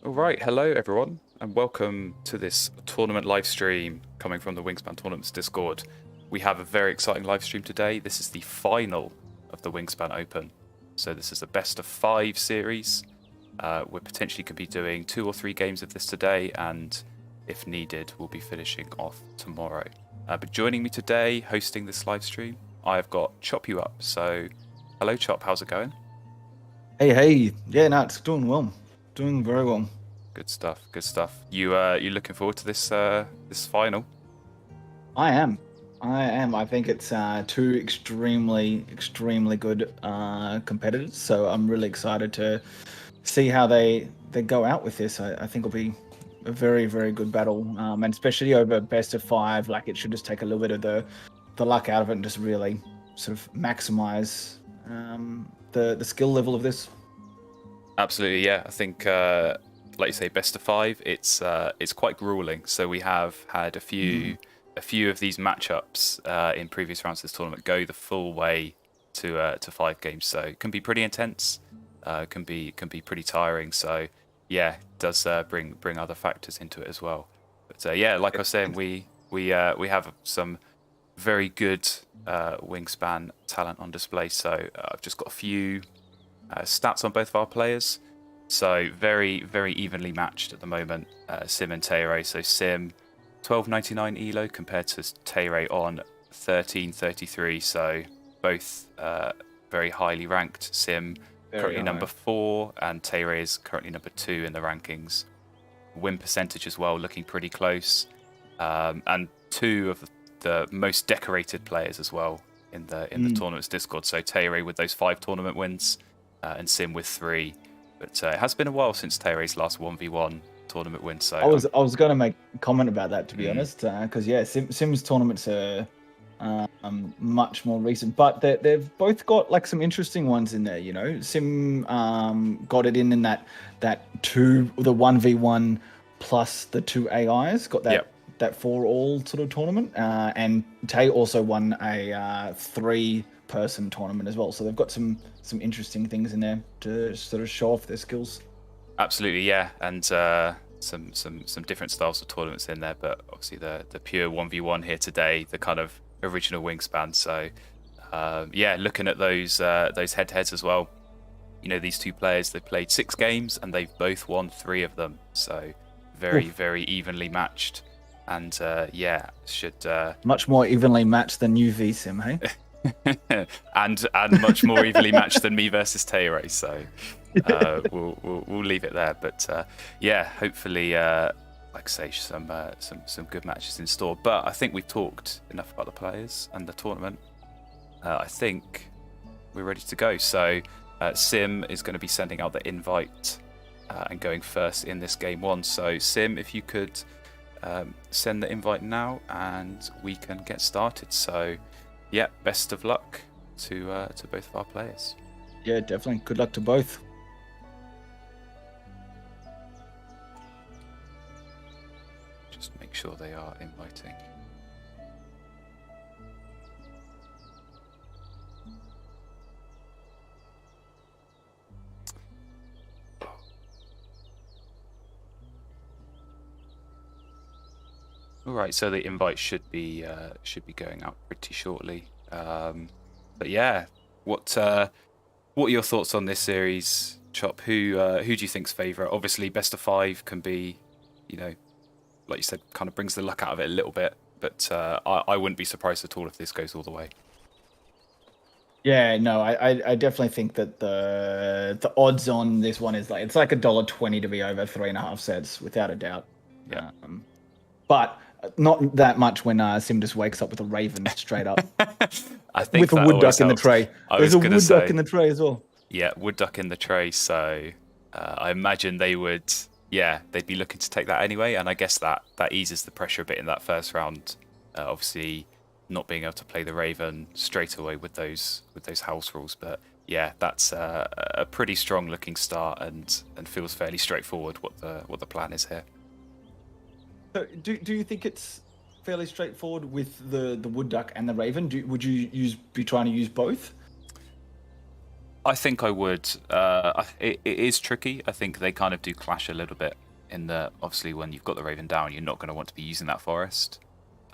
All right, hello everyone, and welcome to this tournament live stream coming from the Wingspan Tournaments Discord. We have a very exciting live stream today. This is the final of the Wingspan Open. So this is the best of 5 series. We potentially could be doing 2 or 3 games of this today, and if needed, we'll be finishing off tomorrow. But joining me today, hosting this live stream, I've got Chop You Up. So, hello Chop, how's it going? Hey. Yeah, no, it's doing well. Doing very well. Good stuff, good stuff. You looking forward to this this final? I am. I think it's two extremely good competitors. So I'm really excited to see how they go out with this. I think it'll be a very good battle, and especially over best of 5. Like, it should just take a little bit of the luck out of it and just really sort of maximize the skill level of this. Absolutely, yeah. I think, like you say, best of 5. It's quite grueling. So we have had a few of these matchups in previous rounds of this tournament go the full way to 5 games. So it can be pretty intense. Can be pretty tiring. So yeah, it does bring other factors into it as well. But yeah, like I was saying, we have some very good Wingspan talent on display. So I've just got a few stats on both of our players. So very evenly matched at the moment, Sim and Tay-ray. So Sim 1299 elo compared to Tay-ray on 1333. So both very highly ranked. Sim currently number 4 and Tay-ray is currently number 2 in the rankings. Win percentage as well, looking pretty close. And 2 of the most decorated players as well in the tournament's Discord. So Tay-ray with those 5 tournament wins, and Sim with 3. But it has been a while since Tay-ray's last 1v1 tournament win. So I was going to make a comment about that, to be honest, because yeah, Sim's tournaments are much more recent, but they've both got like some interesting ones in there. You know, Sim got it in that the 1v1 plus the 2 AIs, got that that 4-all sort of tournament, and Tay also won a 3-person tournament as well. So they've got some interesting things in there to sort of show off their skills. Absolutely, yeah, and some different styles of tournaments in there, but obviously the pure 1v1 here today, the kind of original Wingspan. So yeah, looking at those head-to-heads as well. You know, these 2 players, they've played 6 games and they've both won 3 of them. So very evenly matched, and yeah, should much more evenly matched than UV Sim, hey? and much more evenly matched than me versus Tay-ray. So we'll leave it there. But yeah, hopefully, like I say, some good matches in store. But I think we've talked enough about the players and the tournament. I think we're ready to go. So Sim is going to be sending out the invite and going first in this game 1. So Sim, if you could send the invite now, and we can get started. So yeah, best of luck to both of our players. Yeah, definitely. Good luck to both. Just make sure they are inviting. All right, so the invite should be going out pretty shortly. But yeah, what are your thoughts on this series, Chop? Who do you think's favourite? Obviously, best of 5 can be, you know, like you said, kind of brings the luck out of it a little bit. But I wouldn't be surprised at all if this goes all the way. Yeah, no, I definitely think that the odds on this one is it's like $1.20 to be over 3.5 sets, without a doubt. Yeah. But not that much when Sim just wakes up with a raven straight up. I think with a wood duck in the tray. There's a wood duck in the tray as well. Yeah, wood duck in the tray. So I imagine they would, they'd be looking to take that anyway. And I guess that eases the pressure a bit in that first round. Obviously, not being able to play the raven straight away with those house rules. But yeah, that's a pretty strong looking start, and feels fairly straightforward what the plan is here. So do you think it's fairly straightforward with the wood duck and the raven? Would you be trying to use both? I think I would. It is tricky. I think they kind of do clash a little bit in that obviously when you've got the Raven down, you're not going to want to be using that forest.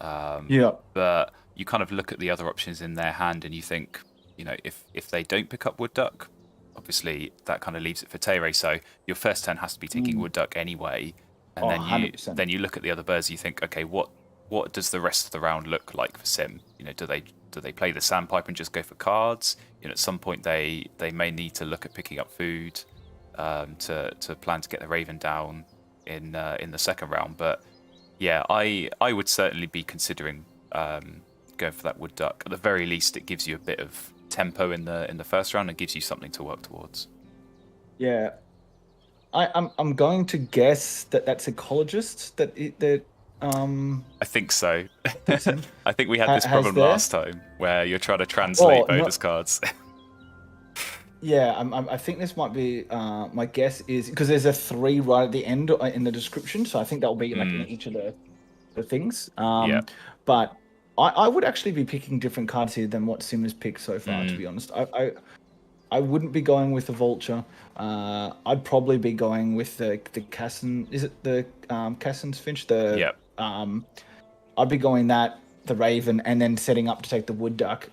Yeah. But you kind of look at the other options in their hand and you think, if they don't pick up Wood Duck, obviously that kind of leaves it for Tay-ray. So your first turn has to be taking Wood Duck anyway, and Oh, then 100%. then you look at the other birds. You think, okay, what does the rest of the round look like for Sim? Do they play the sandpiper and just go for cards? At some point they may need to look at picking up food to plan to get the Raven down in the second round. But yeah, I would certainly be considering going for that Wood Duck. At the very least, it gives you a bit of tempo in the first round and gives you something to work towards. Yeah. I'm going to guess that that's ecologist that I think so. Dixon I think we had this has problem there. last time where you're trying to translate no- bonus cards. Yeah, I think this might be my guess is because there's a 3 right at the end in the description, so I think that'll be like in each of the things. Yeah. But I would actually be picking different cards here than what Sim has picked so far. To be honest, I wouldn't be going with the Vulture. I'd probably be going with the Cassin. Is it the Cassin's Finch? Yeah. I'd be going that the Raven and then setting up to take the Wood Duck.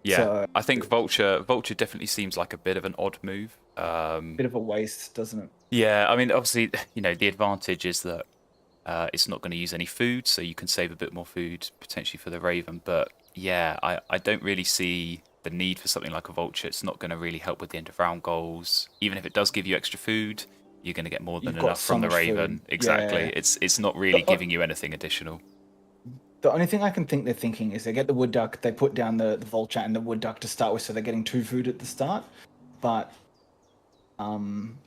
Yeah, So- I think Vulture definitely seems like a bit of an odd move. Bit of a waste, doesn't it? Yeah, I mean, obviously, the advantage is that it's not going to use any food, so you can save a bit more food potentially for the Raven. But yeah, I don't really see the need for something like a Vulture. It's not going to really help with the end of round goals. Even if it does give you extra food, you're going to get more than You've got enough from so the much Raven. food. Exactly. Yeah. It's not really giving you anything additional. The only thing I can think they're thinking is they get the Wood Duck, they put down the Vulture and the Wood Duck to start with, so they're getting 2 food at the start. But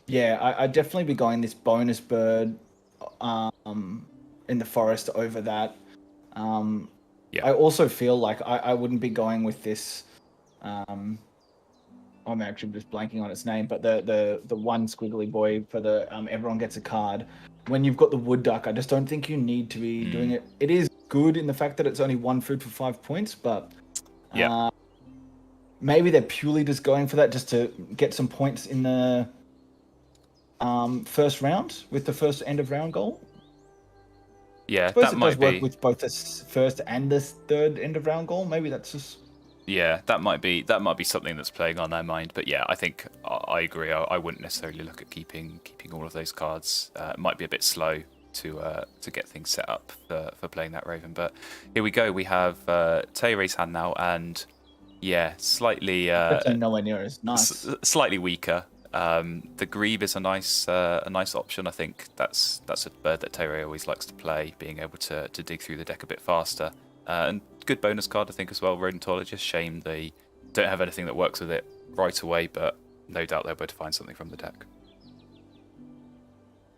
yeah, I'd definitely be going this bonus bird in the forest over that. Yeah. I also feel like I wouldn't be going with this. I'm actually just blanking on its name, but the one squiggly boy for the everyone gets a card. When you've got the Wood Duck, I just don't think you need to be doing it. It is good in the fact that it's only 1 food for 5 points, but maybe they're purely just going for that just to get some points in the first round with the first end of round goal. Yeah, I suppose that it might does work be. with both the first and the third end of round goal. Maybe that's just Yeah, that might be something that's playing on their mind. But yeah, I think I agree. I wouldn't necessarily look at keeping all of those cards. It might be a bit slow to get things set up for playing that Raven. But here we go. We have Tay-ray's hand now, and yeah, slightly definitely nowhere near as nice. slightly weaker. The Grebe is a nice option. I think that's a bird that Tay-ray always likes to play, being able to dig through the deck a bit faster. And good bonus card, I think, as well. Rodentologist. Shame they don't have anything that works with it right away, but no doubt they'll be able to find something from the deck.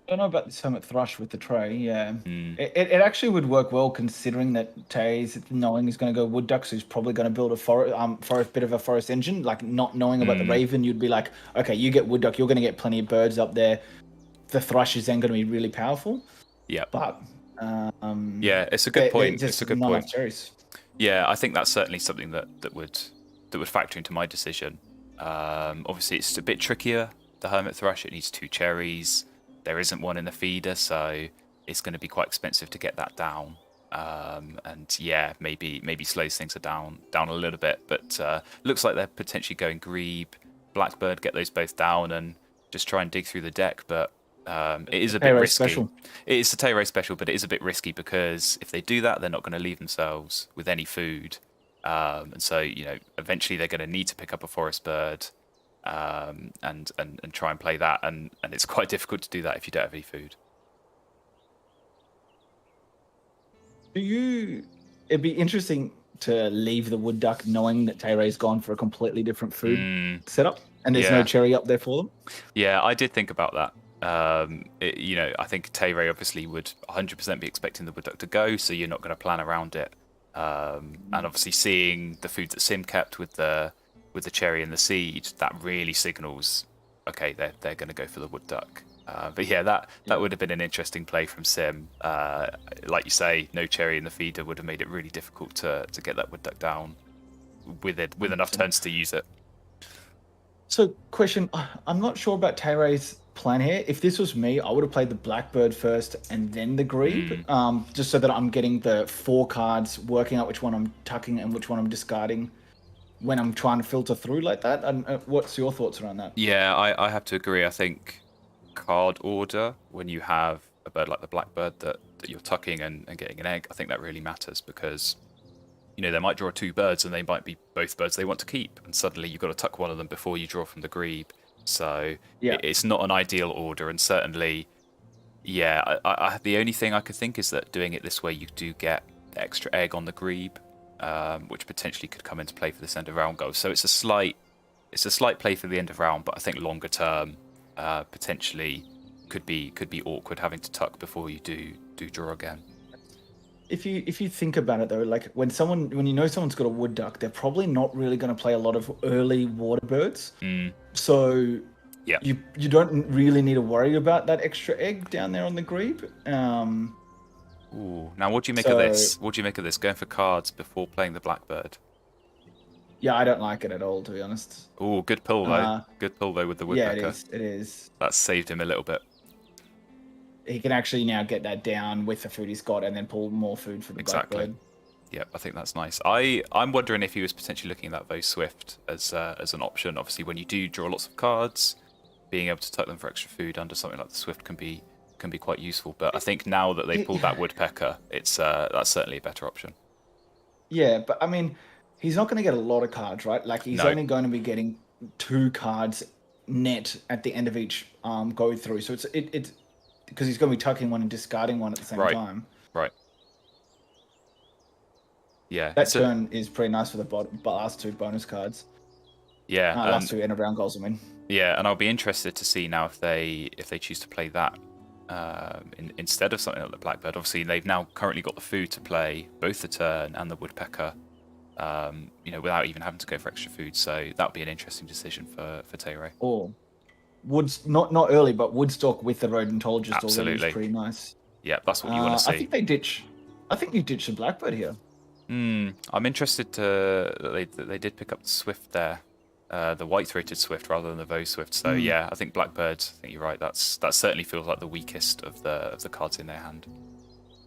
I don't know about this Hermit Thrush with the tray. Yeah, it actually would work well considering that Tay's knowing he's going to go Wood Duck, so he's probably going to build a forest bit of a forest engine. Like not knowing about the Raven, you'd be like, okay, you get Wood Duck, you're going to get plenty of birds up there. The Thrush is then going to be really powerful. Yeah, but yeah, it's a good point. It's a good point. Cherries. Yeah, I think that's certainly something that would factor into my decision. Obviously, it's a bit trickier. The Hermit Thrush, it needs 2 cherries. There isn't one in the feeder, so it's going to be quite expensive to get that down. And yeah, maybe slows things down a little bit. But looks like they're potentially going Grebe, Blackbird, get those both down, and just try and dig through the deck. But it is a bit risky. Special. It is a Tay-ray special, but it is a bit risky because if they do that, they're not going to leave themselves with any food. And so, eventually they're going to need to pick up a forest bird and try and play that. And it's quite difficult to do that if you don't have any food. It'd be interesting to leave the Wood Duck knowing that Tay-ray's gone for a completely different food setup and there's no cherry up there for them. Yeah, I did think about that. I think Tay-ray obviously would 100% be expecting the Wood Duck to go, so you're not going to plan around it. And obviously seeing the food that Sim kept with the cherry and the seed, that really signals, okay, they're going to go for the Wood Duck. But yeah, that would have been an interesting play from Sim. Like you say, no cherry in the feeder would have made it really difficult to get that Wood Duck down. with enough turns to use it. So, question: I'm not sure about Tay-ray's plan here. If this was me, I would have played the Blackbird first and then the Grebe, just so that I'm getting the 4 cards, working out which one I'm tucking and which one I'm discarding when I'm trying to filter through like that. And what's your thoughts around that? Yeah, I have to agree. I think card order, when you have a bird like the Blackbird that you're tucking and getting an egg, I think that really matters because, they might draw 2 birds and they might be both birds they want to keep, and suddenly you've got to tuck one of them before you draw from the Grebe. So it's not an ideal order, and certainly, the only thing I could think is that doing it this way, you do get the extra egg on the Grebe, which potentially could come into play for this end of round goal. So it's a slight play for the end of round, but I think longer term, potentially could be awkward having to tuck before you do draw again. If you think about it though, like when someone's got a wood duck, they're probably not really going to play a lot of early water birds. So you don't really need to worry about that extra egg down there on the Grebe. Ooh, now what do you make of this? What do you make of this? Going for cards before playing the Blackbird. Yeah, I don't like it at all, to be honest. Ooh, good pull though. Good pull though with the woodpecker. Yeah, it is. That saved him a little bit. He can actually now get that down with the food he's got and then pull more food for the Blackbird. Yeah, I think that's nice. I'm wondering if he was potentially looking at that very swift as an option. Obviously, when you do draw lots of cards, being able to tuck them for extra food under something like the swift can be quite useful. But I think now that they pulled that woodpecker, it's that's certainly a better option. Yeah, but I mean, he's not going to get a lot of cards, right? Like he's only going to be getting 2 cards net at the end of each go through. So it's because he's going to be tucking one and discarding one at the same time. Right. Yeah. That turn is pretty nice for the last 2 bonus cards. Yeah. Last 2 end of round goals, I mean. Yeah, and I'll be interested to see now if they choose to play that instead of something like the Blackbird. Obviously, they've now currently got the food to play both the tern and the woodpecker, without even having to go for extra food. So that would be an interesting decision for Tay-ray. Or Woods, not early, but Woodstock with the Rodentologist already is pretty nice. Yeah, that's what you want to see. I think you ditch the Blackbird here. I'm interested that they did pick up the Swift there, the white-throated Swift rather than the Vo Swift. So yeah, I think Blackbird. I think you're right. That certainly feels like the weakest of the cards in their hand.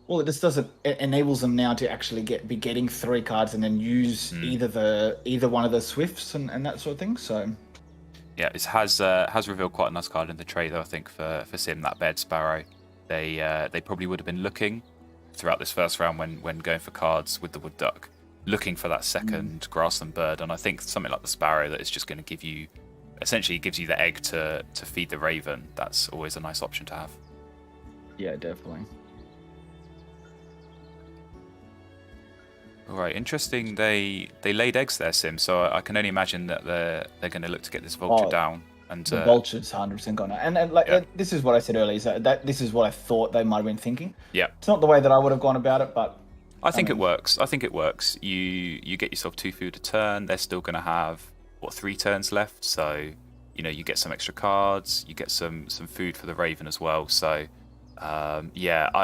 Well, it just doesn't. It enables them now to actually be getting 3 cards and then use either one of the Swifts and that sort of thing. So. Yeah, it has revealed quite a nice card in the tray though. I think for Sim, that Bed Sparrow, they probably would have been looking throughout this first round when going for cards with the Wood Duck, looking for that second grassland bird. And I think something like the Sparrow that is just going to give you the egg to feed the Raven. That's always a nice option to have. Yeah, definitely. All right, interesting. They laid eggs there, Sim. So I can only imagine that they're going to look to get this vulture down. And the vulture's 100% gone out. And this is what I said earlier. So this is what I thought they might have been thinking. Yeah. It's not the way that I would have gone about it, but I think it works. I think it works. You get yourself 2 food a turn. They're still going to have 3 turns left. So you get some extra cards. You get some food for the Raven as well. So it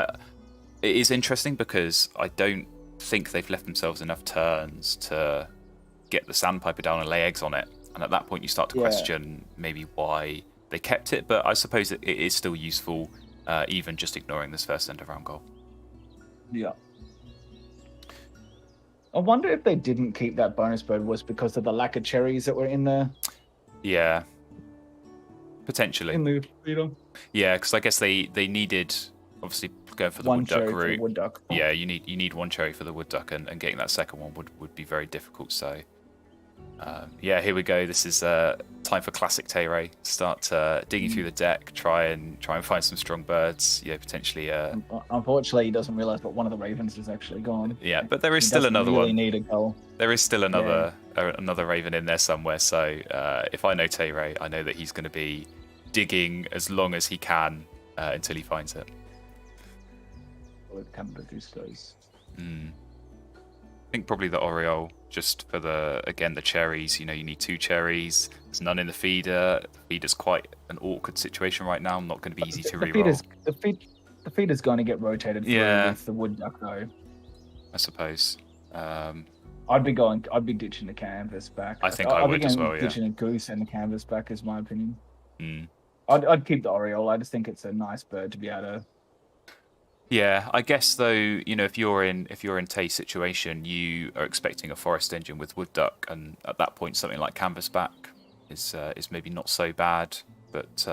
is interesting because I don't think they've left themselves enough turns to get the Sandpiper down and lay eggs on it, and at that point you start to question maybe why they kept it, but I suppose it is still useful, even just ignoring this first end of round goal. Yeah. I wonder if they didn't keep that bonus bird was because of the lack of cherries that were in there. Yeah, potentially. In the feeder. Yeah, because I guess they needed, obviously, going for the wood duck route. Wood duck. Yeah, you need 1 cherry for the wood duck, and getting that second one would be very difficult. So here we go. This is time for classic Tay-ray. Start digging through the deck, try and find some strong birds. Yeah, potentially. Unfortunately, he doesn't realize, but one of the Ravens is actually gone. Yeah, but there is still another one. Need a goal. There is still another Raven in there somewhere. So if I know Tay-ray, I know that he's going to be digging as long as he can until he finds it. I think probably the Oriole, just for the cherries. You need 2 cherries. There's none in the feeder. The feeder's quite an awkward situation right now. Not going to be easy to reroll. The feeder's going to get rotated through with the wood duck though. I suppose. I'd be ditching the canvas back. I think I I'd be would as well. Yeah. ditching a goose and the canvas back, is my opinion. Mm. I'd keep the Oriole. I just think it's a nice bird to be able to. Yeah, I guess though, if you're in Tay's situation, you are expecting a forest engine with wood duck, and at that point, something like canvasback is maybe not so bad. But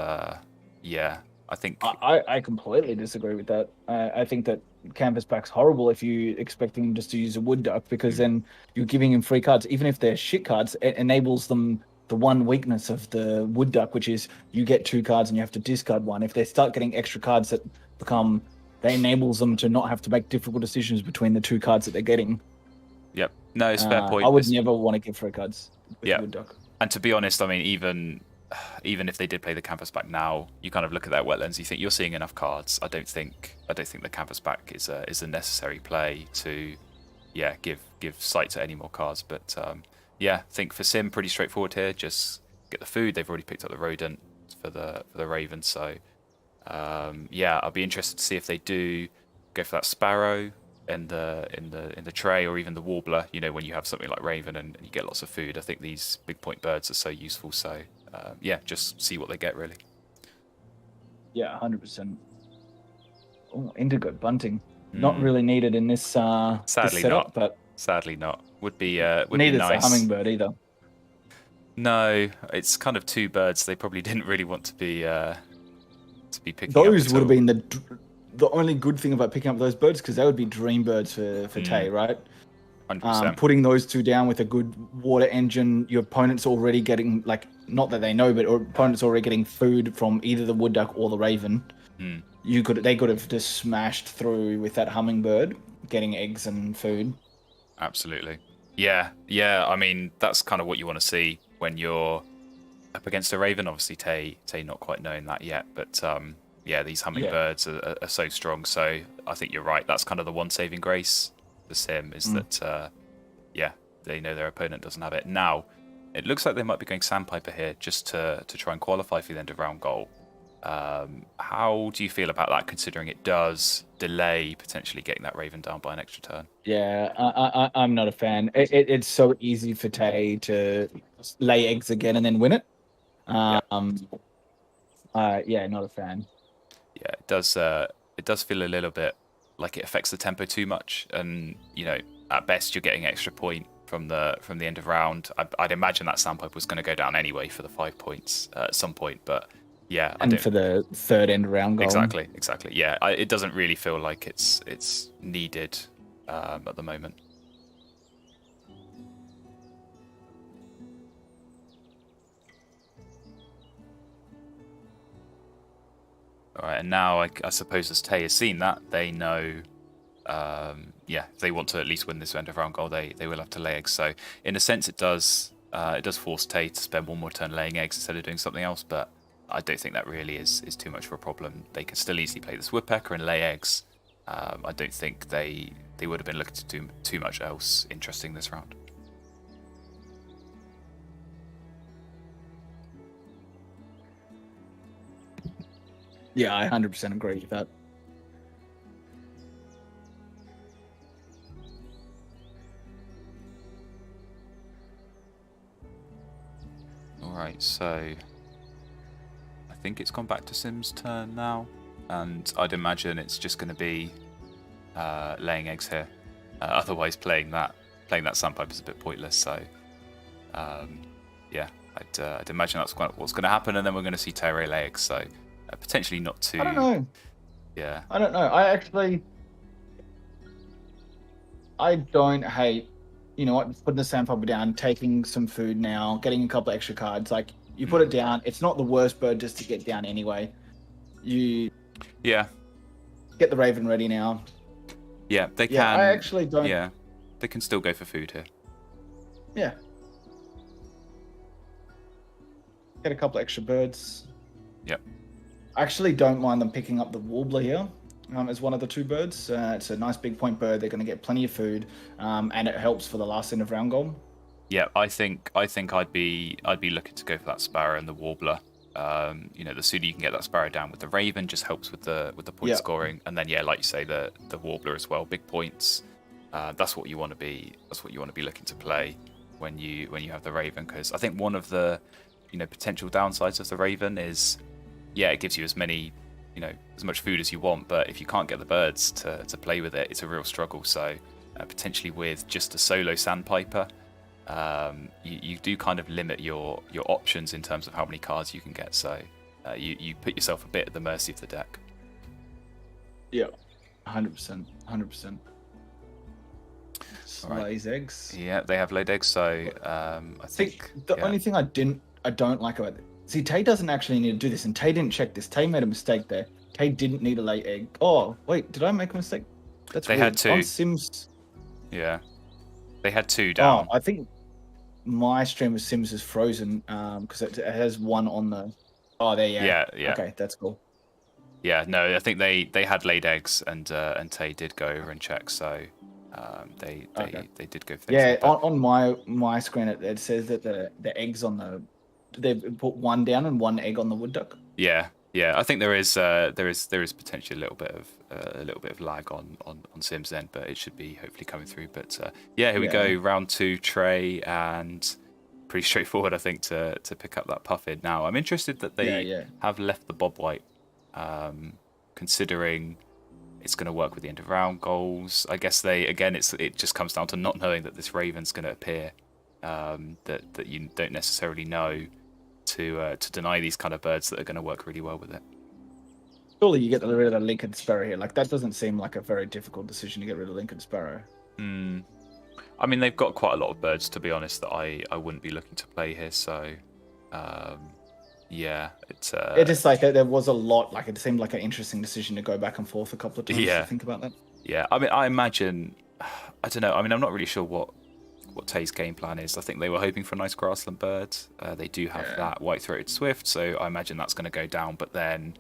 yeah, I think I completely disagree with that. I think that canvasback's horrible if you expecting him just to use a wood duck, because then you're giving him free cards, even if they're shit cards. It enables them the one weakness of the wood duck, which is you get 2 cards and you have to discard one. If they start getting extra cards that enables them to not have to make difficult decisions between the 2 cards that they're getting. yep, no, it's a fair point. I would never want to give free cards with Yeah. wood duck. And to be honest, I mean, even if they did play the canvasback now, you kind of look at their wetlands, you think you're seeing enough cards. I don't think the canvasback is a necessary play to, yeah, give sight to any more cards. But yeah, I think for Sim, pretty straightforward here. Just get the food. They've already picked up the rodent for the raven. So yeah, I'll be interested to see if they do go for that sparrow in the tray, or even the warbler. When you have something like raven and you get lots of food, I think these big point birds are so useful. So yeah, just see what they get really. Yeah, 100%. Oh, indigo bunting. Not really needed in this Sadly setup, not. but Sadly not. Would be neither nice. a hummingbird either. No, it's kind of 2 birds. They probably didn't really want to be picking Those up. would have been the only good thing about picking up those birds, because they would be dream birds for Tay, right? 100%. Putting those 2 down with a good water engine, your opponent's already getting, like, not that they know, but opponent's already getting food from either the wood duck or the raven. They could have just smashed through with that hummingbird, getting eggs and food. Absolutely. Yeah. I mean, that's kind of what you want to see when you're up against a raven. Obviously, Tay not quite knowing that yet, but yeah, these hummingbirds are so strong. So I think you're right. That's kind of the one saving grace for Sim, is that yeah, they know their opponent doesn't have it. Now, it looks like they might be going Sandpiper here just to try and qualify for the end of round goal. How do you feel about that, considering it does delay potentially getting that raven down by an extra turn? Yeah, I'm not a fan. It's so easy for Tay to lay eggs again and then win it. Yeah, not a fan. Yeah, it does feel a little bit like it affects the tempo too much, and at best you're getting extra point from the end of round. I'd imagine that Sandpiper was going to go down anyway for the 5 points at some point, but yeah, and for the third end round goal. Exactly. Yeah, it doesn't really feel like it's needed at the moment. All right, and now I suppose as Tay has seen that, they know, yeah, if they want to at least win this end of round goal, they will have to lay eggs. So in a sense, it does force Tay to spend one more turn laying eggs instead of doing something else, but I don't think that really is too much of a problem. They can still easily play this woodpecker and lay eggs. I don't think they would have been looking to do too much else interesting this round. Yeah, I 100% agree with that. All right, so I think it's gone back to Sim's turn now, and I'd imagine it's just going to be laying eggs here. Otherwise, playing that Sandpiper is a bit pointless. So, yeah, I'd imagine that's what's going to happen, and then we're going to see Tay-ray lay eggs. So, potentially not too. I don't know. Yeah. I don't know. I don't hate, putting the Sandpiper down, taking some food now, getting a couple of extra cards. Like, you put it down, it's not the worst bird just to get down anyway. You get the raven ready now. Yeah, they can. I actually don't. Yeah, they can still go for food here. Yeah. Get a couple of extra birds. Yep. I actually don't mind them picking up the warbler here as one of the 2 birds. It's a nice big point bird. They're going to get plenty of food, and it helps for the last end of round goal. Yeah, I think I'd be looking to go for that sparrow and the warbler. The sooner you can get that sparrow down with the raven, just helps with the point scoring, and then like you say, the warbler as well, big points. That's what you want to be. That's what you want to be looking to play when you have the Raven, because I think one of the potential downsides of the Raven is, yeah, it gives you as much food as you want, but if you can't get the birds to play with it, it's a real struggle. So potentially with just a solo Sandpiper, you do kind of limit your options in terms of how many cards you can get. So you put yourself a bit at the mercy of the deck. Yeah, 100%, 100%. Lays eggs. Yeah, they have laid eggs. So I think the only thing I don't like about it. See, Tay doesn't actually need to do this, and Tay didn't check this. Tay made a mistake there. Tay didn't need to lay egg. Oh wait, did I make a mistake? That's they weird. had two. On Sims. Yeah, they had two down. Oh, I think my stream of Sims is frozen because it has one on the. Oh, there. Yeah. Yeah. Okay, that's cool. Yeah, no, I think they had laid eggs, and Tay did go over and check. So they did go. For yeah, on my screen it says that the eggs on the they've put one down and one egg on the wood duck. Yeah. I think there is potentially a little bit of lag on Sims then, but it should be hopefully coming through. But here we go, round 2, Tay, and pretty straightforward, I think, to pick up that puffin. Now I'm interested that they have left the Bob White, considering it's going to work with the end of round goals. I guess it just comes down to not knowing that this Raven's going to appear, that you don't necessarily know to deny these kind of birds that are going to work really well with it. Surely you get rid of the Lincoln Sparrow here. Like, that doesn't seem like a very difficult decision to get rid of Lincoln Sparrow. I mean, they've got quite a lot of birds, to be honest, that I wouldn't be looking to play here. So it's it just like there was a lot. Like, it seemed like an interesting decision to go back and forth a couple of times to think about that. Yeah, I mean, I imagine, I don't know. I mean, I'm not really sure what Tay's game plan is. I think they were hoping for a nice grassland bird. They do have that white-throated swift, so I imagine that's going to go down. But then,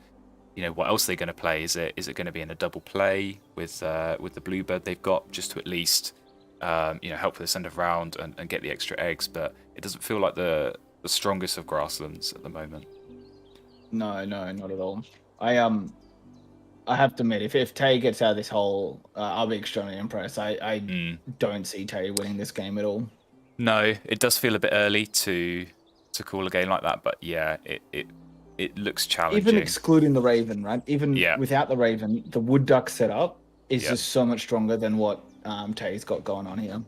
what else are they going to play? Is it going to be in a double play with the bluebird they've got, just to at least help for this end of round and get the extra eggs? But it doesn't feel like the strongest of grasslands at the moment. No, not at all. I have to admit, if Tay gets out of this hole, I'll be extremely impressed. I don't see Tay winning this game at all. No, it does feel a bit early to call a game like that, but yeah, it looks challenging. Even excluding the Raven, right? Even without the Raven, the wood duck setup is just so much stronger than what Tay's got going on here.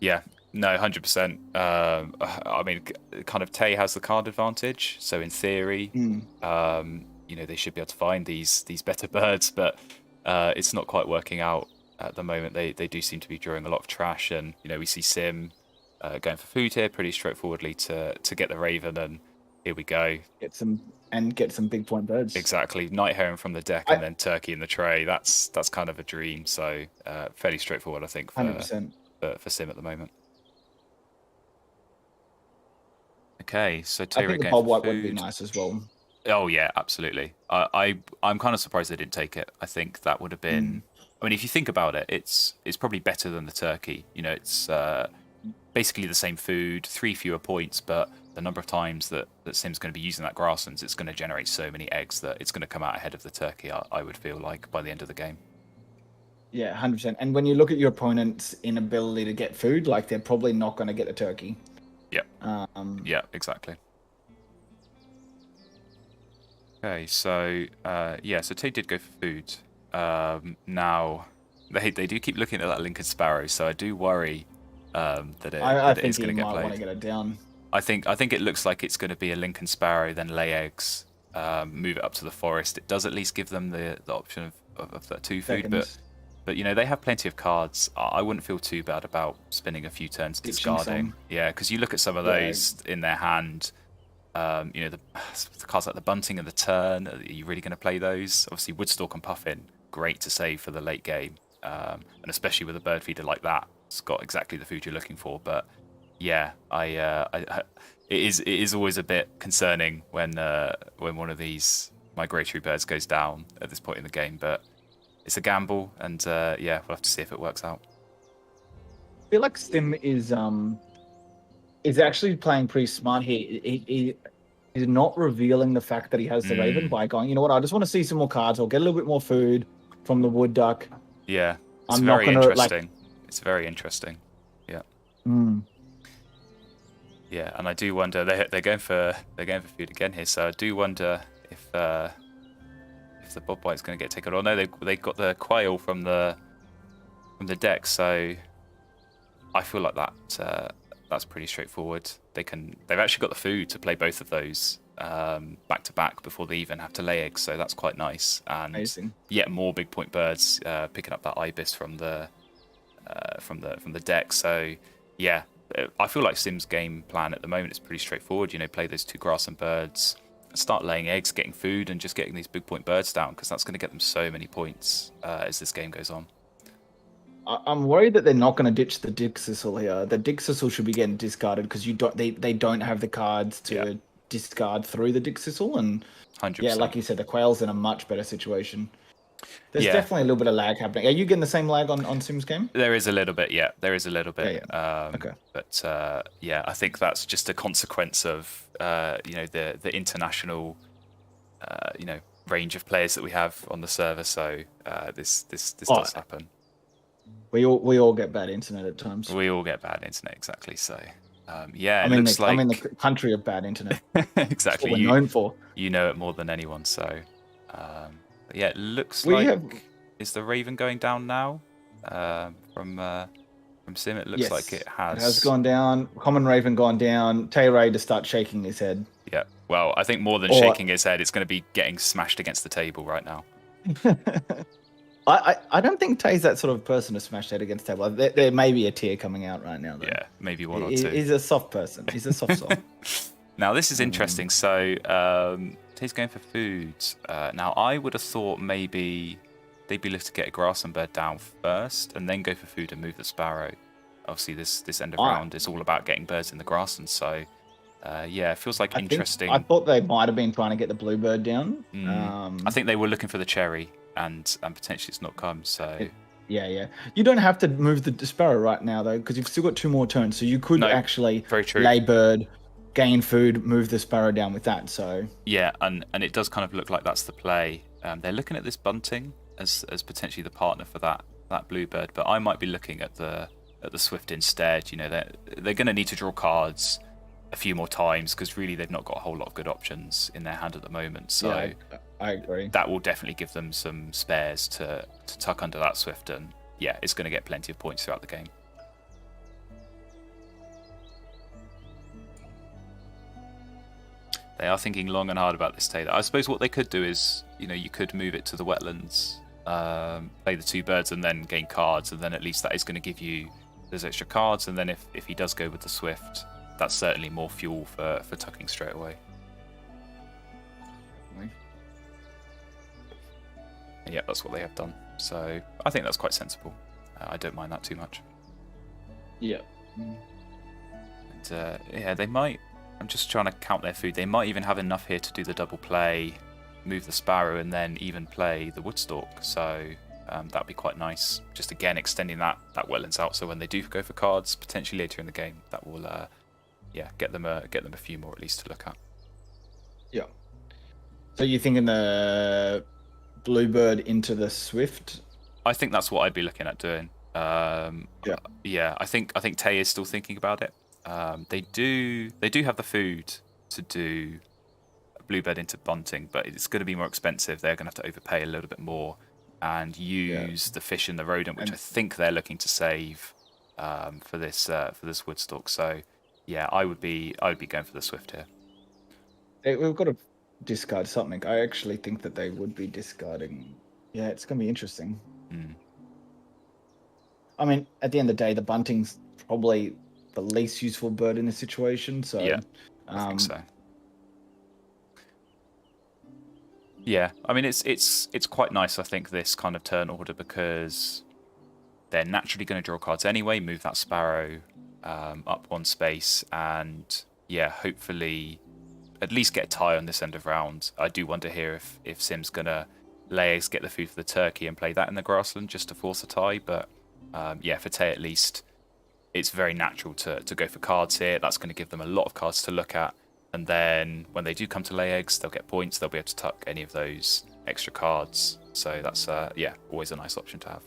Yeah, no, 100%. I mean, kind of Tay has the card advantage, so in theory, they should be able to find these better birds, but it's not quite working out at the moment. They do seem to be drawing a lot of trash, and we see Sim going for food here pretty straightforwardly to get the Raven, and here we go. Get some big point birds. Exactly, night heron from the deck and then turkey in the tray. That's kind of a dream. So fairly straightforward, I think, for 100%. For Sim at the moment. Okay, so I think the Bob White would be nice as well. Oh yeah, absolutely. I'm kind of surprised they didn't take it. I think that would have been. I mean, if you think about it, it's probably better than the turkey. It's basically the same food, 3 fewer points, but the number of times that Sim's going to be using that grasslands, it's going to generate so many eggs that it's going to come out ahead of the turkey. I would feel like by the end of the game. Yeah, 100%. And when you look at your opponent's inability to get food, like, they're probably not going to get the turkey. Yeah. Yeah, exactly. Okay, so so Tay did go for food. Now they do keep looking at that Lincoln Sparrow, so I do worry that it is going to get played. I think he might want to get it down. I think it looks like it's going to be a Lincoln Sparrow, then lay eggs, move it up to the forest. It does at least give them the option of that 2 food, but they have plenty of cards. I wouldn't feel too bad about spending a few turns discarding. Yeah, because you look at some of those in their hand. The cards like the bunting and the turn. Are you really going to play those? Obviously, Woodstalk and Puffin, great to save for the late game, and especially with a bird feeder like that, it's got exactly the food you're looking for. But yeah, it is always a bit concerning when one of these migratory birds goes down at this point in the game. But it's a gamble, and we'll have to see if it works out. I feel like Sim is actually playing pretty smart here. He is not revealing the fact that he has the Raven by going, you know what, I just want to see some more cards. I'll get a little bit more food from the wood duck. Yeah, it's very interesting. It's very interesting. Yeah. Mm. Yeah, and I do wonder they're going for food again here. So I do wonder if the Bob White's going to get taken. Oh no, they got the quail from the deck. So I feel like that's pretty straightforward. They've actually got the food to play both of those back to back before they even have to lay eggs. So that's quite nice. And Amazing. yet more big point birds picking up that ibis from the deck. So yeah. I feel like Sim's game plan at the moment is pretty straightforward. Play those 2 grass and birds, start laying eggs, getting food, and just getting these big point birds down, because that's going to get them so many points as this game goes on. I'm worried that they're not going to ditch the Dig Sissel here. The Dig Sissel should be getting discarded because they don't have the cards to discard through the Dig Sissel, and 100%. Yeah, like you said, the quail's in a much better situation. There's definitely a little bit of lag happening. Are you getting the same lag on Sim's game? There is a little bit, yeah. There is a little bit. Okay. But I think that's just a consequence of the international range of players that we have on the server. So this does happen. We all get bad internet at times. We all get bad internet, exactly. So I'm in the country of bad internet. Exactly. That's what we're known for. You know it more than anyone. So. Yeah, it looks is the Raven going down now? From Sim, it looks like it has. It has gone down. Common Raven gone down. Tay-ray to start shaking his head. Yeah. Well, I think more than shaking his head, it's going to be getting smashed against the table right now. I don't think Tay's that sort of person to smash head against the table. There may be a tear coming out right now, though. Yeah, maybe one or two. He's a soft person. He's a soft soul. Now, this is interesting. So, Tay's going for food. Now, I would have thought maybe they'd be looking to get a grass and bird down first, and then go for food and move the sparrow. Obviously, this end of round is all about getting birds in the grassland. So, it feels like interesting. I thought they might have been trying to get the bluebird down. I think they were looking for the cherry, and potentially it's not come. So. Yeah. You don't have to move the sparrow right now, though, because you've still got 2 more turns. So you could actually lay bird, gain food, move the sparrow down with that. So yeah, and it does kind of look like that's the play. They're looking at this bunting as potentially the partner for that bluebird, but I might be looking at the swift instead. They're going to need to draw cards a few more times, because really they've not got a whole lot of good options in their hand at the moment. So yeah, I agree. That will definitely give them some spares to tuck under that swift, and it's going to get plenty of points throughout the game. They are thinking long and hard about this, Taylor. I suppose what they could do is, you could move it to the wetlands, play the 2 birds, and then gain cards, and then at least that is going to give you those extra cards. And then if he does go with the swift, that's certainly more fuel for tucking straight away. Yeah, that's what they have done. So I think that's quite sensible. I don't mind that too much. Yeah. And they might. I'm just trying to count their food. They might even have enough here to do the double play, move the sparrow, and then even play the woodstock. So that'd be quite nice. Just again extending that wetlands out. So when they do go for cards, potentially later in the game, that will get them a few more at least to look at. Yeah. So you're thinking the bluebird into the swift? I think that's what I'd be looking at doing. Yeah. I think Tay is still thinking about it. They do have the food to do a bluebird into bunting, but it's going to be more expensive. They're going to have to overpay a little bit more and use the fish and the rodent, which I think they're looking to save for this woodstock. So yeah, I would be going for the swift here. We've got to discard something. I actually think that they would be discarding. Yeah, it's going to be interesting. I mean, at the end of the day, the bunting's probably the least useful bird in this situation. So yeah, I think so. Yeah, I mean it's quite nice. I think this kind of turn order, because they're naturally going to draw cards anyway. Move that sparrow up 1 space, and hopefully at least get a tie on this end of round. I do wonder here if Sim's going to lay eggs, get the food for the turkey, and play that in the grassland just to force a tie. But for Tay at least, it's very natural to go for cards here. That's going to give them a lot of cards to look at. And then when they do come to lay eggs, they'll get points. They'll be able to tuck any of those extra cards. So that's, always a nice option to have.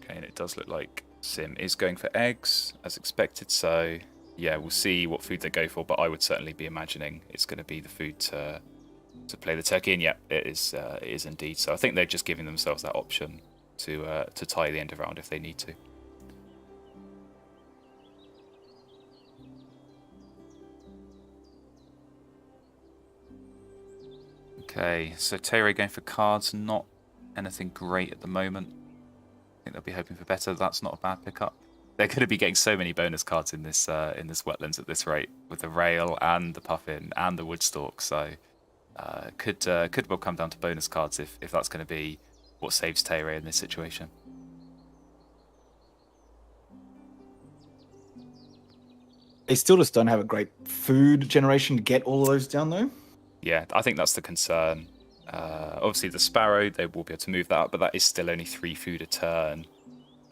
Okay, and it does look like Sim is going for eggs, as expected, so yeah, we'll see what food they go for, but I would certainly be imagining it's going to be the food to play the turkey, and yeah, it is indeed. So I think they're just giving themselves that option to tie the end of round if they need to. Okay, so Tay-ray going for cards, not anything great at the moment. I think they'll be hoping for better. That's not a bad pickup. They're going to be getting so many bonus cards in this wetlands at this rate, with the rail and the puffin and the woodstalk. So could well come down to bonus cards if that's going to be what saves Tay-ray in this situation. They still just don't have a great food generation to get all of those down, though. Yeah, I think that's the concern. Obviously, the sparrow, they will be able to move that up, but that is still only 3 food a turn.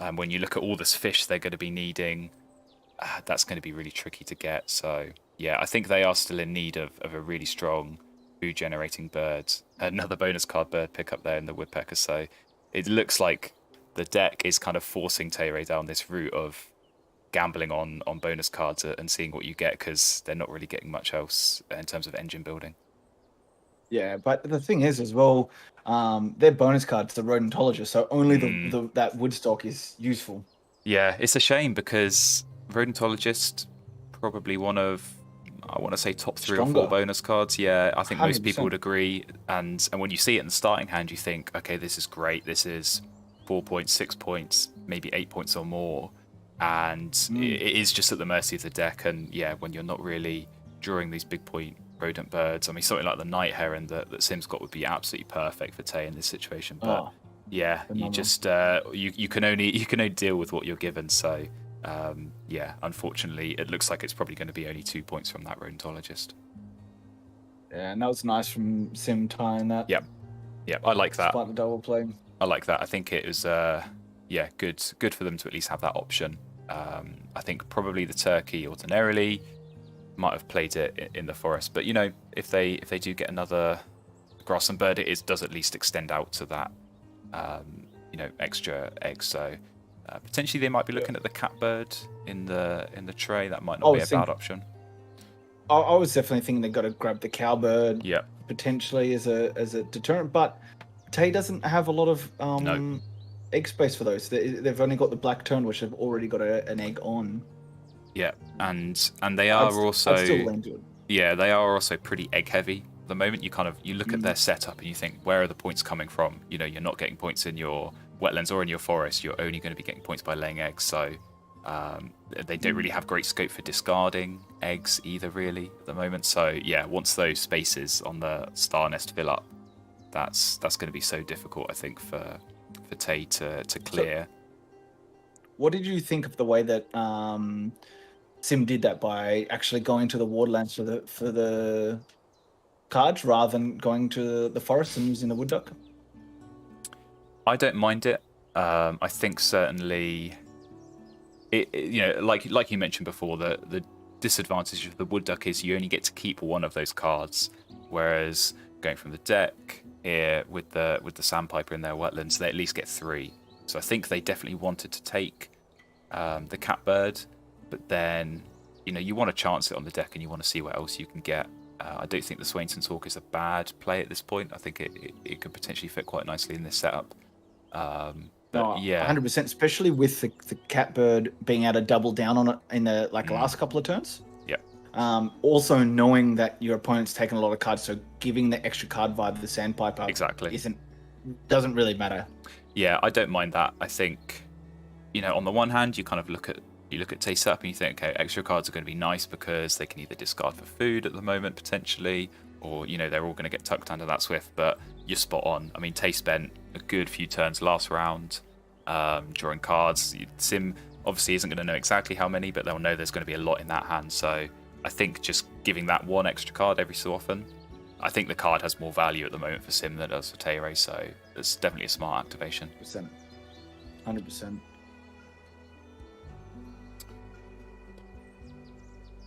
And when you look at all this fish they're going to be needing, that's going to be really tricky to get. So, yeah, I think they are still in need of a really strong food-generating bird. Another bonus card bird pickup there in the woodpecker. So it looks like the deck is kind of forcing Tay-ray down this route of gambling on bonus cards and seeing what you get, because they're not really getting much else in terms of engine building. Yeah, but the thing is as well, their bonus card's the rodentologist, so only that woodstock is useful. Yeah, it's a shame because rodentologist, probably one of, I want to say, top 3 or 4 bonus cards. Yeah, I think 100%. Most people would agree. And when you see it in the starting hand, you think, okay, this is great. This is 4 points, 6 points, maybe 8 points or more. And it is just at the mercy of the deck. And yeah, when you're not really drawing these big point rodent birds, I mean, something like the night heron that Sim's got would be absolutely perfect for Tay in this situation. But yeah, you just you can only deal with what you're given. So yeah, unfortunately, it looks like it's probably going to be only 2 points from that rodentologist. Yeah, and that was nice from Sim tying that. Yep, I like that. Despite the double play. I like that. I think it was yeah, good for them to at least have that option. I think probably the turkey ordinarily might have played it in the forest, but you know, if they do get another grassland bird, it does at least extend out to that you know, extra eggs. So potentially they might be looking at the catbird in the tray. That might not be a bad option. I was definitely thinking they got to grab the cowbird, yeah, potentially as a deterrent. But Tay doesn't have a lot of no. egg space for those. They've only got the black tern, which have already got an egg on. Yeah, and they are also yeah, they are also pretty egg heavy at the moment. You look at their setup and you think, where are the points coming from? You know, you're not getting points in your wetlands or in your forest. You're only going to be getting points by laying eggs. So they don't really have great scope for discarding eggs either, really, at the moment. So yeah, once those spaces on the star nest fill up, that's going to be so difficult, I think, for Tay to clear. So, what did you think of the way that Sim did that by actually going to the waterlands for the cards rather than going to the forest and using the wood duck? I don't mind it. I think certainly, you know, like you mentioned before, the disadvantage of the wood duck is you only get to keep one of those cards, whereas going from the deck here with the sandpiper in their wetlands, they at least get 3. So I think they definitely wanted to take the catbird, but then, you know, you want to chance it on the deck and you want to see what else you can get. I don't think the Swainson's Hawk is a bad play at this point. I think it could potentially fit quite nicely in this setup. But yeah, 100%, especially with the catbird being able to double down on it in the last couple of turns. Yeah. Also knowing that your opponent's taken a lot of cards, so giving the extra card via the sandpiper doesn't really matter. Yeah, I don't mind that. I think, you know, on the one hand, you kind of look at Tay setup and you think, okay, extra cards are going to be nice because they can either discard for food at the moment potentially, or, you know, they're all going to get tucked under that swift. But you're spot on. I mean, Tay spent a good few turns last round drawing cards. Sim obviously isn't going to know exactly how many, but they'll know there's going to be a lot in that hand. So I think just giving that one extra card every so often, I think the card has more value at the moment for Sim than it does for Tay-ray. So it's definitely a smart activation. 100%.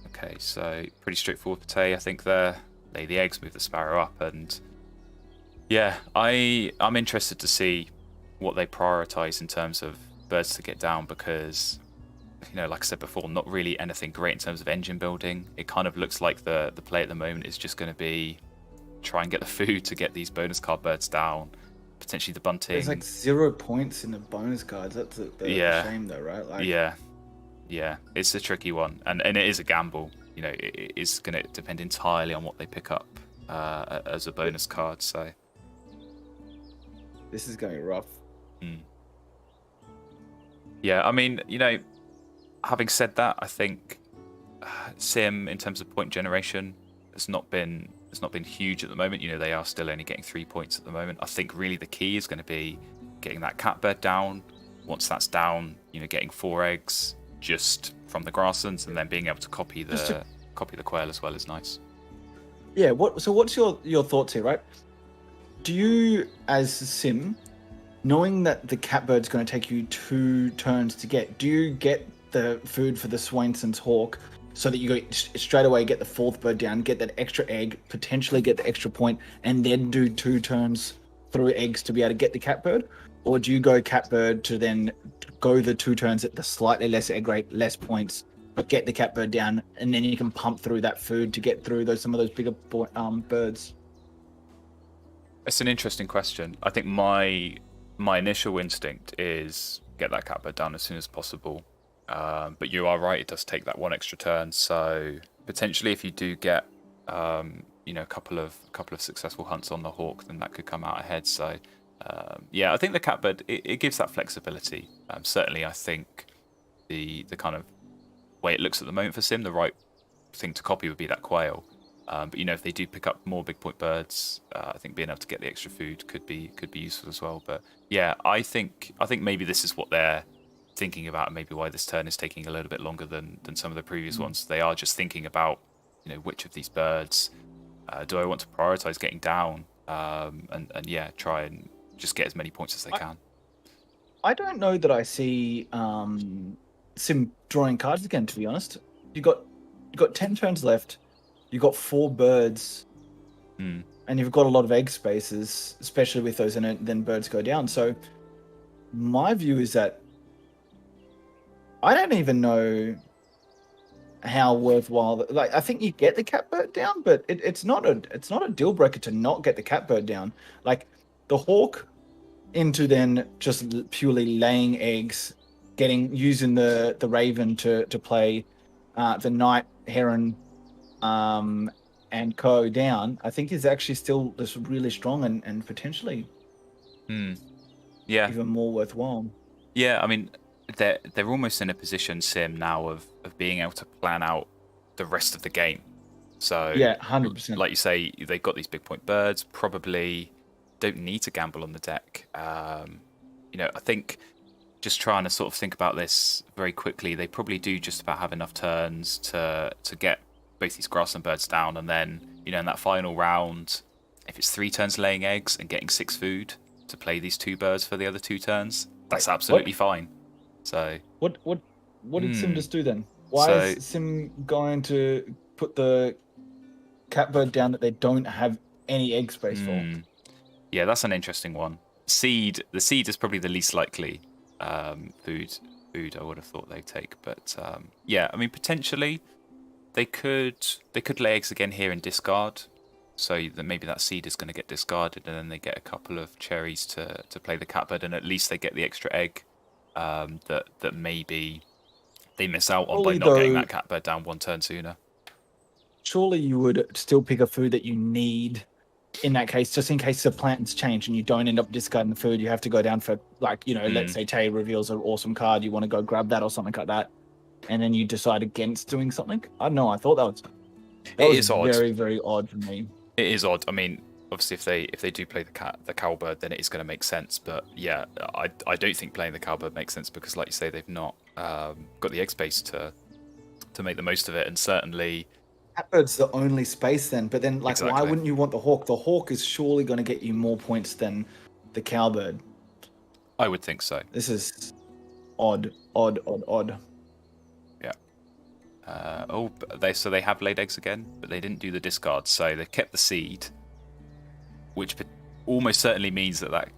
Okay, so pretty straightforward for Tay. I think they're lay the eggs, move the sparrow up, and yeah, I'm interested to see what they prioritize in terms of birds to get down, because like I said before, not really anything great in terms of engine building. It kind of looks like the play at the moment is just going to be try and get the food to get these bonus card birds down, potentially the bunting. There's like 0 points in the bonus cards. That's a shame, though, right? Like, yeah, it's a tricky one, and it is a gamble. It is going to depend entirely on what they pick up as a bonus card. So this is going to be rough. Yeah, I mean, having said that, I think Sim, in terms of point generation, has not been huge at the moment. They are still only getting 3 points at the moment. I think really the key is going to be getting that catbird down. Once that's down, getting 4 eggs just from the grasslands, and then being able to copy the quail as well is nice. Yeah. So what's your thoughts here, right? Do you, as Sim, knowing that the catbird's going to take you 2 turns to get, do you get the food for the Swainson's hawk so that you go straight away, get the 4th bird down, get that extra egg, potentially get the extra point, and then do 2 turns through eggs to be able to get the catbird? Or do you go catbird to then go the 2 turns at the slightly less egg rate, less points, but get the catbird down, and then you can pump through that food to get through some of those bigger birds? It's an interesting question. I think my initial instinct is get that catbird down as soon as possible. But you are right, it does take that 1 extra turn. So potentially, if you do get a couple of successful hunts on the hawk, then that could come out ahead. So yeah, I think the catbird it gives that flexibility. Certainly, I think the kind of way it looks at the moment for Sim, the right thing to copy would be that quail. But if they do pick up more big point birds, I think being able to get the extra food could be useful as well. But yeah, I think maybe this is what they're thinking about, and maybe why this turn is taking a little bit longer than some of the previous ones. They are just thinking about which of these birds do I want to prioritize getting down, and yeah, try and just get as many points as they can. I don't know that I see Sim drawing cards again, to be honest. You got 10 turns left. You got 4 birds, and you've got a lot of egg spaces, especially with those, and then birds go down. So my view is that I don't even know how worthwhile. Like, I think you get the catbird down, but it's not a deal breaker to not get the catbird down. Like the hawk into then just purely laying eggs, using the raven to play the night heron and co down, I think is actually still just really strong and potentially even more worthwhile. Yeah, I mean, they're almost in a position, Sim, now of being able to plan out the rest of the game. So yeah, 100%. Like you say, they've got these big point birds, probably don't need to gamble on the deck. I think just trying to sort of think about this very quickly, they probably do just about have enough turns to get both these grassland birds down, and then in that final round, if it's 3 turns laying eggs and getting 6 food to play these 2 birds for the other 2 turns, that's absolutely fine. So what did Sim just do then? Why is Sim going to put the catbird down that they don't have any egg space for? Yeah, that's an interesting one. The seed is probably the least likely food I would have thought they'd take, but yeah, I mean, potentially they could lay eggs again here and discard, so that maybe that seed is going to get discarded, and then they get a couple of cherries to play the catbird, and at least they get the extra egg that maybe they miss out on by not getting that catbird down 1 turn sooner. Surely you would still pick a food that you need in that case, just in case the plans change and you don't end up discarding the food. You have to go down for, like, let's say Tay reveals an awesome card, you want to go grab that or something like that, and then you decide against doing something. I don't know, I thought that was odd. Very, very odd for me. It is odd. I mean, obviously, if they do play the cowbird, then it is going to make sense. But yeah, I don't think playing the cowbird makes sense, because, like you say, they've not got the egg space to make the most of it, and certainly catbird's the only space then. But then, like, exactly. Why wouldn't you want the hawk? The hawk is surely going to get you more points than the cowbird. I would think so. This is odd. Yeah. So they have laid eggs again, but they didn't do the discard, so they kept the seed, which almost certainly means that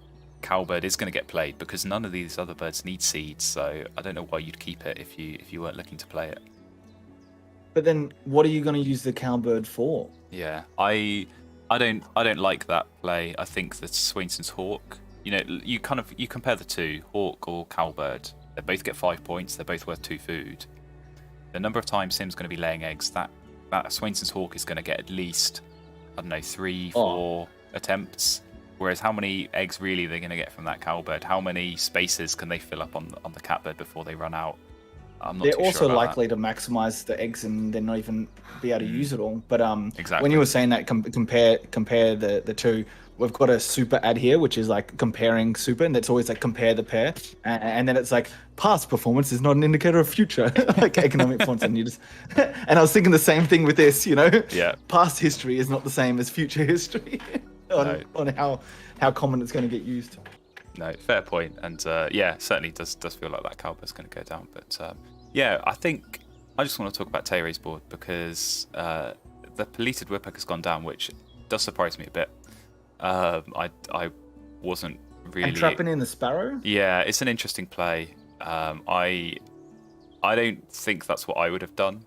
cowbird is going to get played because none of these other birds need seeds. So I don't know why you'd keep it if you weren't looking to play it. But then, what are you going to use the cowbird for? Yeah, I don't like that play. I think that Swainson's hawk. You know, you compare the two, hawk or cowbird. They both get 5 points. They're both worth 2 food. The number of times Sim's going to be laying eggs, that Swainson's hawk is going to get at least, I don't know, 3, 4 attempts. Whereas how many eggs really they're going to get from that cowbird? How many spaces can they fill up on the catbird before they run out? I'm not They're too sure also about likely that. to maximize the eggs and then not even be able to use it all. But Exactly. when you were saying that, compare the two, we've got a super ad here, which is like comparing super, and that's always like compare the pair, and then it's like past performance is not an indicator of future, like economic points, and you just. And I was thinking the same thing with this, you know. Yeah. Past history is not the same as future history on how common it's going to get used. No, fair point. And yeah, certainly does feel like that cowbird's going to go down. But yeah, I think I just want to talk about Tay-ray's board because the polluted woodpecker's gone down, which does surprise me a bit. I wasn't really. And trapping in the sparrow. Yeah, it's an interesting play. I don't think that's what I would have done.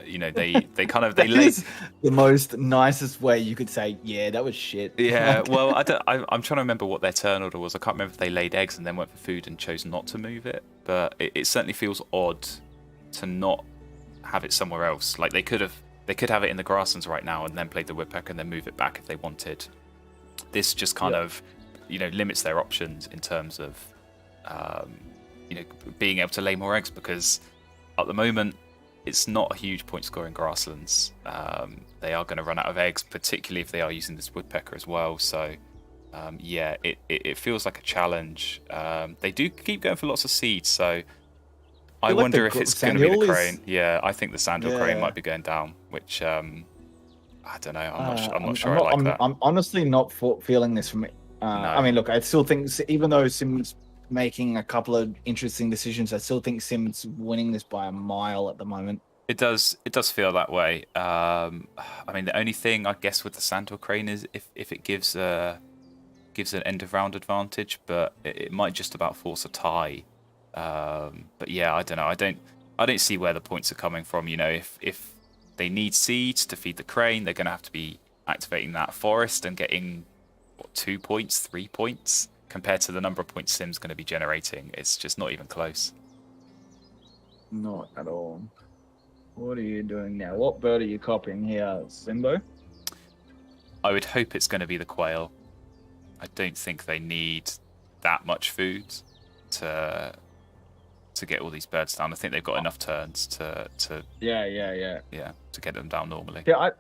You know, they laid the most nicest way you could say, yeah, that was shit. Yeah, well, I'm trying to remember what their turn order was. I can't remember if they laid eggs and then went for food and chose not to move it. But it certainly feels odd to not have it somewhere else. Like they could have it in the grasslands right now and then played the woodpecker and then move it back if they wanted. This just kind of, you know, limits their options in terms of, you know, being able to lay more eggs because at the moment it's not a huge point scoring grasslands. They are going to run out of eggs, particularly if they are using this woodpecker as well. So yeah, it feels like a challenge. They do keep going for lots of seeds, so I wonder if it's going to be the crane. Yeah, I think the sandhill crane might be going down, which I don't know. I'm not sure. I'm honestly not feeling this from it. No. I mean, look, I still think even though Sim's making a couple of interesting decisions, I still think Sim's winning this by a mile at the moment. It does feel that way. I mean, the only thing I guess with the sandhill crane is if it gives an end of round advantage, but it might just about force a tie. But yeah, I don't know. I don't see where the points are coming from. You know, if they need seeds to feed the crane, they're going to have to be activating that forest and getting 2 points, 3 points compared to the number of points Sim's going to be generating. It's just not even close. Not at all. What are you doing now? What bird are you copying here, Simbo? I would hope it's going to be the quail. I don't think they need that much food to get all these birds down. I think they've got enough turns to to get them down normally. Yeah,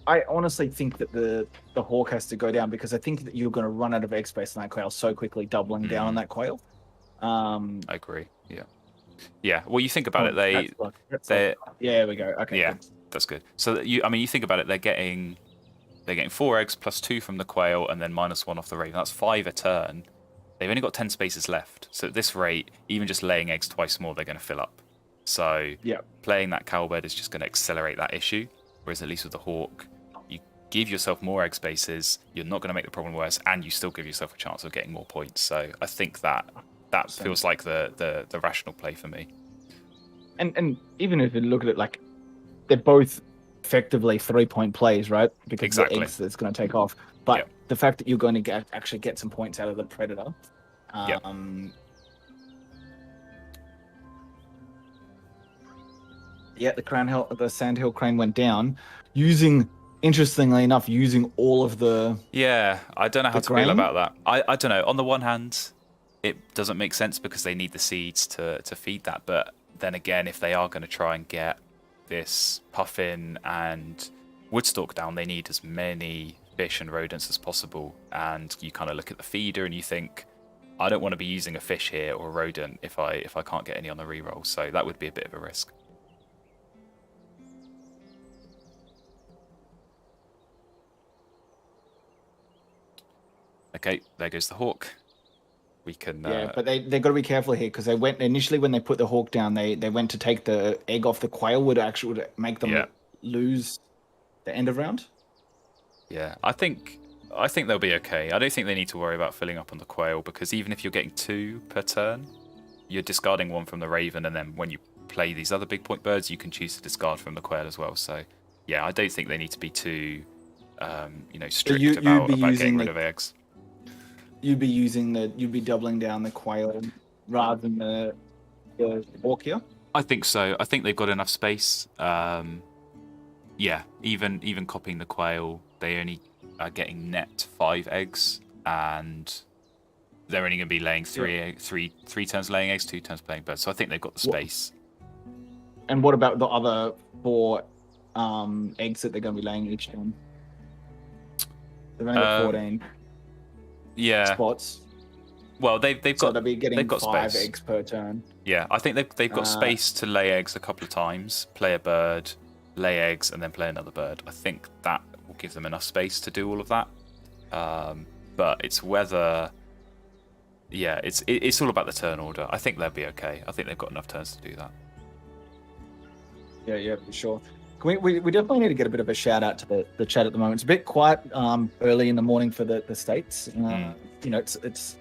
I honestly think that the hawk has to go down because I think that you're going to run out of egg space on that quail so quickly, doubling down on that quail. I agree. Yeah. Well, you think about it, they there we go. Okay. Yeah, good. That's good. So you think about it, they're getting 4 eggs plus 2 from the quail and then -1 off the raven. That's 5 a turn. They've only got 10 spaces left. So at this rate, even just laying eggs twice more, they're going to fill up. So playing that cowbird is just going to accelerate that issue. Whereas at least with the hawk, you give yourself more egg spaces, you're not going to make the problem worse, and you still give yourself a chance of getting more points. So I think that feels like the rational play for me. And even if you look at it, like they're both effectively 3-point plays, right? Because the eggs that's going to take off. But the fact that you're going to actually get some points out of the predator. Yeah, the sandhill crane went down, interestingly enough, using all of the. Yeah, I don't know how to feel about that. I don't know. On the one hand, it doesn't make sense because they need the seeds to feed that. But then again, if they are going to try and get this puffin and woodstock down, they need as many fish and rodents as possible. And you kind of look at the feeder and you think, I don't want to be using a fish here or a rodent if I can't get any on the reroll. So that would be a bit of a risk. Okay, there goes the hawk. we can. Yeah, but they got to be careful here because they went initially when they put the hawk down, they went to take the egg off the quail would make them lose the end of round. Yeah, I think they'll be okay. I don't think they need to worry about filling up on the quail because even if you're getting 2 per turn, you're discarding 1 from the raven, and then when you play these other big point birds, you can choose to discard from the quail as well. So, yeah, I don't think they need to be too, strict about getting rid of eggs. You'd be doubling down the quail rather than the hawk here. I think so. I think they've got enough space. Yeah, even copying the quail, they only are getting net 5 eggs, and they're only going to be laying three turns laying eggs, 2 turns playing birds. So I think they've got the space. And what about the other 4 eggs that they're going to be laying each turn? They've only got 14 spots. Well, they'll be getting 5 space. eggs per turn. Yeah, I think they've got space to lay eggs a couple of times, play a bird, lay eggs, and then play another bird. I think that will give them enough space to do all of that. But it's whether, it's all about the turn order. I think they'll be okay. I think they've got enough turns to do that. Yeah, for sure. We definitely need to get a bit of a shout out to the chat at the moment. It's a bit quiet early in the morning for the States. It's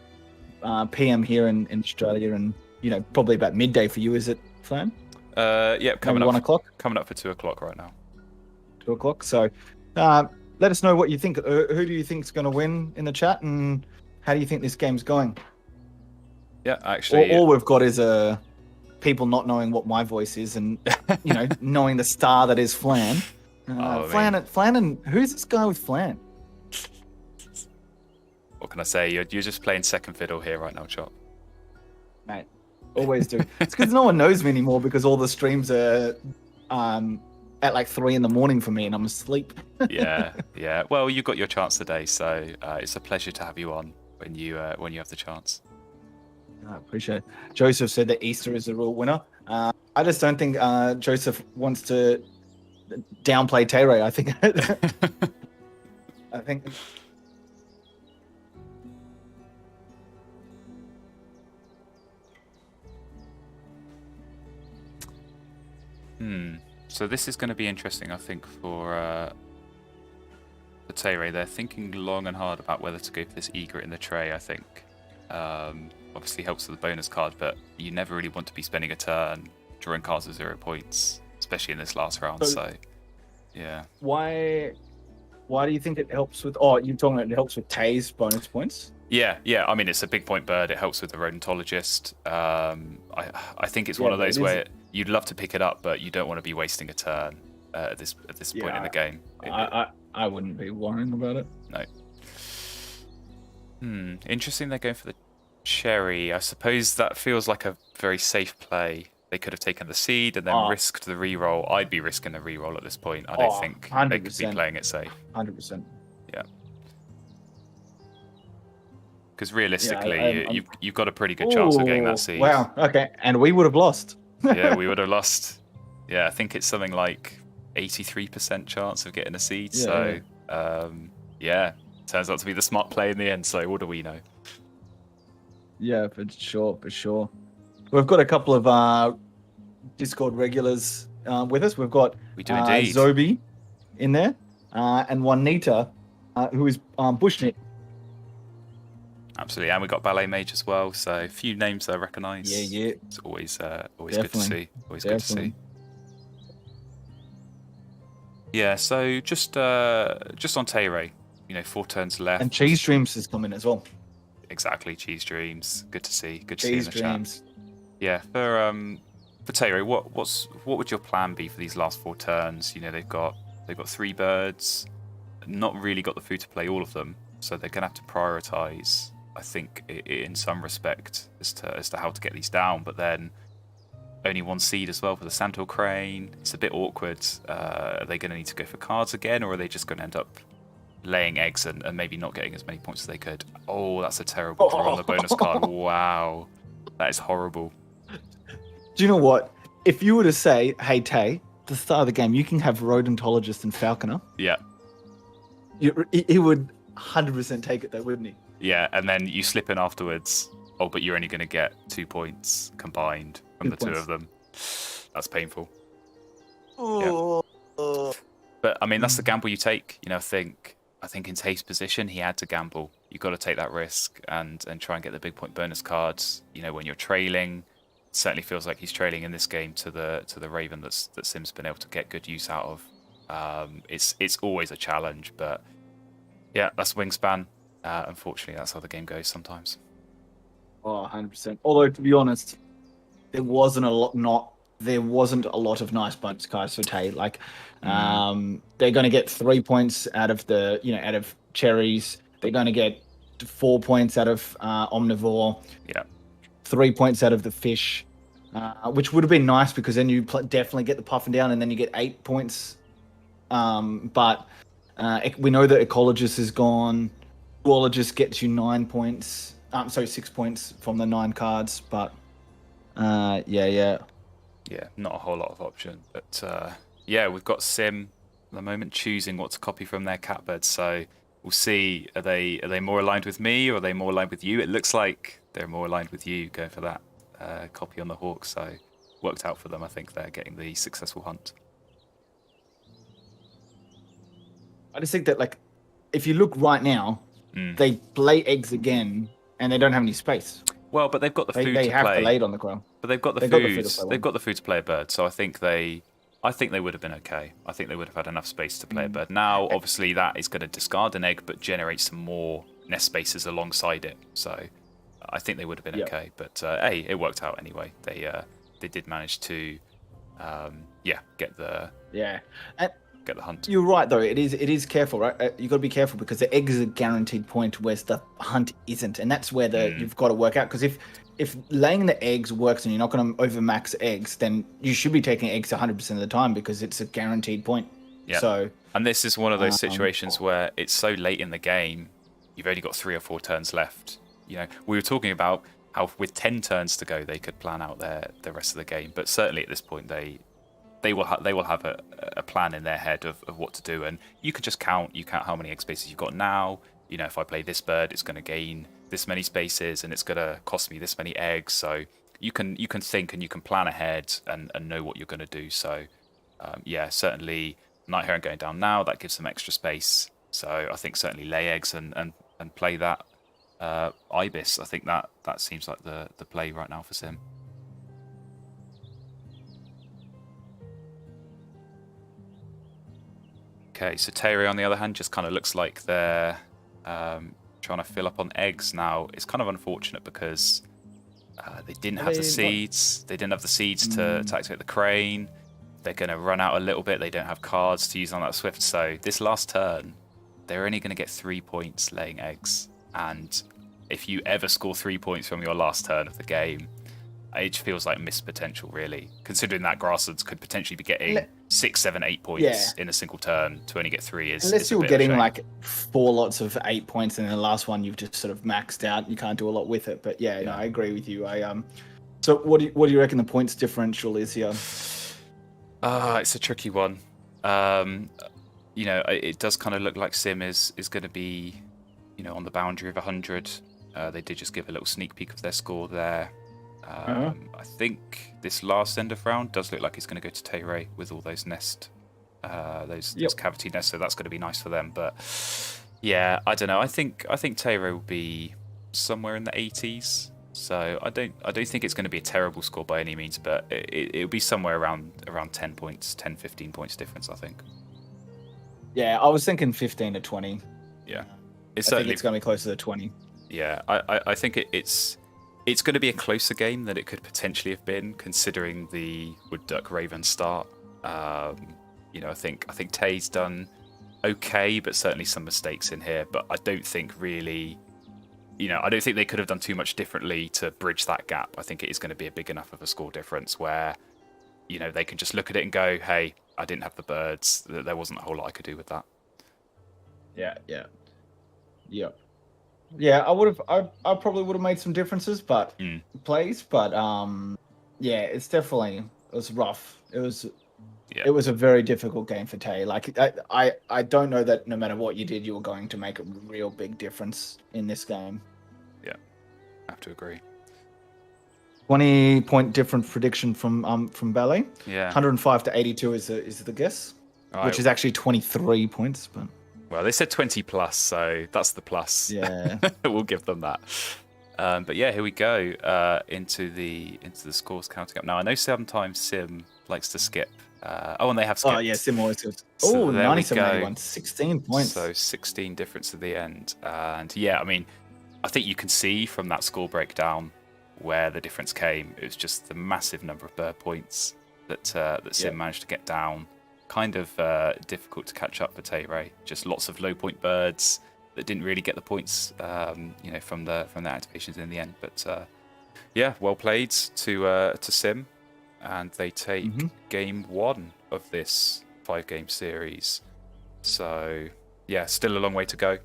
PM here in Australia, and probably about midday for you. Is it, Flan? Coming up 1 o'clock. Coming up for 2 o'clock right now. 2 o'clock. So, let us know what you think. Who do you think is going to win in the chat, and how do you think this game's going? Yeah, actually, all we've got is people not knowing what my voice is, and knowing the star that is Flan. Flan, and who's this guy with Flan? What can I say? You're just playing second fiddle here right now, Chop. Mate, always do. It's because no one knows me anymore because all the streams are at like 3 a.m. for me, and I'm asleep. Yeah. Well, you got your chance today, so it's a pleasure to have you on when you have the chance. I appreciate it. Joseph said that Easter is the real winner. I just don't think Joseph wants to downplay Tay-ray. I think. I think. So this is going to be interesting, I think, for Tay-ray. They're thinking long and hard about whether to go for this egret in the tray, I think. Obviously helps with the bonus card, but you never really want to be spending a turn drawing cards with 0 points, especially in this last round. So yeah. Why do you think it helps with... Oh, you're talking about it helps with Tay's bonus points? Yeah. I mean, it's a big point bird. It helps with the rodentologist. I think it's one of those where you'd love to pick it up, but you don't want to be wasting a turn at this point in the game. I wouldn't be worrying about it. No. Interesting. They're going for the cherry. I suppose that feels like a very safe play. They could have taken the seed and then risked the reroll. I'd be risking a reroll at this point. I don't think 100%. They could be playing it safe. 100%. Yeah. Because realistically, you've got a pretty good chance of getting that seed. Wow. Okay. And we would have lost. Yeah, we would have lost. Yeah, I think it's something like 83% chance of getting a seed. Turns out to be the smart play in the end. So what do we know? Yeah, for sure. We've got a couple of Discord regulars with us. We've got Zobi in there and Juanita, who is Bushnip. Absolutely, and we've got Ballet Mage as well. So a few names I recognise. Yeah. It's always good to see. Good to see. Yeah, so just on Tay-ray, 4 turns left. And Cheese Dreams is coming as well. Exactly, Cheese Dreams. Good to see. Good to Cheese see in the Dreams. chat. Yeah, for Tay-ray, what would your plan be for these last 4 turns? They've got 3 birds, not really got the food to play all of them, so they're gonna have to prioritize, I think, in some respect as to how to get these down. But then only 1 seed as well for the Santal Crane. It's a bit awkward. Are they going to need to go for cards again, or are they just going to end up laying eggs and maybe not getting as many points as they could? Oh, that's a terrible draw on the bonus card. Wow, that is horrible. Do you know what? If you were to say, hey, Tay, at the start of the game, you can have Rodentologist and Falconer. Yeah. He would 100% take it though, wouldn't he? Yeah, and then you slip in afterwards oh, but you're only going to get 2 points combined from the two of them. That's painful. Yeah. But I mean, that's the gamble you take. You know, I think in Tay's position, he had to gamble. You've got to take that risk and try and get the big point bonus cards. You know, when you're trailing, it certainly feels like he's trailing in this game to the Raven that Sim's been able to get good use out of. It's always a challenge, but yeah, that's Wingspan. Unfortunately, that's how the game goes sometimes. Oh, 100%. Although, to be honest, there wasn't a lot of nice bonus cards for Tay. Like, they're going to get 3 points out of out of cherries. They're going to get 4 points out of omnivore. Yeah. 3 points out of the fish, which would have been nice because then you definitely get the puffing down, and then you get 8 points. But we know that ecologist is gone. Zoologist gets you 9 points. 6 points from the 9 cards. But yeah, not a whole lot of option. But yeah, we've got Sim at the moment choosing what to copy from their catbird. So we'll see. Are they more aligned with me, or are they more aligned with you? It looks like they're more aligned with you, going for that copy on the hawk. So worked out for them. I think they're getting the successful hunt. I just think that, like, if you look right now, they lay eggs again, and they don't have any space. Well, but they've got the food to play. They have to lay it on the ground. But they've got the food. They've got the food to play a bird. So I think they would have been okay. I think they would have had enough space to play a bird. Now, obviously, that is going to discard an egg, but generate some more nest spaces alongside it. So I think they would have been okay. But hey, it worked out anyway. They did manage to get the get the hunt. You're right, though. It is careful, right? You got to be careful because the egg is a guaranteed point, whereas the hunt isn't, and that's where you've got to work out. Because if laying the eggs works and you're not going to overmax eggs, then you should be taking eggs 100% of the time because it's a guaranteed point. Yeah. So, and this is one of those situations where it's so late in the game, you've only got 3 or 4 turns left. You know, we were talking about how with 10 turns to go, they could plan out the rest of the game, but certainly at this point they will have a plan in their head of what to do, and you can just count how many egg spaces you've got now. You know, if I play this bird, it's going to gain this many spaces and it's going to cost me this many eggs. So you can think and you can plan ahead and know what you're going to do. So certainly Night Heron going down now, that gives them extra space. So I think certainly lay eggs and play that Ibis. I think that seems like the play right now for Sim. Okay, so Tay-ray, on the other hand, just kind of looks like they're trying to fill up on eggs. Now, it's kind of unfortunate because they didn't have the seeds. They didn't have the seeds to activate the crane. They're going to run out a little bit. They don't have cards to use on that Swift. So this last turn, they're only going to get 3 points laying eggs. And if you ever score 3 points from your last turn of the game, it feels like missed potential, really. Considering that Grasslands could potentially be getting 6, 7, 8 points in a single turn, to only get 3 is unless you're getting like 4 lots of 8 points, and then the last one you've just sort of maxed out. You can't do a lot with it. But no, I agree with you. So what do you reckon the points differential is here? It's a tricky one. You know, it does kind of look like Sim is going to be, you know, on the boundary of 100. They did just give a little sneak peek of their score there. I think this last end of round does look like it's going to go to Tay-ray with all those those cavity nests, so that's going to be nice for them. But yeah, I don't know. I think Tay-ray will be somewhere in the 80s. So I don't think it's going to be a terrible score by any means, but it'll be somewhere around 10 points, 10, 15 points difference, I think. Yeah, I was thinking 15 to 20. Yeah, I think it's going to be closer to 20. Yeah, I think it's going to be a closer game than it could potentially have been, considering the Wood Duck Raven start. You know, I think Tay's done okay, but certainly some mistakes in here. But I don't think really, you know, I don't think they could have done too much differently to bridge that gap. I think it is going to be a big enough of a score difference where, you know, they can just look at it and go, hey, I didn't have the birds. There wasn't a whole lot I could do with that. Yeah. Yeah, I probably would have made some differences, but plays. But it was rough. It was a very difficult game for Tay. Like I don't know that no matter what you did, you were going to make a real big difference in this game. Yeah, I have to agree. 20-point difference prediction from Ballet. Yeah. 105 to 82 is the guess, which is actually 23 points. But well, they said 20 plus, so that's the plus. yeah, we'll give them that. But yeah, here we go into the scores counting up. Now I know sometimes Sim likes to skip. And they have skipped. Oh yeah, Sim always does. So 97 81, 16 points. So 16 difference at the end. And yeah, I mean, I think you can see from that score breakdown where the difference came. It was just the massive number of bird points that Sim managed to get down. Kind of difficult to catch up for Tay-ray. Just lots of low point birds that didn't really get the points, from the activations in the end. But yeah, well played to Sim, and they take game 1 of this 5-game series. So yeah, still a long way to go.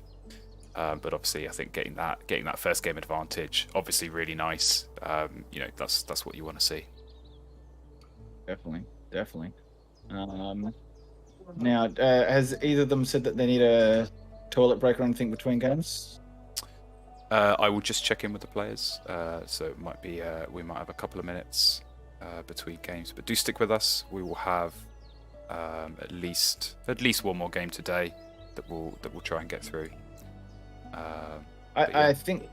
But obviously, I think getting that first game advantage, obviously really nice. That's what you want to see. Definitely. Now, has either of them said that they need a toilet break or anything between games? I will just check in with the players. So it might be we might have a couple of minutes between games, but do stick with us. We will have at least one more game today that we'll try and get through. I think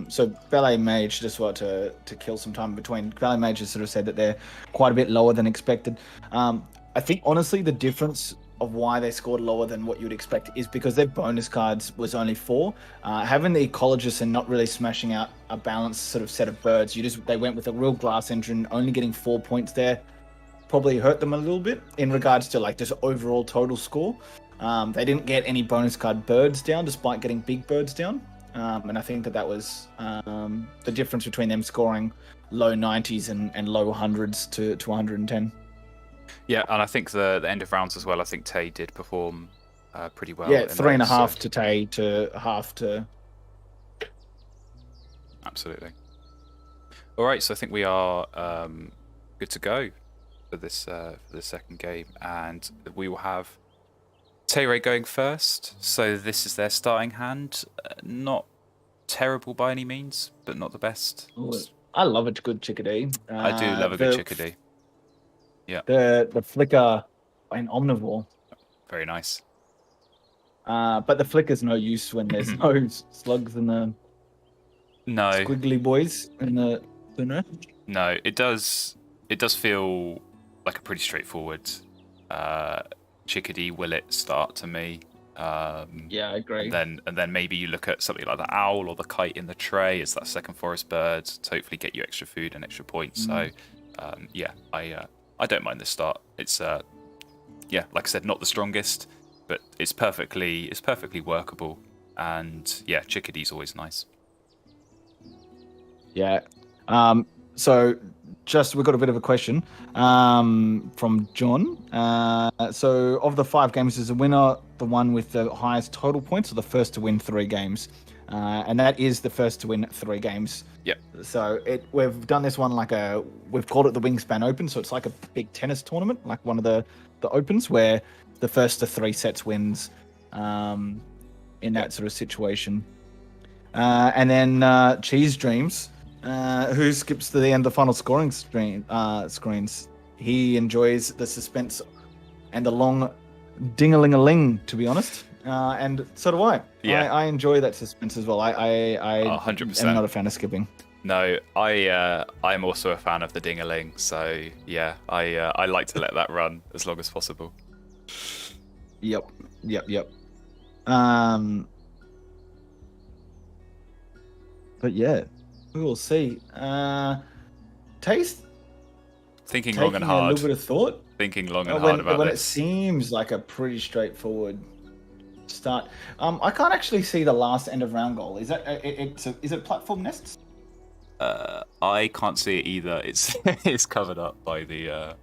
so. Ballet Mage, just want to kill some time between. Ballet Mage has sort of said that they're quite a bit lower than expected. I think honestly the difference of why they scored lower than what you'd expect is because their bonus cards was only 4. Having the ecologists and not really smashing out a balanced sort of set of birds, they went with a real glass engine, only getting 4 points there. Probably hurt them a little bit in regards to like just overall total score. They didn't get any bonus card birds down despite getting big birds down. And I think that was the difference between them scoring low 90s and low 100s to 110. Yeah, and I think the end of rounds as well, I think Tay did perform pretty well. Yeah, 3.5 to Tay to half to... Absolutely. All right, so I think we are good to go for this second game. And we will have Tay-ray going first. So this is their starting hand. Not terrible by any means, but not the best. Ooh, I love a good chickadee. I do love a good chickadee. Yeah. The flicker and omnivore. Very nice. But the flicker's no use when there's no slugs in the squiggly boys in the No, it does feel like a pretty straightforward chickadee willet start to me. Yeah, I agree. And then maybe you look at something like the owl or the kite in the tray as that second forest bird to hopefully get you extra food and extra points. So I don't mind this start. It's like I said, not the strongest, but it's perfectly workable. And yeah, chickadee's always nice. Yeah. So we've got a bit of a question from John. So of the 5 games, is the winner the one with the highest total points or the first to win 3 games? And that is the first to win 3 games. Yep. So we've done this one we've called it the Wingspan Open. So it's like a big tennis tournament, like one of the opens where the first to 3 sets wins in that sort of situation. And then Cheese Dreams, who skips to the end of the final scoring screens. He enjoys the suspense and the long ding-a-ling-a-ling, to be honest. And so do I. Yeah. I enjoy that suspense as well. I 100%. am not a fan of skipping. No, I'm also a fan of the ding-a-ling. So yeah, I like to let that run as long as possible. Yep. But yeah, we will see. Taste. Thinking long and hard. A little bit of thought. Thinking long and hard about when this. It seems like a pretty straightforward start. I can't actually see the last end of round goal. Is that is it platform nests? I can't see it either. It's covered up by the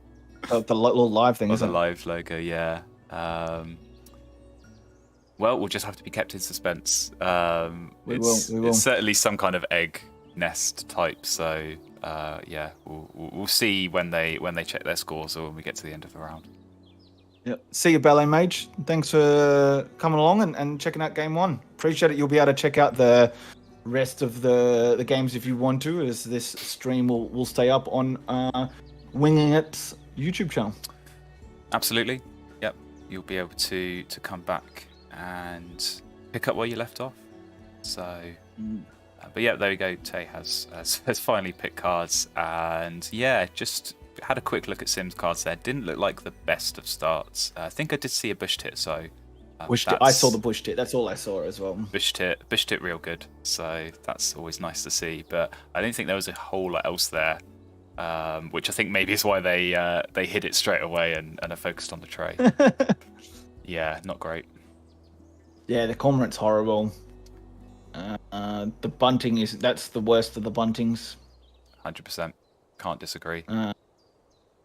little live thing. The live logo, yeah. Well, we'll just have to be kept in suspense. We will. It's certainly some kind of egg nest type. So yeah, we'll see when they check their scores or when we get to the end of the round. Yep. See you, Ballet Mage. Thanks for coming along and checking out game 1. Appreciate it. You'll be able to check out the rest of the games if you want to, as this stream will stay up on Winging It's YouTube channel. Absolutely. Yep. You'll be able to come back and pick up where you left off. So, but yeah, there we go. Tay has finally picked cards, and yeah, just had a quick look at Sim's cards there. Didn't look like the best of starts. I think I did see a bush tit, so bush tit. I saw the bush tit. That's all I saw as well. Bush tit, real good. So that's always nice to see. But I don't think there was a whole lot else there, which I think maybe is why they hid it straight away and are focused on the tray. Yeah, not great. Yeah, the cormorant's horrible. The bunting that's the worst of the buntings. 100%. Can't disagree.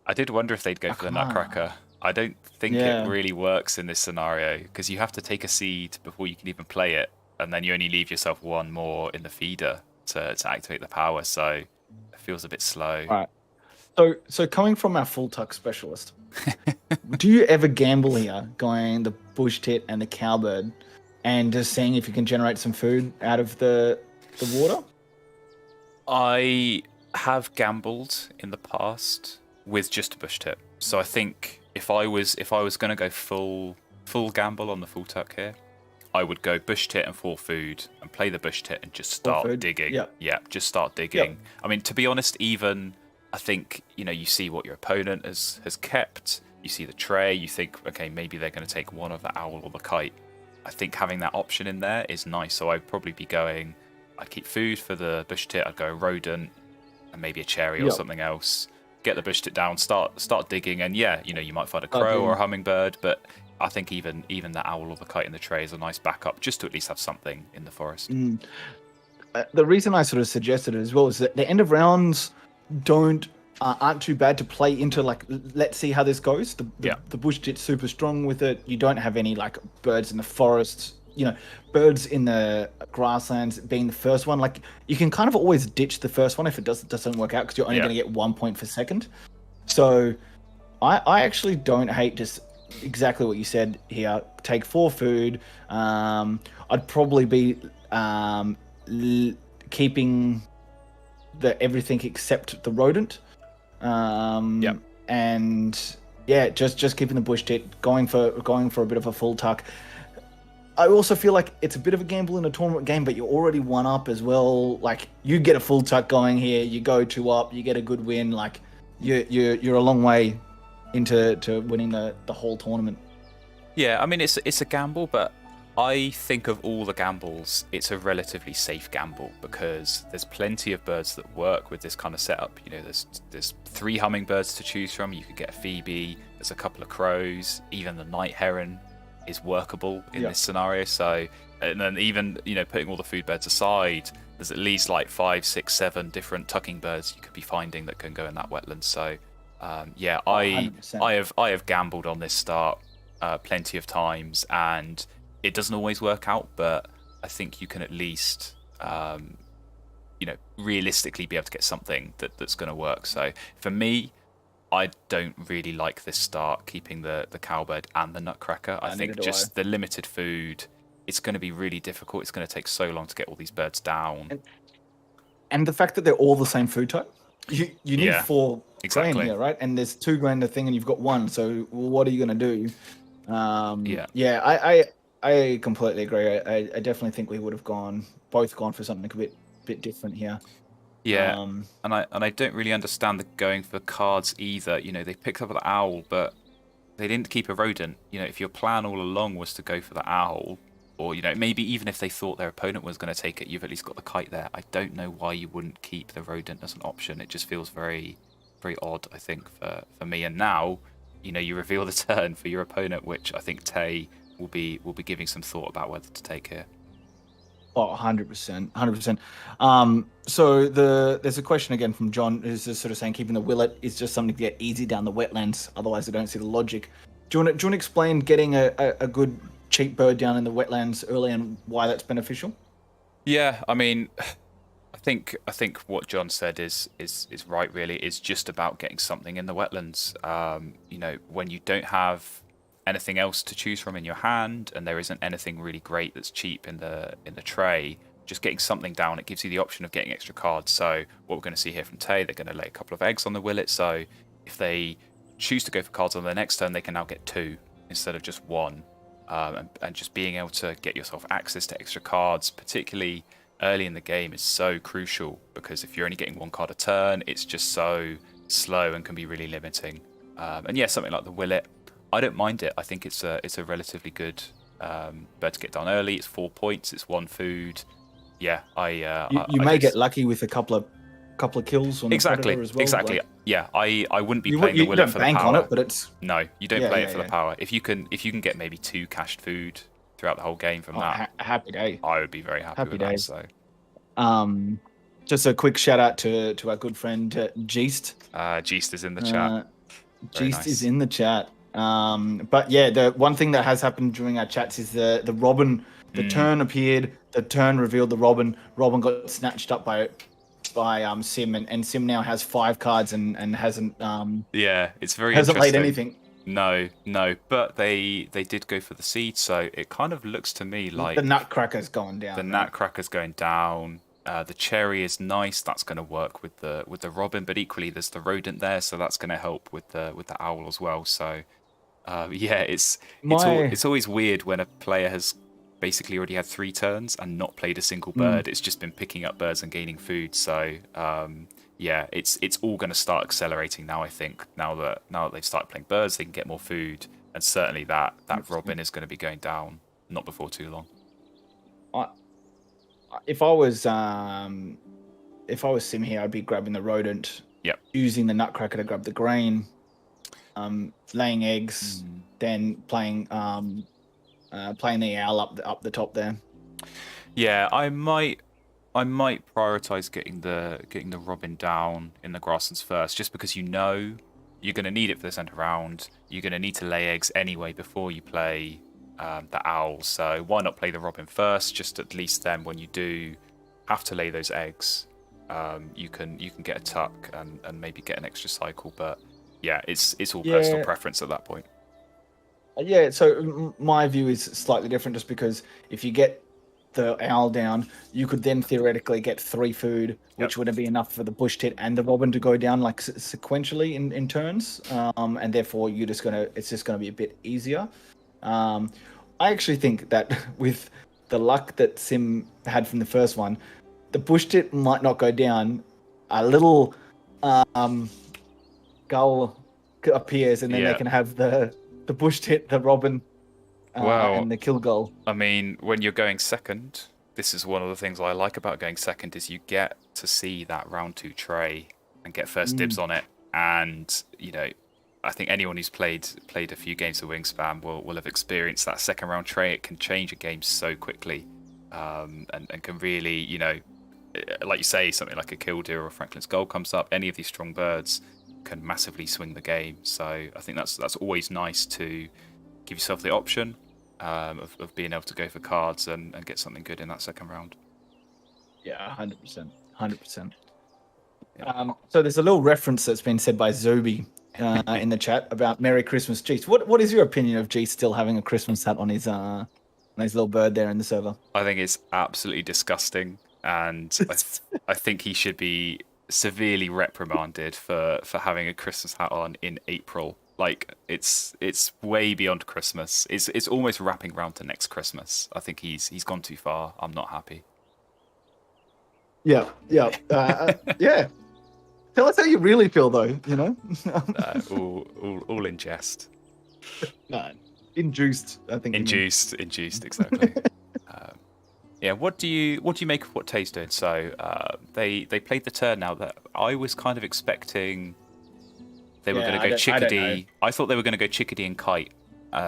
I did wonder if they'd go for the nutcracker. I don't think it really works in this scenario because you have to take a seed before you can even play it, and then you only leave yourself one more in the feeder to activate the power. So it feels a bit slow. All right. So coming from our full tuck specialist, do you ever gamble here, going the bush tit and the cowbird, and just seeing if you can generate some food out of the water? I have gambled in the past with just a bush tit. So I think if I was going to go full gamble on the full tuck here, I would go bush tit and 4 food and play the bush tit and just start digging. Yep. Yeah, just start digging. Yep. I mean, to be honest, even I think, you see what your opponent has kept. You see the tray. You think, okay, maybe they're going to take one of the owl or the kite. I think having that option in there is nice. So I'd probably be going, I'd keep food for the bush tit. I'd go rodent and maybe a cherry or something else. Get the bush tit down, start digging, and yeah, you might find a crow or a hummingbird, but I think even the owl or the kite in the tray is a nice backup, just to at least have something in the forest. The reason I sort of suggested it as well is that the end of rounds aren't too bad to play into. Like, let's see how this goes. The bush tit's super strong with it. You don't have any like birds in the forest. Birds in the grasslands being the first one. Like, you can kind of always ditch the first one if it doesn't work out, because you're only going to get 1 point for second. So I actually don't hate just exactly what you said here. Take 4 food. I'd probably be keeping everything except the rodent. And yeah, just keeping the bush tit, going for a bit of a full tuck. I also feel like it's a bit of a gamble in a tournament game, but you're already 1 up as well. Like, you get a full tuck going here, you go 2 up, you get a good win. Like, you're a long way into winning the whole tournament. Yeah, I mean, it's a gamble, but I think of all the gambles, it's a relatively safe gamble because there's plenty of birds that work with this kind of setup. There's 3 hummingbirds to choose from. You could get a phoebe. There's a couple of crows. Even the night heron is workable in this scenario. So, and then even putting all the food beds aside, there's at least like 5, 6, 7 different tucking birds you could be finding that can go in that wetland. So, yeah, I have gambled on this start plenty of times, and it doesn't always work out, but I think you can at least, realistically be able to get something that's going to work. So for me, I don't really like this start, keeping the cowbird and the nutcracker. I think just the limited food, it's going to be really difficult. It's going to take so long to get all these birds down. And the fact that they're all the same food type, you need 4 grand here, right? And there's 2 grand a thing, and you've got 1. So what are you going to do? I completely agree. I definitely think we would have both gone for something a bit different here. Yeah, and I don't really understand the going for cards either. They picked up the owl, but they didn't keep a rodent. If your plan all along was to go for the owl, or maybe even if they thought their opponent was going to take it, you've at least got the kite there. I don't know why you wouldn't keep the rodent as an option. It just feels very, very odd, I think, for me. And now, you reveal the turn for your opponent, which I think Tay will be giving some thought about whether to take here. Oh, 100%. 100%. So there's a question again from John, who's just sort of saying keeping the willet is just something to get easy down the wetlands. Otherwise, I don't see the logic. Do you want to explain getting a good cheap bird down in the wetlands early and why that's beneficial? Yeah, I mean, I think what John said is right. Really, it's just about getting something in the wetlands. When you don't have anything else to choose from in your hand, and there isn't anything really great that's cheap in the tray, just getting something down, it gives you the option of getting extra cards. So what we're going to see here from Tay, they're going to lay a couple of eggs on the Willet. So if they choose to go for cards on their next turn, they can now get 2 instead of just 1. And just being able to get yourself access to extra cards, particularly early in the game, is so crucial, because if you're only getting 1 card a turn, it's just so slow and can be really limiting. And yeah, something like the Willet, I don't mind it. I think it's a relatively good bird to get down early. It's 4 points. It's 1 food. Yeah, You may get lucky with a couple of kills on the Predator as well. Exactly. Like, yeah, I wouldn't be playing the Willet for the bank power. on it, but it's no, you don't play it for the power. If you can get maybe 2 cached food throughout the whole game from that, happy day. I would be very happy with days. that. So, just a quick shout out to our good friend Geest. Geest is in the chat. Geest is in the chat. But yeah, the one thing that has happened during our chats is the Robin. The turn appeared. The turn revealed the Robin. Robin got snatched up by Sim, and Sim now has 5 cards and hasn't. Yeah, it's very hasn't interesting. laid anything. No, but they did go for the seed, so it kind of looks to me like the Nutcracker's going down. The Nutcracker's going down. The cherry is nice. That's going to work with the Robin, but equally there's the rodent there, so that's going to help with the owl as well. So yeah, it's always weird when a player has basically already had 3 turns and not played a single bird. It's just been picking up birds and gaining food. So yeah, it's all going to start accelerating now. I think now that they've started playing birds, they can get more food, and certainly that Robin is going to be going down not before too long. If I was Sim here, I'd be grabbing the rodent. Yep. Using the Nutcracker to grab the grain, laying eggs, then playing the owl up the top there. Yeah, I might prioritize getting the Robin down in the grasslands first, just because you're going to need it for this end round. You're going to need to lay eggs anyway before you play the owl. So why not play the Robin first? Just at least then, when you do have to lay those eggs, you can get a tuck and maybe get an extra cycle. But yeah, it's all personal preference at that point. Yeah, so my view is slightly different, just because if you get the owl down, you could then theoretically get 3 food, which wouldn't be enough for the bush tit and the Robin to go down like sequentially in turns, and therefore it's just gonna be a bit easier. I actually think that with the luck that Sim had from the first one, the bush tit might not go down. A little gull appears, and then they can have the bush tit, the Robin, and the kill goal. I mean, when you're going second, this is one of the things I like about going second, is you get to see that round 2 tray and get first dibs on it. And I think anyone who's played a few games of Wingspan will have experienced that second round tray. It can change a game so quickly, and can really, like you say, something like a killdeer or Franklin's Goal comes up. Any of these strong birds can massively swing the game. So I think that's always nice to give yourself the option of being able to go for cards and get something good in that second round. Yeah, 100%. So there's a little reference that's been said by Zobi in the chat about Merry Christmas, Geest. What is your opinion of Geest still having a Christmas hat on his little bird there in the server? I think it's absolutely disgusting, and I think he should be severely reprimanded for having a Christmas hat on in April. Like, it's way beyond Christmas. It's almost wrapping around to next Christmas. I think he's gone too far. I'm not happy. Yeah. Tell us how you really feel, though. All in jest. No, induced. I think induced, exactly. Yeah. What do you make of what Tay's doing? So they played the turn now that I was kind of expecting. They were going to go chickadee. I thought they were going to go chickadee and kite. They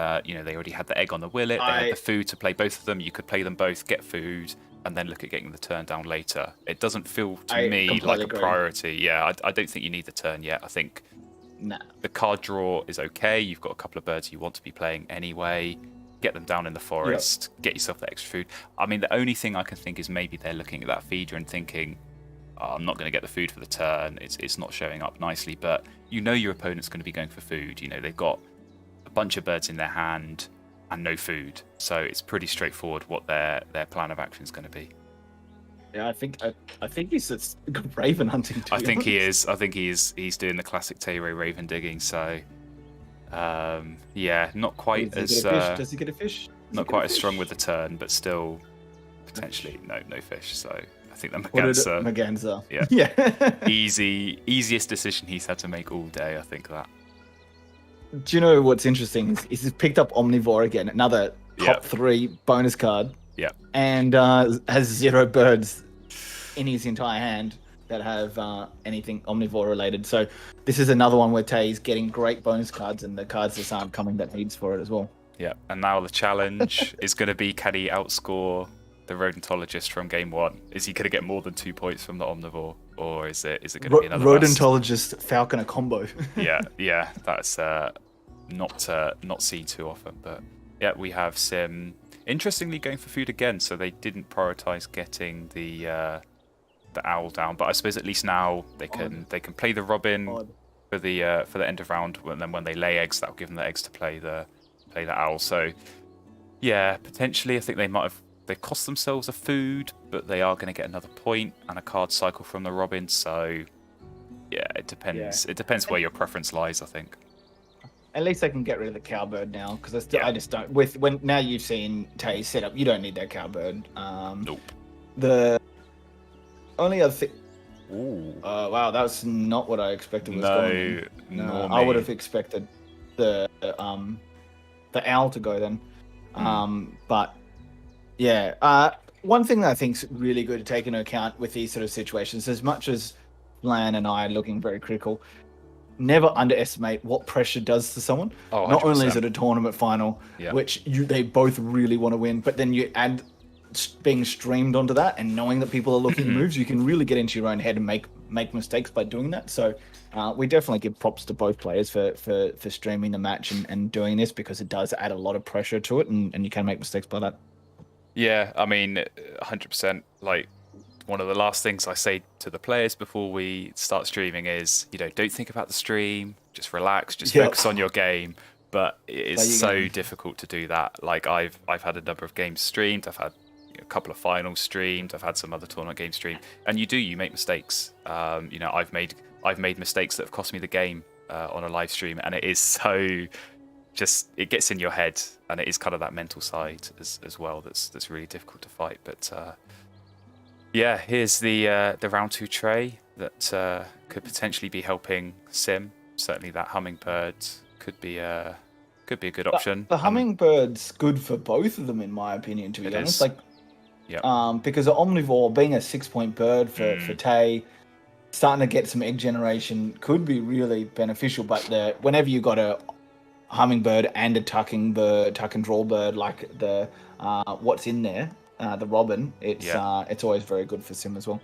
already had the egg on the Willet. They had the food to play both of them. You could play them both, get food, and then look at getting the turn down later. It doesn't feel to me like a priority. Yeah, I don't think you need the turn yet. I think the card draw is okay. You've got a couple of birds you want to be playing anyway. Get them down in the forest. Get yourself the extra food. I mean, the only thing I can think is maybe they're looking at that feeder and thinking, I'm not going to get the food for the turn. It's not showing up nicely. But your opponent's going to be going for food. They've got a bunch of birds in their hand and no food. So it's pretty straightforward what their plan of action is going to be. Yeah, I think he's just raven hunting. To I be think he honest. is. I think he's doing the classic Tay-ray raven digging. So yeah, not quite Does he as get a fish? Does he get a fish? Does he not get a quite as strong with fish? the turn, but still No fish. potentially no fish. So I think that What did Maganza, Maganza? yeah, Yeah. easiest decision he's had to make all day. I think that. Do you know what's interesting? Is he's picked up Omnivore again, another Yeah, top 3 bonus card, yeah, and has 0 birds in his entire hand that have anything Omnivore related. So this is another one where Tay's getting great bonus cards, and the cards just aren't coming that needs for it as well. yeah. And now the challenge is going to be, can he outscore the Rodentologist from game 1? Is he going to get more than 2 points from the Omnivore, or is it going to be another bust? Rodentologist Falconer combo. Yeah, that's not seen too often. But yeah, we have Sim. Interestingly, going for food again, so they didn't prioritize getting the owl down. But I suppose at least now they can play the robin for the end of round, and then when they lay eggs, that'll give them the eggs to play the owl. So yeah, potentially I think they cost themselves a food, but they are going to get another point and a card cycle from the robin. So yeah, it depends. Yeah. It depends where your preference lies, I think. At least they can get rid of the cowbird now, because Yeah. I just don't. When now you've seen Tay set up, you don't need that cowbird. Nope. The only other thing. Ooh. Wow, that's not what I expected was going. No, I would have expected the owl to go then. But yeah, one thing that I think is really good to take into account with these sort of situations, as much as Lan and I are looking very critical, never underestimate what pressure does to someone. Oh, not only is 100%. it a tournament final, Yeah. which they both really want to win, but then you add being streamed onto that and knowing that people are looking at moves, you can really get into your own head and make mistakes by doing that. So we definitely give props to both players for streaming the match and doing this, because it does add a lot of pressure to it, and you can make mistakes by that. Yeah, I mean, 100%. Like, one of the last things I say to the players before we start streaming is, don't think about the stream, just relax, just focus on your game. But it is so difficult to do that. Like, I've had a number of games streamed, I've had a couple of finals streamed, I've had some other tournament games streamed, and you make mistakes. I've made mistakes that have cost me the game on a live stream, and it is so it gets in your head, and it is kind of that mental side as well that's really difficult to fight. But yeah, here's the round 2 tray that could potentially be helping Sim. Certainly that hummingbird could be a good option. The hummingbird's good for both of them, in my opinion, to be honest. Like, because the omnivore, being a 6-point bird for Tay, starting to get some egg generation could be really beneficial. But whenever you got a hummingbird and a tuck and draw bird, like the what's in there, the robin, it's always very good for Sim as well.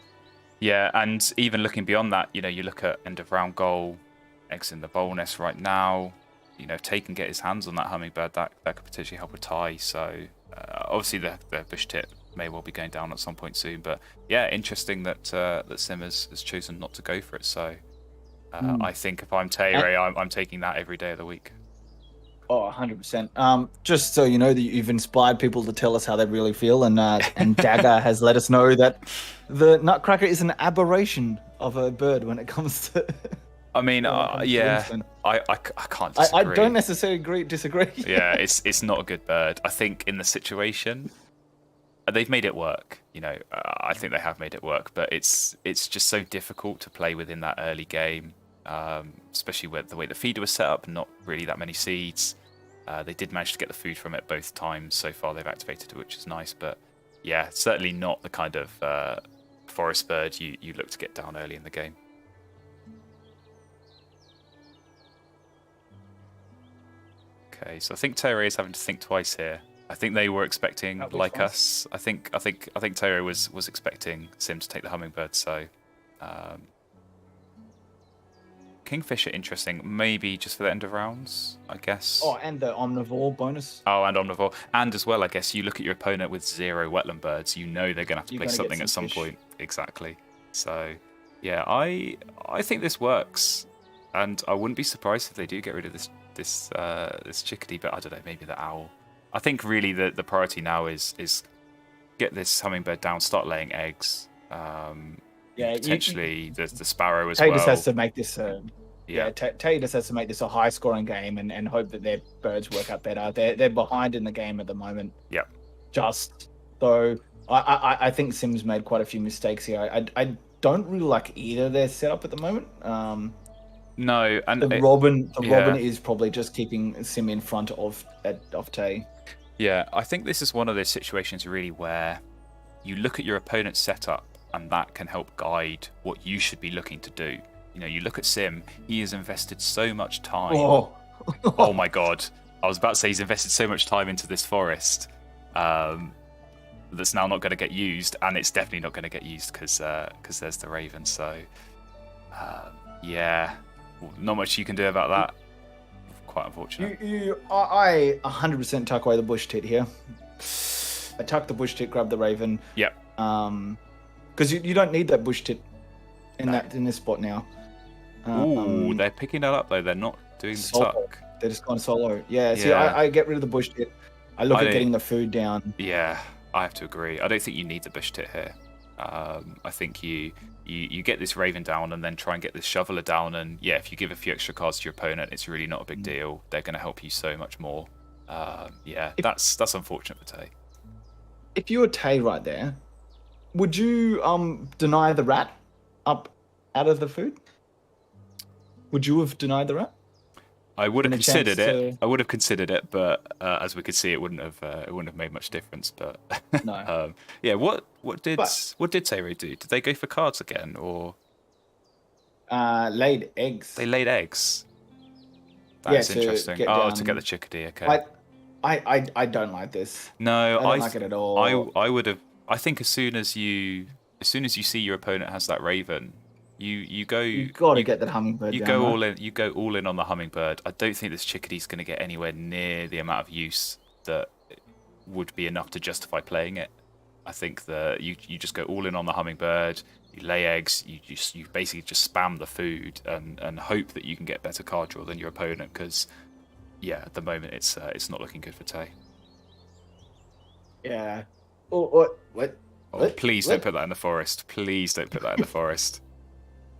Yeah, and even looking beyond that, you look at end of round goal, eggs in the bowl nest right now. If Tay can get his hands on that hummingbird, that could potentially help with Ty. So obviously the bush tip may well be going down at some point soon. But yeah, interesting that Sim has chosen not to go for it. So I think if I'm Tay-ray, I'm taking that every day of the week. Oh, 100%. Just so you know that you've inspired people to tell us how they really feel, and Dagger has let us know that the nutcracker is an aberration of a bird when it comes to... I mean, yeah, I can't disagree. I don't necessarily disagree. Yeah, it's not a good bird. I think in the situation, they've made it work. I think they have made it work, but it's just so difficult to play within that early game, especially with the way the feeder was set up. Not really that many seeds. They did manage to get the food from it both times so far. They've activated it, which is nice, but yeah, certainly not the kind of forest bird you look to get down early in the game. Okay, so I think Tay-ray is having to think twice here. I think they were expecting, like us. I think Tay-ray was expecting Sim to take the hummingbird. So, Kingfisher, interesting. Maybe just for the end of rounds, I guess. Oh, and the omnivore bonus. Oh, and omnivore, and as well, I guess you look at your opponent with 0 wetland birds. They're going to have to play something at some point. Exactly. So, yeah, I think this works, and I wouldn't be surprised if they do get rid of this chickadee, but I don't know, maybe the owl. I think really the priority now is get this hummingbird down, start laying eggs, Yeah, potentially the sparrow as Tay well. just has to make this. Yeah. Tay just has to make this a high-scoring game and hope that their birds work out better. They're behind in the game at the moment. Yeah. Just so I think Sim's made quite a few mistakes here. I don't really like either their setup at the moment. No, and the Robin is probably just keeping Sim in front of Tay. Yeah, I think this is one of those situations really where you look at your opponent's setup and that can help guide what you should be looking to do. You know, you look at Sim, he has invested so much time. Oh my god. I was about to say he's invested so much time into this forest that's now not going to get used, and it's definitely not going to get used because there's the Raven. So, yeah, not much you can do about that. Quite unfortunate. I 100% tuck away the bush tit here. I tuck the bush tit, grab the Raven. Yep. Because you don't need that bush tit in this spot now. Ooh, they're picking that up though. They're not doing the tuck. They're just going solo. Yeah. See, I get rid of the bush tit. I look at getting the food down. Yeah, I have to agree. I don't think you need the bush tit here. I think you get this Raven down and then try and get this Shoveler down, and yeah, if you give a few extra cards to your opponent, it's really not a big deal. They're going to help you so much more. That's unfortunate for Tay. If you were Tay right there, would you deny the rat up out of the food? Would you have denied the rat? I would have considered it. I would have considered it, but as we could see, it wouldn't have made much difference. But no. Yeah. What did Tay-ray do? Did they go for cards again, or laid eggs? They laid eggs. That's interesting. To get the chickadee. Okay. I don't like this. No, I don't like it at all. I would have. I think as soon as you see your opponent has that Raven, you go. You got to get that hummingbird. You go all in. You go all in on the hummingbird. I don't think this chickadee's going to get anywhere near the amount of use that would be enough to justify playing it. I think that you just go all in on the hummingbird. You lay eggs. You basically just spam the food and hope that you can get better card draw than your opponent, because yeah, at the moment it's not looking good for Tay. Yeah. What? Oh, please don't put that in the forest. Please don't put that in the forest.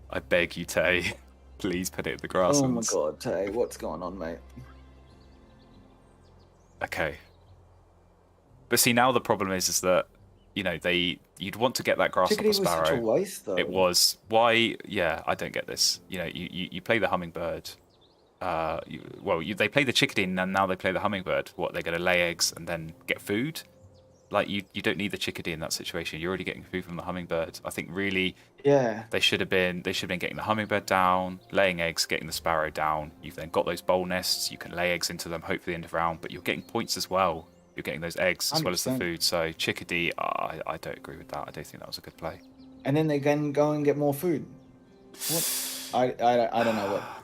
I beg you, Tay. Please put it in the grasslands. Oh my god, Tay, what's going on, mate? Okay. But see, now the problem is that, you know, you'd want to get that grasshopper sparrow. Was such a waste, though. It was. Why? Yeah, I don't get this. You know, you play the hummingbird. They play the chickadee and now they play the hummingbird. What, they're going to lay eggs and then get food? Like, you don't need the chickadee in that situation. You're already getting food from the hummingbird. I think really, they should have been getting the hummingbird down, laying eggs, getting the sparrow down. You've then got those bowl nests. You can lay eggs into them, hopefully end of round. But you're getting points as well. You're getting those eggs as 100%. Well as the food. So chickadee, I don't agree with that. I don't think that was a good play. And then they can go and get more food. What? I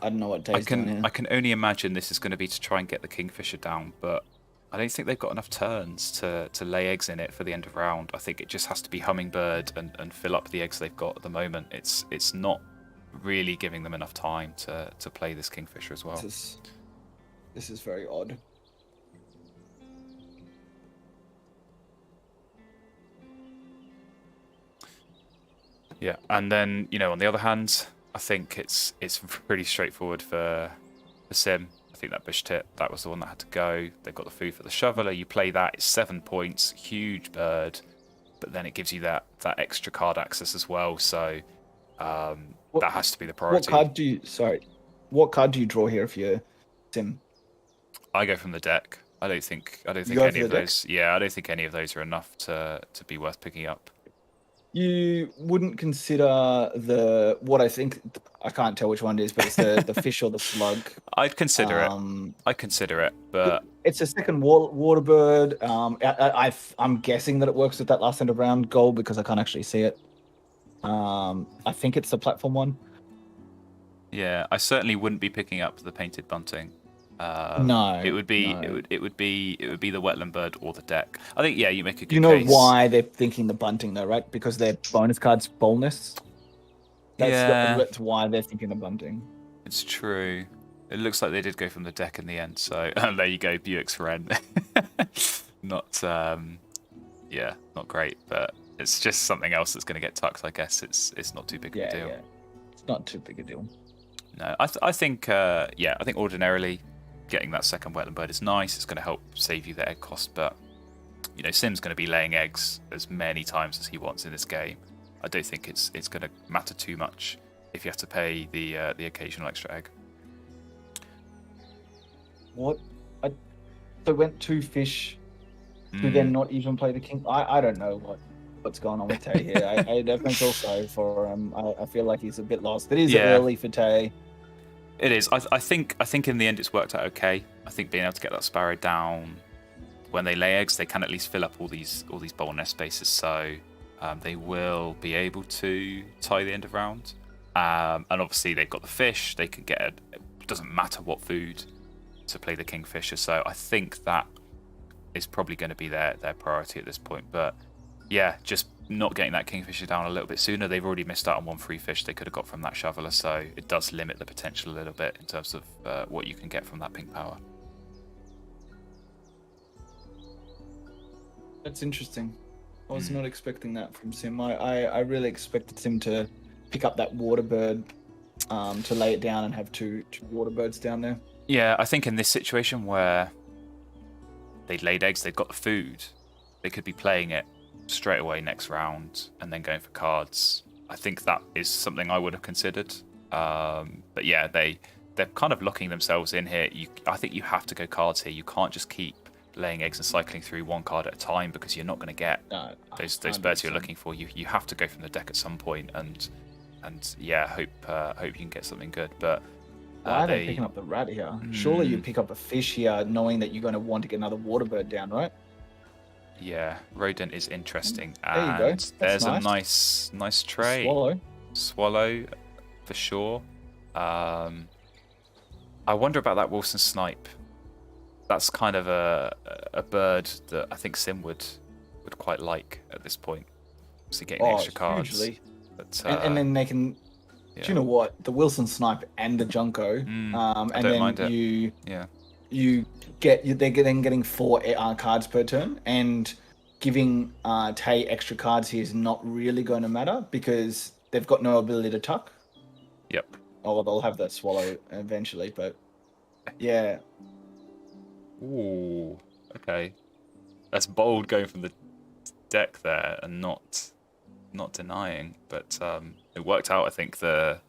don't know what Tay's doing here. I can only imagine this is going to be to try and get the kingfisher down, but I don't think they've got enough turns to lay eggs in it for the end of round. I think it just has to be hummingbird and fill up the eggs they've got at the moment. It's not really giving them enough time to play this kingfisher as well. This is very odd. Yeah, and then, you know, on the other hand, I think it's pretty straightforward for Sim. I think that bush tit, that was the one that had to go. They've got the food for the shoveler. You play that, it's 7 points, huge bird, but then it gives you that extra card access as well. So that has to be the priority. What card do you draw here if you're Sim? I go from the deck. I don't think any of those. Yeah, I don't think any of those are enough to be worth picking up. You wouldn't consider what I think, I can't tell which one it is, but it's the fish or the slug. I'd consider it. I'd consider it, but it's a second water bird. I'm guessing that it works with that last end of round goal because I can't actually see it. I think it's the platform one. Yeah, I certainly wouldn't be picking up the painted bunting. No, it would be the wetland bird or the deck. I think you make a good case. You know why they're thinking the bunting though, right? Because their bonus cards bonus. That's why they're thinking the bunting. It's true. It looks like they did go from the deck in the end. So there you go, Buick's Wren. Not great, but It's just something else that's going to get tucked. I guess it's not too big of a deal. Yeah. It's not too big a deal. No, I think I think ordinarily getting that second wetland bird is nice. It's going to help save you the egg cost, but Sim's going to be laying eggs as many times as he wants in this game. I don't think it's going to matter too much if you have to pay the occasional extra egg. What? So went 2 fish to then not even play the king. I don't know what's going on with Tay here. I definitely feel sorry for him. I feel like he's a bit lost. It is early for Tay. It is. I think in the end it's worked out okay. I think being able to get that sparrow down when they lay eggs, they can at least fill up all these bowl nest spaces. So they will be able to tie the end of round. And obviously they've got the fish. They can get it doesn't matter what food to play the kingfisher. So I think that is probably going to be their priority at this point. But yeah, just not getting that kingfisher down a little bit sooner. They've already missed out on 1 free fish they could have got from that shoveler, so it does limit the potential a little bit in terms of what you can get from that pink power. That's interesting. I was not expecting that from Sim. I really expected Sim to pick up that water bird, to lay it down and have two water birds down there. Yeah, I think in this situation where they'd laid eggs, they've got the food, they could be playing it straight away next round and then going for cards. I think that is something I would have considered. But yeah, they're kind of locking themselves in here. I think you have to go cards here. You can't just keep laying eggs and cycling through 1 card at a time because you're not going to get those birds you're looking for. You have to go from the deck at some point and yeah, hope you can get something good. But why are they picking up the rat here? Surely you pick up a fish here knowing that you're going to want to get another water bird down, right? Yeah, rodent is interesting. There you go. That's there's a nice tray. Swallow, for sure. I wonder about that Wilson snipe. That's kind of a bird that I think Sim would quite like at this point. So getting extra cards. Hugely. But, and then they can. Yeah. Do you know what? The Wilson snipe and the Junko, and then they're getting 4 cards per turn, and giving Tay extra cards here is not really going to matter because they've got no ability to tuck. Yep. Oh, well, they'll have that swallow eventually, but yeah. Ooh, okay. That's bold going from the deck there and not denying, but it worked out. I think the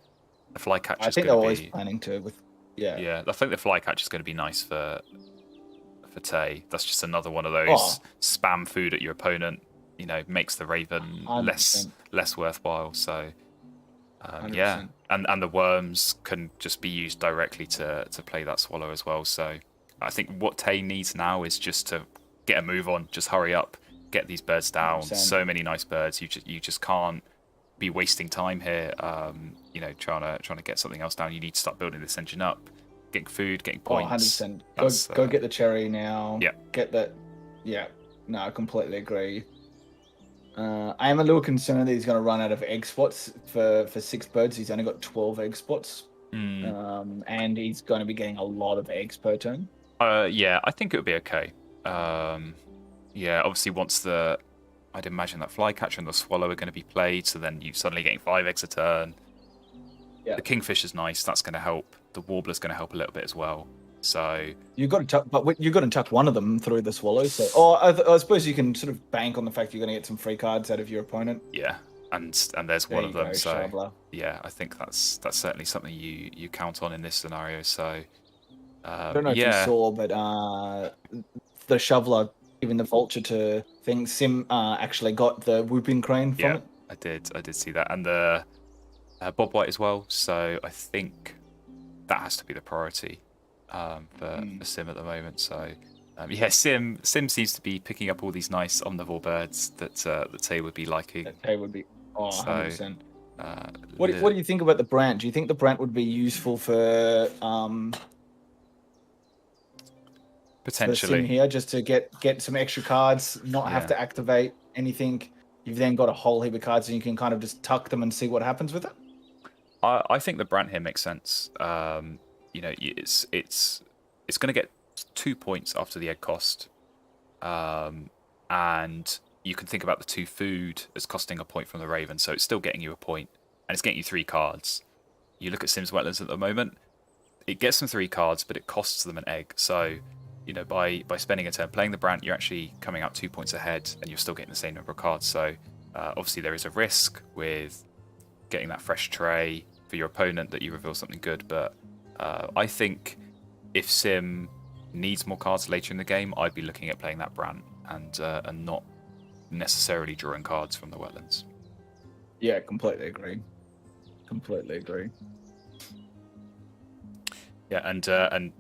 flycatcher. I think they're always planning to. Yeah. I think the flycatcher is going to be nice for Tay. That's just another one of those spam food at your opponent. Makes the Raven 100%. less worthwhile. So yeah, and the worms can just be used directly to play that swallow as well. So I think what Tay needs now is just to get a move on. Just hurry up. Get these birds down. 100%. So many nice birds. You just can't be wasting time here. Trying to get something else down. You need to start building this engine up, getting food, getting points. 100%. Go get the cherry now. Yeah. Get that. Yeah. No, I completely agree. I am a little concerned that he's going to run out of egg spots for 6 birds. He's only got 12 egg spots, and he's going to be getting a lot of eggs per turn. Yeah, I think it would be okay. Yeah, obviously I'd imagine that flycatcher and the swallow are going to be played, so then you're suddenly getting 5 eggs a turn. Yeah. The kingfisher's nice, that's going to help. The warbler's going to help a little bit as well. So you've got to tuck, but you've got to tuck one of them through the swallow. So, I suppose you can sort of bank on the fact you're going to get some free cards out of your opponent. Yeah, and there's one of them. So Shoveler. Yeah, I think that's certainly something you count on in this scenario. So I don't know if you saw, but the shoveler, even the vulture to things, Sim actually got the whooping crane from it. I did see that, and the Bob White as well. So I think that has to be the priority for Sim at the moment. So Sim seems to be picking up all these nice omnivore birds that Tay would be liking. That Tay would be 100%. What do you think about the Brant? Do you think the Brant would be useful for potentially Sim here, just to get some extra cards, not have to activate anything? You've then got a whole heap of cards, and you can kind of just tuck them and see what happens with it. I think the Brant here makes sense. It's going to get 2 points after the egg cost, and you can think about the 2 food as costing a point from the Raven, so it's still getting you a point, and it's getting you 3 cards. You look at Sims Wetlands at the moment, it gets them 3 cards, but it costs them an egg. So, you know, by spending a turn playing the Brant, you're actually coming out 2 points ahead, and you're still getting the same number of cards. So, obviously, there is a risk with getting that fresh tray for your opponent that you reveal something good. But I think if Sim needs more cards later in the game, I'd be looking at playing that Brant and not necessarily drawing cards from the Wetlands. Yeah, completely agree. Completely agree. Yeah, and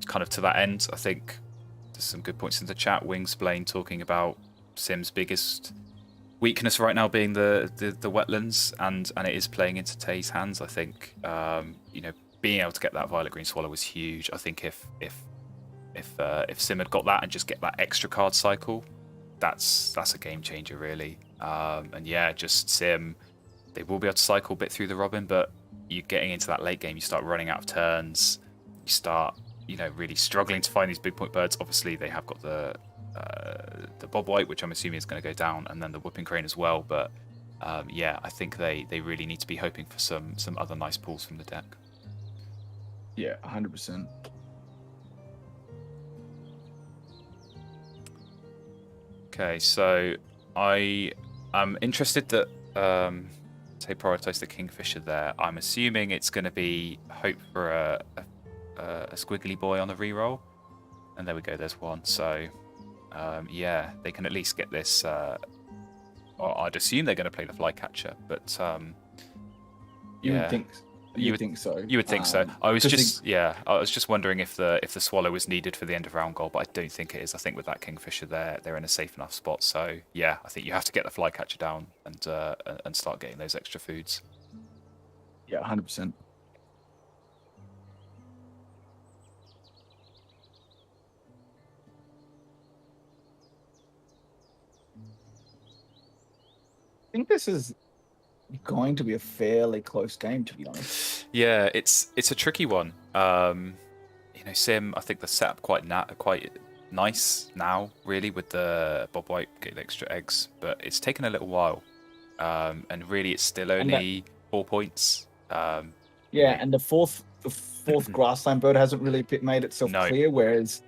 kind of to that end, I think there's some good points in the chat. Wingsplain talking about Sim's biggest weakness right now being the Wetlands, and it is playing into Tay's hands. I think you know, being able to get that Violet Green Swallow was huge. I think if Sim had got that and just get that extra card cycle, that's a game changer really. And yeah, just Sim, they will be able to cycle a bit through the Robin, but you're getting into that late game, you start running out of turns, you start, you know, really struggling to find these big point birds. Obviously, they have got the Bob White, which I'm assuming is going to go down, and then the Whooping Crane as well. But yeah, I think they really need to be hoping for some other nice pulls from the deck. Yeah, 100%. Okay, so I am interested that say prioritize the Kingfisher there. I'm assuming it's going to be hope for a squiggly boy on the reroll, and there we go. There's one. So yeah, they can at least get this. I'd assume they're going to play the Flycatcher, but You yeah. would think. You would think so. You would think so. I was 'cause just I was just wondering if the swallow was needed for the end of round goal, but I don't think it is. I think with that Kingfisher they're in a safe enough spot. So yeah, I think you have to get the Flycatcher down and start getting those extra foods. Yeah, 100%. I think this is going to be a fairly close game, to be honest. Yeah, it's a tricky one. You know, Sim, I think the setup quite nice now, really, with the Bob White getting the extra eggs, but it's taken a little while, and really, it's still only 4 points. Yeah, and the fourth grassland bird hasn't really made itself clear, whereas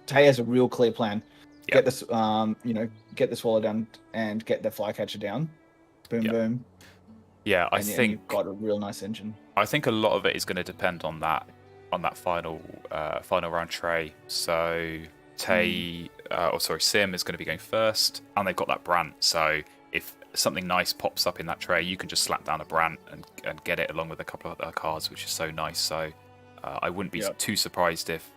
Tay has a real clear plan. Get this, you know, get the swallow down and get the Flycatcher down. Boom, boom. Yeah, I think you've got a real nice engine. I think a lot of it is going to depend on that final round tray. So Sim is going to be going first, and they've got that Brant. So if something nice pops up in that tray, you can just slap down a Brant and get it along with a couple of other cards, which is so nice. So I wouldn't be too surprised if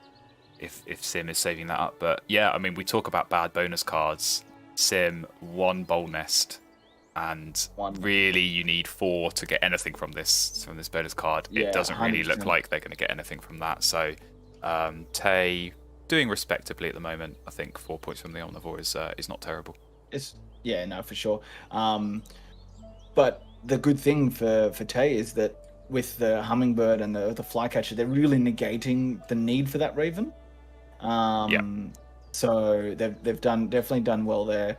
Sim is saving that up. But yeah, I mean, we talk about bad bonus cards. Sim, 1 Bowl Nest, and really you need 4 to get anything from this bonus card. It doesn't really 100%. look like they're going to get anything from that. So Tay doing respectably at the moment. I think 4 points from the Omnivore is not terrible. No, for sure. But the good thing for Tay is that with the Hummingbird and the Flycatcher, they're really negating the need for that Raven. So they've definitely done well there.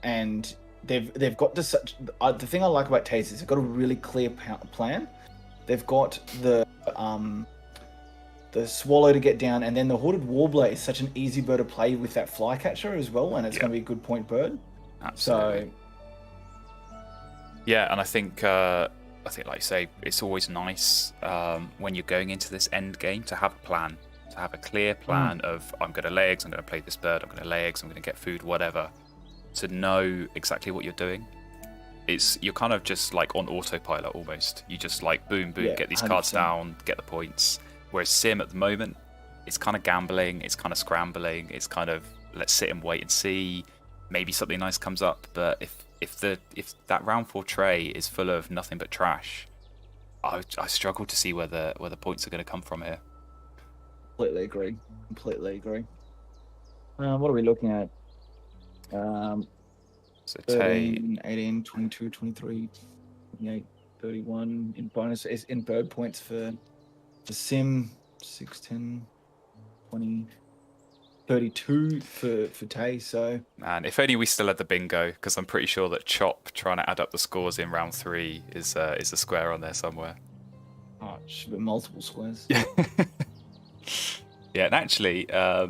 And they've got this. The thing I like about Tay is they've got a really clear plan. They've got the swallow to get down, and then the Hooded Warbler is such an easy bird to play with that Flycatcher as well, and it's going to be a good point bird. Absolutely. So yeah, and I think like you say, it's always nice when you're going into this end game to have a plan, to have a clear plan of I'm going to lay eggs, I'm going to play this bird, I'm going to lay eggs, I'm going to get food, whatever. To know exactly what you're doing, you're kind of just like on autopilot almost. You just like boom, get these 100%. Cards down, get the points. Whereas Sim at the moment, it's kind of gambling, it's kind of scrambling, it's kind of let's sit and wait and see. Maybe something nice comes up, but if that round 4 tray is full of nothing but trash, I struggle to see where the points are going to come from here. Completely agree. What are we looking at? So 13, 18, 22, 23, 28, 31 in bonus is in bird points for Sim, 6, 10, 20. 32 for Tay. So Man, if only we still had the bingo, because I'm pretty sure that Chop trying to add up the scores in round 3 is a square on there somewhere. it should be multiple squares. Yeah, and actually, I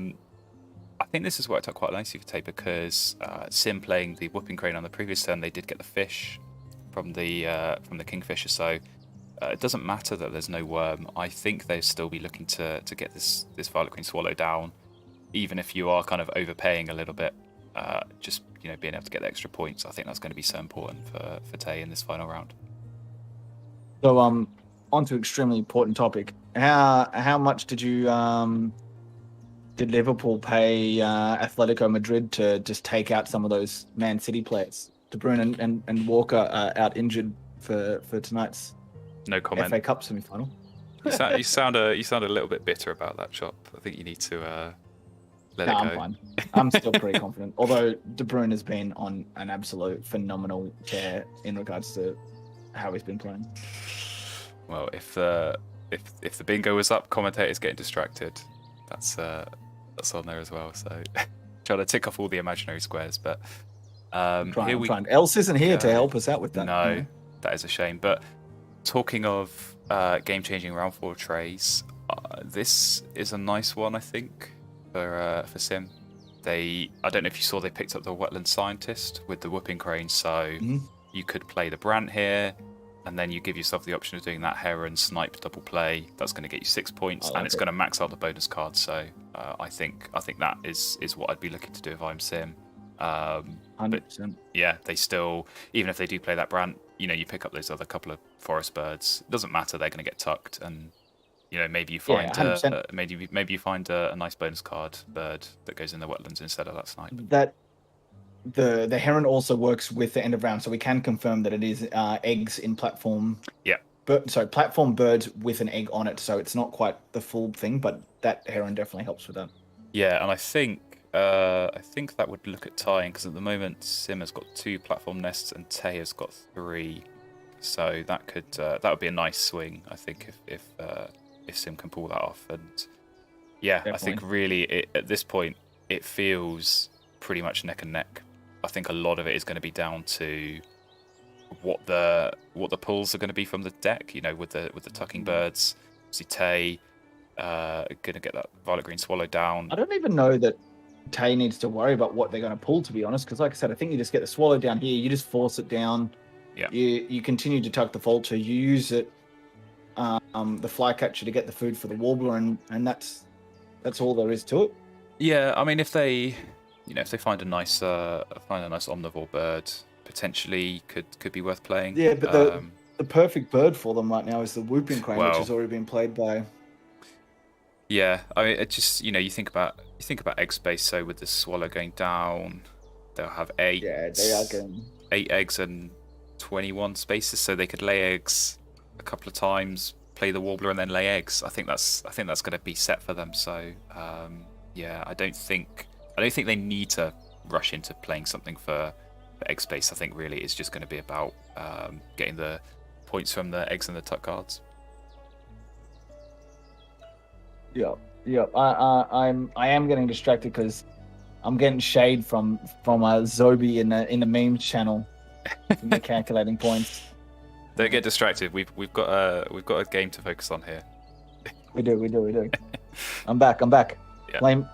think this has worked out quite nicely for Tay because Sim playing the whooping crane on the previous turn, they did get the fish from the kingfisher, so it doesn't matter that there's no worm. I think they'll still be looking to get this violet queen swallow down, even if you are kind of overpaying a little bit. Just being able to get the extra points, I think that's going to be so important for Tay in this final round. So on to extremely important topic. How much did you did Liverpool pay Atletico Madrid to just take out some of those Man City players? De Bruyne and Walker out injured for tonight's No comment. FA Cup semi-final. You sound a little bit bitter about that, Chop. I think you need to let it go. I'm fine. I'm still pretty confident. Although De Bruyne has been on an absolute phenomenal tear in regards to how he's been playing. Well, if the bingo was up, commentators getting distracted. That's on there as well. So trying to tick off all the imaginary squares, but I'm trying. Else isn't here to help us out with that. No, that is a shame. But talking of game-changing round 4 trays, this is a nice one, I think, for Sim. I don't know if you saw, they picked up the Wetland Scientist with the whooping crane, so you could play the Brant here, and then you give yourself the option of doing that Heron Snipe double play. That's going to get you 6 points, and it's going to max out the bonus card. So I think that is what I'd be looking to do if I'm Sim. 100%. But yeah, they still, even if they do play that Brant, you pick up those other couple of forest birds. It doesn't matter; they're going to get tucked, and maybe you find maybe you find a nice bonus card bird that goes in the wetlands instead of that snipe. That the heron also works with the end of round, so we can confirm that it is eggs in platform. Yeah. Platform birds with an egg on it, so it's not quite the full thing, but that heron definitely helps with that. Yeah, and I think that would look at tying, because at the moment Sim has got 2 platform nests and Tay has got 3, so that would be a nice swing, I think, if Sim can pull that off. And yeah, definitely. I think really at this point it feels pretty much neck and neck. I think a lot of it is going to be down to what the pulls are going to be from the deck. With the tucking birds, obviously Tay going to get that violet green swallow down. I don't even know that Tay needs to worry about what they're going to pull, to be honest, because like I said, I think you just get the swallow down here, you just force it down. Yeah. You continue to tuck the vulture, you use it, the flycatcher to get the food for the warbler, and that's all there is to it. Yeah, I mean, if they find a nice omnivore bird, potentially could be worth playing. Yeah, but the perfect bird for them right now is the whooping crane, which has already been played by. Yeah, I mean, it just you think about egg space. So with the swallow going down, they'll have 8. Yeah, they are getting 8 eggs and 21 spaces, so they could lay eggs a couple of times, play the warbler, and then lay eggs. I think that's going to be set for them. So yeah, I don't think they need to rush into playing something for egg space. I think really it's just going to be about getting the points from the eggs and the tuck cards. Yeah. I am getting distracted because I'm getting shade from Zobi in the memes channel. From the calculating points. Don't get distracted. We've got a game to focus on here. We do. I'm back. Yeah. Blame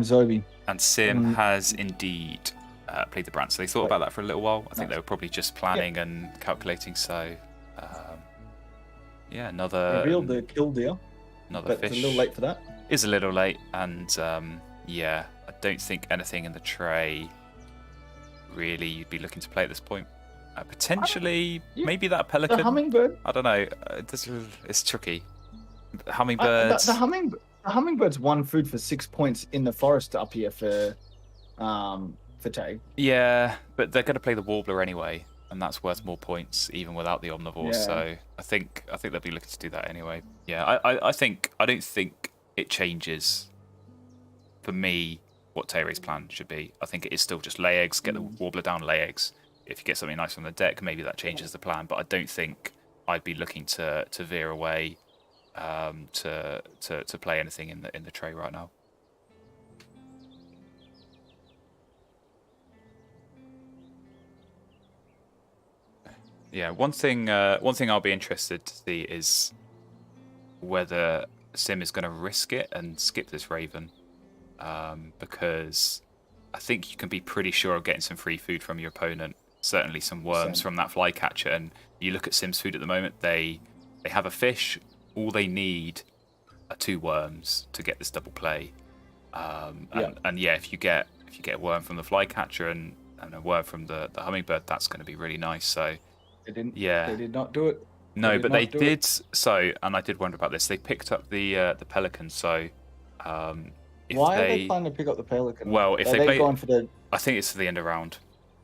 Zobi. And Sim has indeed played the Brant. So they thought about that for a little while. I think they were probably just planning and calculating. So yeah, another revealed the kill deal. Another fish. It's a little late for that. Is a little late, and yeah, I don't think anything in the tray really you'd be looking to play at this point. Potentially, maybe that pelican. The hummingbird. I don't know. It's tricky. Hummingbirds. The hummingbird's 1 food for 6 points in the forest up here for Tay. Yeah, but they're going to play the warbler anyway, and that's worth more points even without the omnivore. Yeah. So I think they'll be looking to do that anyway. Yeah, I don't think it changes for me what Tay-ray's plan should be. I think it is still just lay eggs, get the warbler down, lay eggs. If you get something nice on the deck, maybe that changes the plan. But I don't think I'd be looking to veer away to play anything in the tray right now. Yeah, one thing I'll be interested to see is whether Sim is going to risk it and skip this Raven, because I think you can be pretty sure of getting some free food from your opponent. Certainly some worms Same. from that flycatcher. And you look at Sim's food at the moment; they have a fish. All they need are 2 worms to get this double play. Yeah. And yeah, if you get a worm from the flycatcher and a worm from the hummingbird, that's going to be really nice. So They didn't. yeah, They did not do it. They no, did but they not do did. it. So, and I did wonder about this. They picked up the pelican. So, if Why are they they, planning to pick up the pelican? well, if Are they they play, going for the I think it's for the end of round.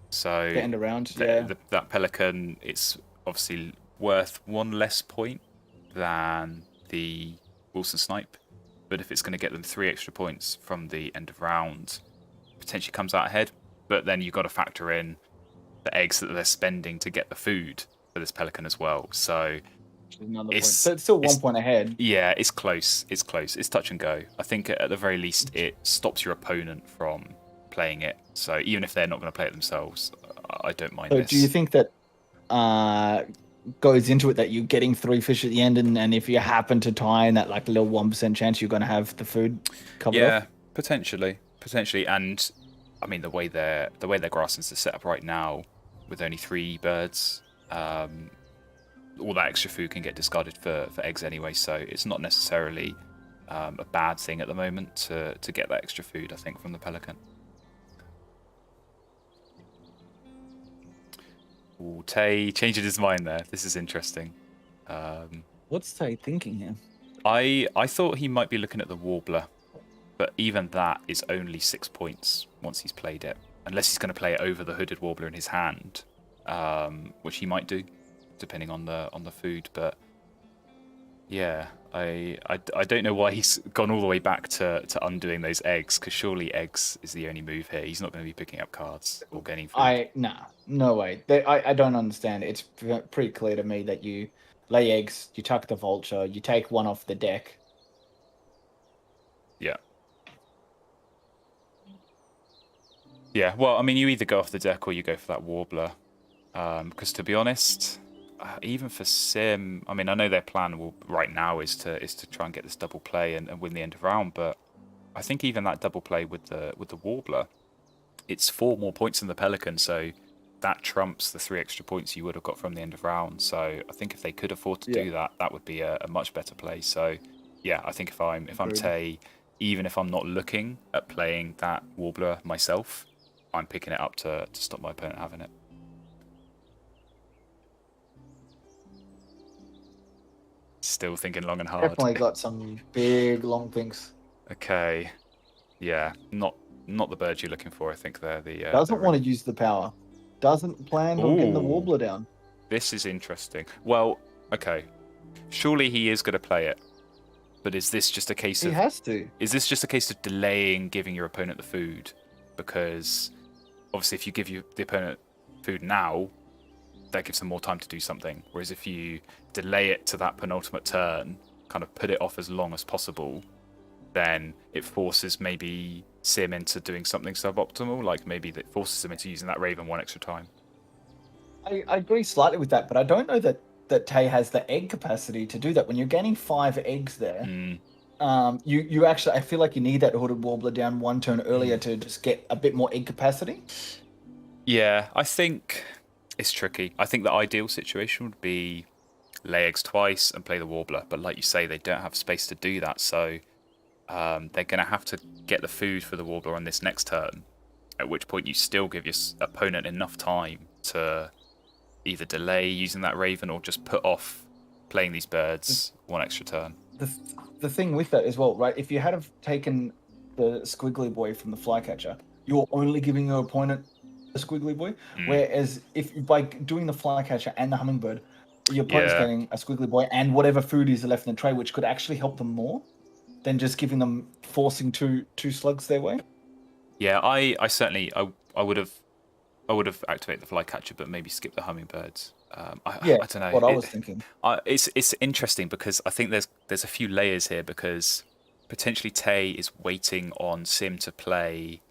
So end around? Yeah. that pelican, it's obviously worth 1 less point than the Wilson snipe. But if it's going to get them 3 extra points from the end of round, potentially comes out ahead. But then you've got to factor in the eggs that they're spending to get the food for this pelican as well. So Another point. it's So it's still it's 1 point ahead. yeah, it's close. It's close. It's touch and go. I think at the very least it stops your opponent from playing it. So even if they're not going to play it themselves, I don't mind So this. do you think that goes into it that you're getting 3 fish at the end, and if you happen to tie in that like little 1% chance you're going to have the food covered Yeah, off? potentially, and I mean the way their grasslands are set up right now, with only 3 birds, all that extra food can get discarded for eggs anyway. So it's not necessarily a bad thing at the moment to get that extra food. I think from the pelican. Ooh, Tay changing his mind there. This is interesting. What's Tay thinking here? I thought he might be looking at the warbler, but even that is only 6 points once he's played it, unless he's going to play it over the hooded warbler in his hand, which he might do, depending on the food. But yeah, I don't know why he's gone all the way back to undoing those eggs, because surely eggs is the only move here. He's not going to be picking up cards or getting food. No way. I don't understand. It's pretty clear to me that you lay eggs, you tuck the vulture, you take one off the deck. Yeah. Yeah, well, I mean, you either go off the deck or you go for that warbler. Because to be honest, even for Sim, I mean, I know their plan right now is to try and get this double play and win the end of round, but I think even that double play with the warbler, it's 4 more points than the pelican, so that trumps the 3 extra points you would have got from the end of round. So I think if they could afford to do that, that would be a much better play. So yeah, I think if I'm Tay, even if I'm not looking at playing that warbler myself, I'm picking it up to stop my opponent having it. Still thinking long and hard. Definitely got some big long things. Okay. Yeah, not the birds you're looking for. I think they're the Doesn't want to use the power. Doesn't plan on getting the warbler down. This is interesting. Well, okay. Surely he is going to play it. But is this just a case of... He has to. Is this just a case of delaying giving your opponent the food? Because obviously if you give the opponent food now, that gives them more time to do something. Whereas if you delay it to that penultimate turn, kind of put it off as long as possible, then it forces maybe Sim into doing something suboptimal. Like maybe that forces him into using that Raven 1 extra time. I agree slightly with that, but I don't know that Tay has the egg capacity to do that. When you're gaining 5 eggs there, you actually, I feel like you need that hooded warbler down 1 turn earlier to just get a bit more egg capacity. Yeah, I think it's tricky. I think the ideal situation would be lay eggs twice and play the warbler, but like you say, they don't have space to do that, so they're going to have to get the food for the warbler on this next turn, at which point you still give your opponent enough time to either delay using that Raven or just put off playing these birds 1 extra turn. The thing with that as well, right? If you had have taken the squiggly boy from the flycatcher, you're only giving your opponent a squiggly boy. Whereas if by doing the flycatcher and the hummingbird, your opponent's getting a squiggly boy and whatever food is left in the tray, which could actually help them more than just giving them forcing two slugs their way. Yeah, I certainly I would have activated the flycatcher, but maybe skip the hummingbirds. I don't know. What I was thinking. It's interesting because I think there's a few layers here, because potentially Tay is waiting on Sim to play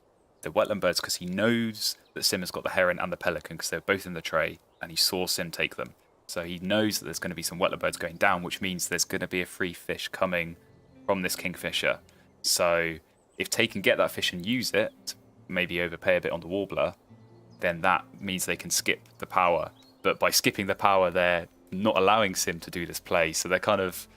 the wetland birds because he knows that Sim has got the heron and the pelican because they're both in the tray, and he saw Sim take them. So he knows that there's going to be some wetland birds going down, which means there's going to be a free fish coming from this kingfisher. So if Tay can get that fish and use it, maybe overpay a bit on the warbler, then that means they can skip the power. But by skipping the power, they're not allowing Sim to do this play. So they're kind of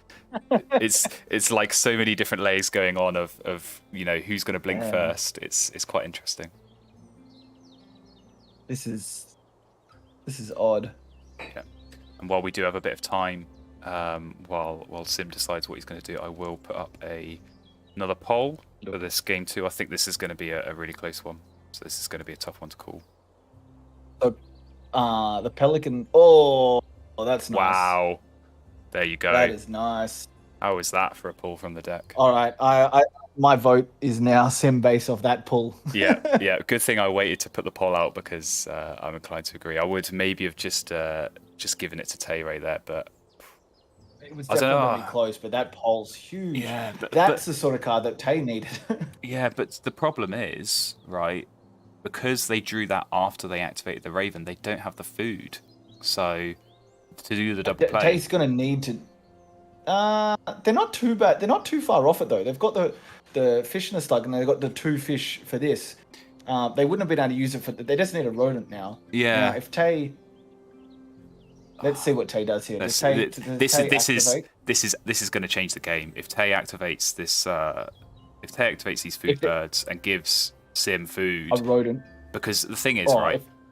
it's like so many different layers going on of who's going to blink first. It's quite interesting. This is odd. Yeah. And while we do have a bit of time, while Sim decides what he's going to do, I will put up another poll for this game too. I think this is going to be a really close one. So this is going to be a tough one to call. So, the pelican. Oh, that's nice. Wow. There you go. That is nice. How was that for a pull from the deck? All right, my vote is now Sim based off that pull. yeah. Good thing I waited to put the poll out because I'm inclined to agree. I would maybe have just given it to Tay-ray there, but it was definitely close. But that poll's huge. Yeah, that's the sort of card that Tay needed. Yeah, but the problem is, right, because they drew that after they activated the Raven, they don't have the food. So to do the double play, Tay's gonna need to. They're not too bad. They're not too far off it though. They've got the fish in the slug, and they've got the 2 fish for this. They wouldn't have been able to use it for. They just need a rodent now. Yeah. If Tay, let's see what Tay does here. This is going to change the game. If Tay activates this, if Tay activates these food birds and gives Sim food, a rodent. Because the thing is,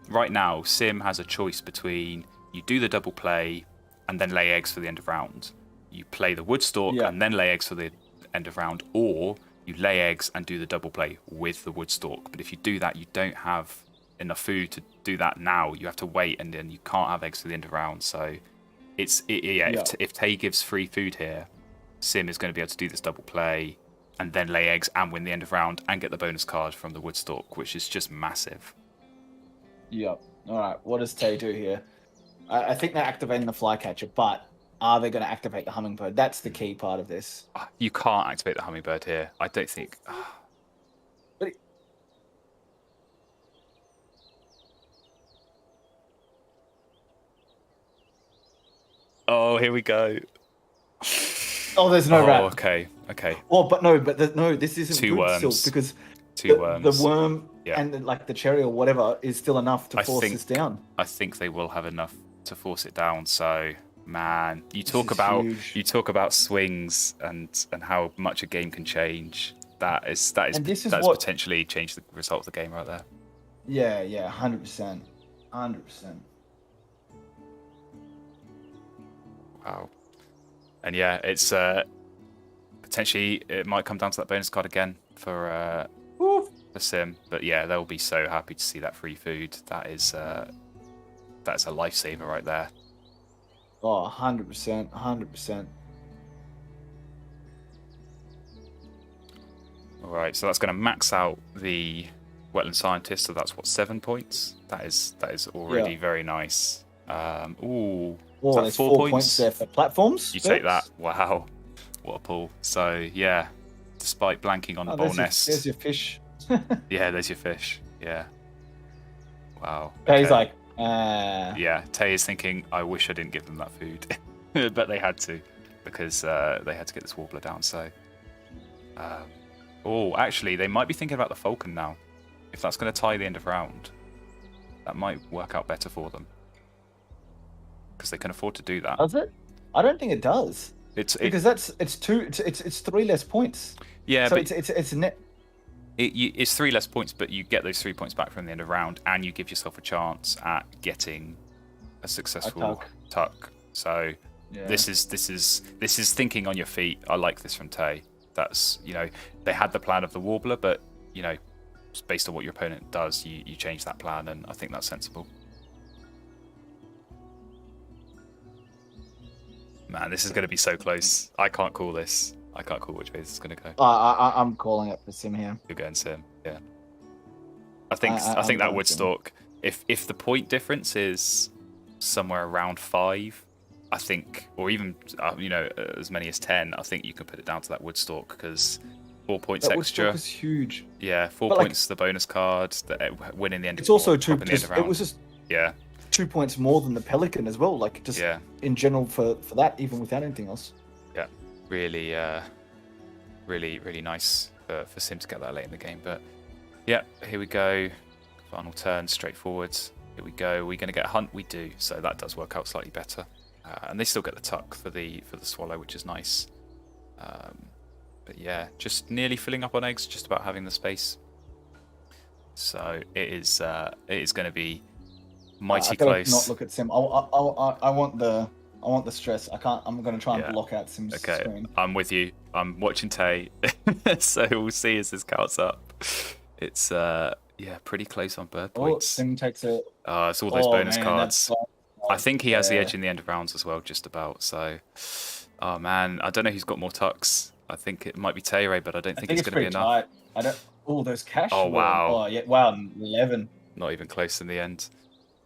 right now Sim has a choice between you do the double play and then lay eggs for the end of round. You play the Woodstalk and then lay eggs for the end of round, or you lay eggs and do the double play with the Woodstalk. But if you do that, you don't have enough food to do that now. You have to wait, and then you can't have eggs for the end of round. So if Tay gives free food here, Sim is going to be able to do this double play and then lay eggs and win the end of round and get the bonus card from the Woodstalk, which is just massive. Yep. All right. What does Tay do here? I think they're activating the Flycatcher, but are they going to activate the Hummingbird? That's the key part of this. You can't activate the Hummingbird here. I don't think. But Oh, here we go. Oh, there's no rat. Okay. Well, but this isn't 2 good worms. still, because worms. The worm and the cherry or whatever is still enough to force this down. I think they will have enough to force it down. So, man, you talk about swings and how much a game can change. That is potentially changed the result of the game right there. Yeah, 100%. Wow. And yeah, it's potentially it might come down to that bonus card again for Sim. But yeah, they'll be so happy to see that free food. That's a lifesaver right there. Oh, 100%. All right, so that's going to max out the wetland scientist. So that's 7 points. That is already very nice. There's 4 points there for platforms. You take that. Wow, what a pull. So yeah, despite blanking on the bowl nest, there's your fish. Yeah, there's your fish. Yeah. Wow. Tay's like, yeah, Tay is thinking, I wish I didn't give them that food, but they had to because they had to get this warbler down. So, actually, they might be thinking about the falcon now. If that's going to tie the end of round, that might work out better for them because they can afford to do that. Does it? I don't think it does. It's 3 less points. Yeah, so but it's net. It's 3 less points, but you get those 3 points back from the end of round, and you give yourself a chance at getting a successful tuck. So this is thinking on your feet. I like this from Tay. That's they had the plan of the warbler, but just based on what your opponent does, you change that plan, and I think that's sensible. Man, this is going to be so close. I can't call this. I can't call which way this is going to go. I'm calling it for Sim here. You're going Sim, yeah. I think that Woodstalk. If the point difference is somewhere around 5, I think, or even as many as 10, I think you can put it down to that Woodstalk because 4 points that extra. Woodstock is huge. Yeah, 4 points the bonus card, winning the end. It's also 2. It was just 2 points more than the Pelican as well. Like just in general for that, even without anything else. Yeah, really, really nice for Sim to get that late in the game. But yeah, here we go. Final turn, straightforwards. Here we go. We're going to get a hunt. We do, so that does work out slightly better. And they still get the tuck for the swallow, which is nice. But yeah, just nearly filling up on eggs, just about having the space. So it is going to be mighty close. Not look at Sim. I want the stress. I can't. I'm going to try and block out Sim's screen. I'm with you. I'm watching Tay, so we'll see as this counts up. It's pretty close on bird points. Sim takes it. It's all those bonus cards. I think he has the edge in the end of rounds as well, just about. So, oh man, I don't know who's got more tucks. I think it might be Tay-ray, but I don't think it's going to be enough. Tight. I don't. Oh, those cash. Oh wow. Oh yeah. Wow. 11. Not even close in the end.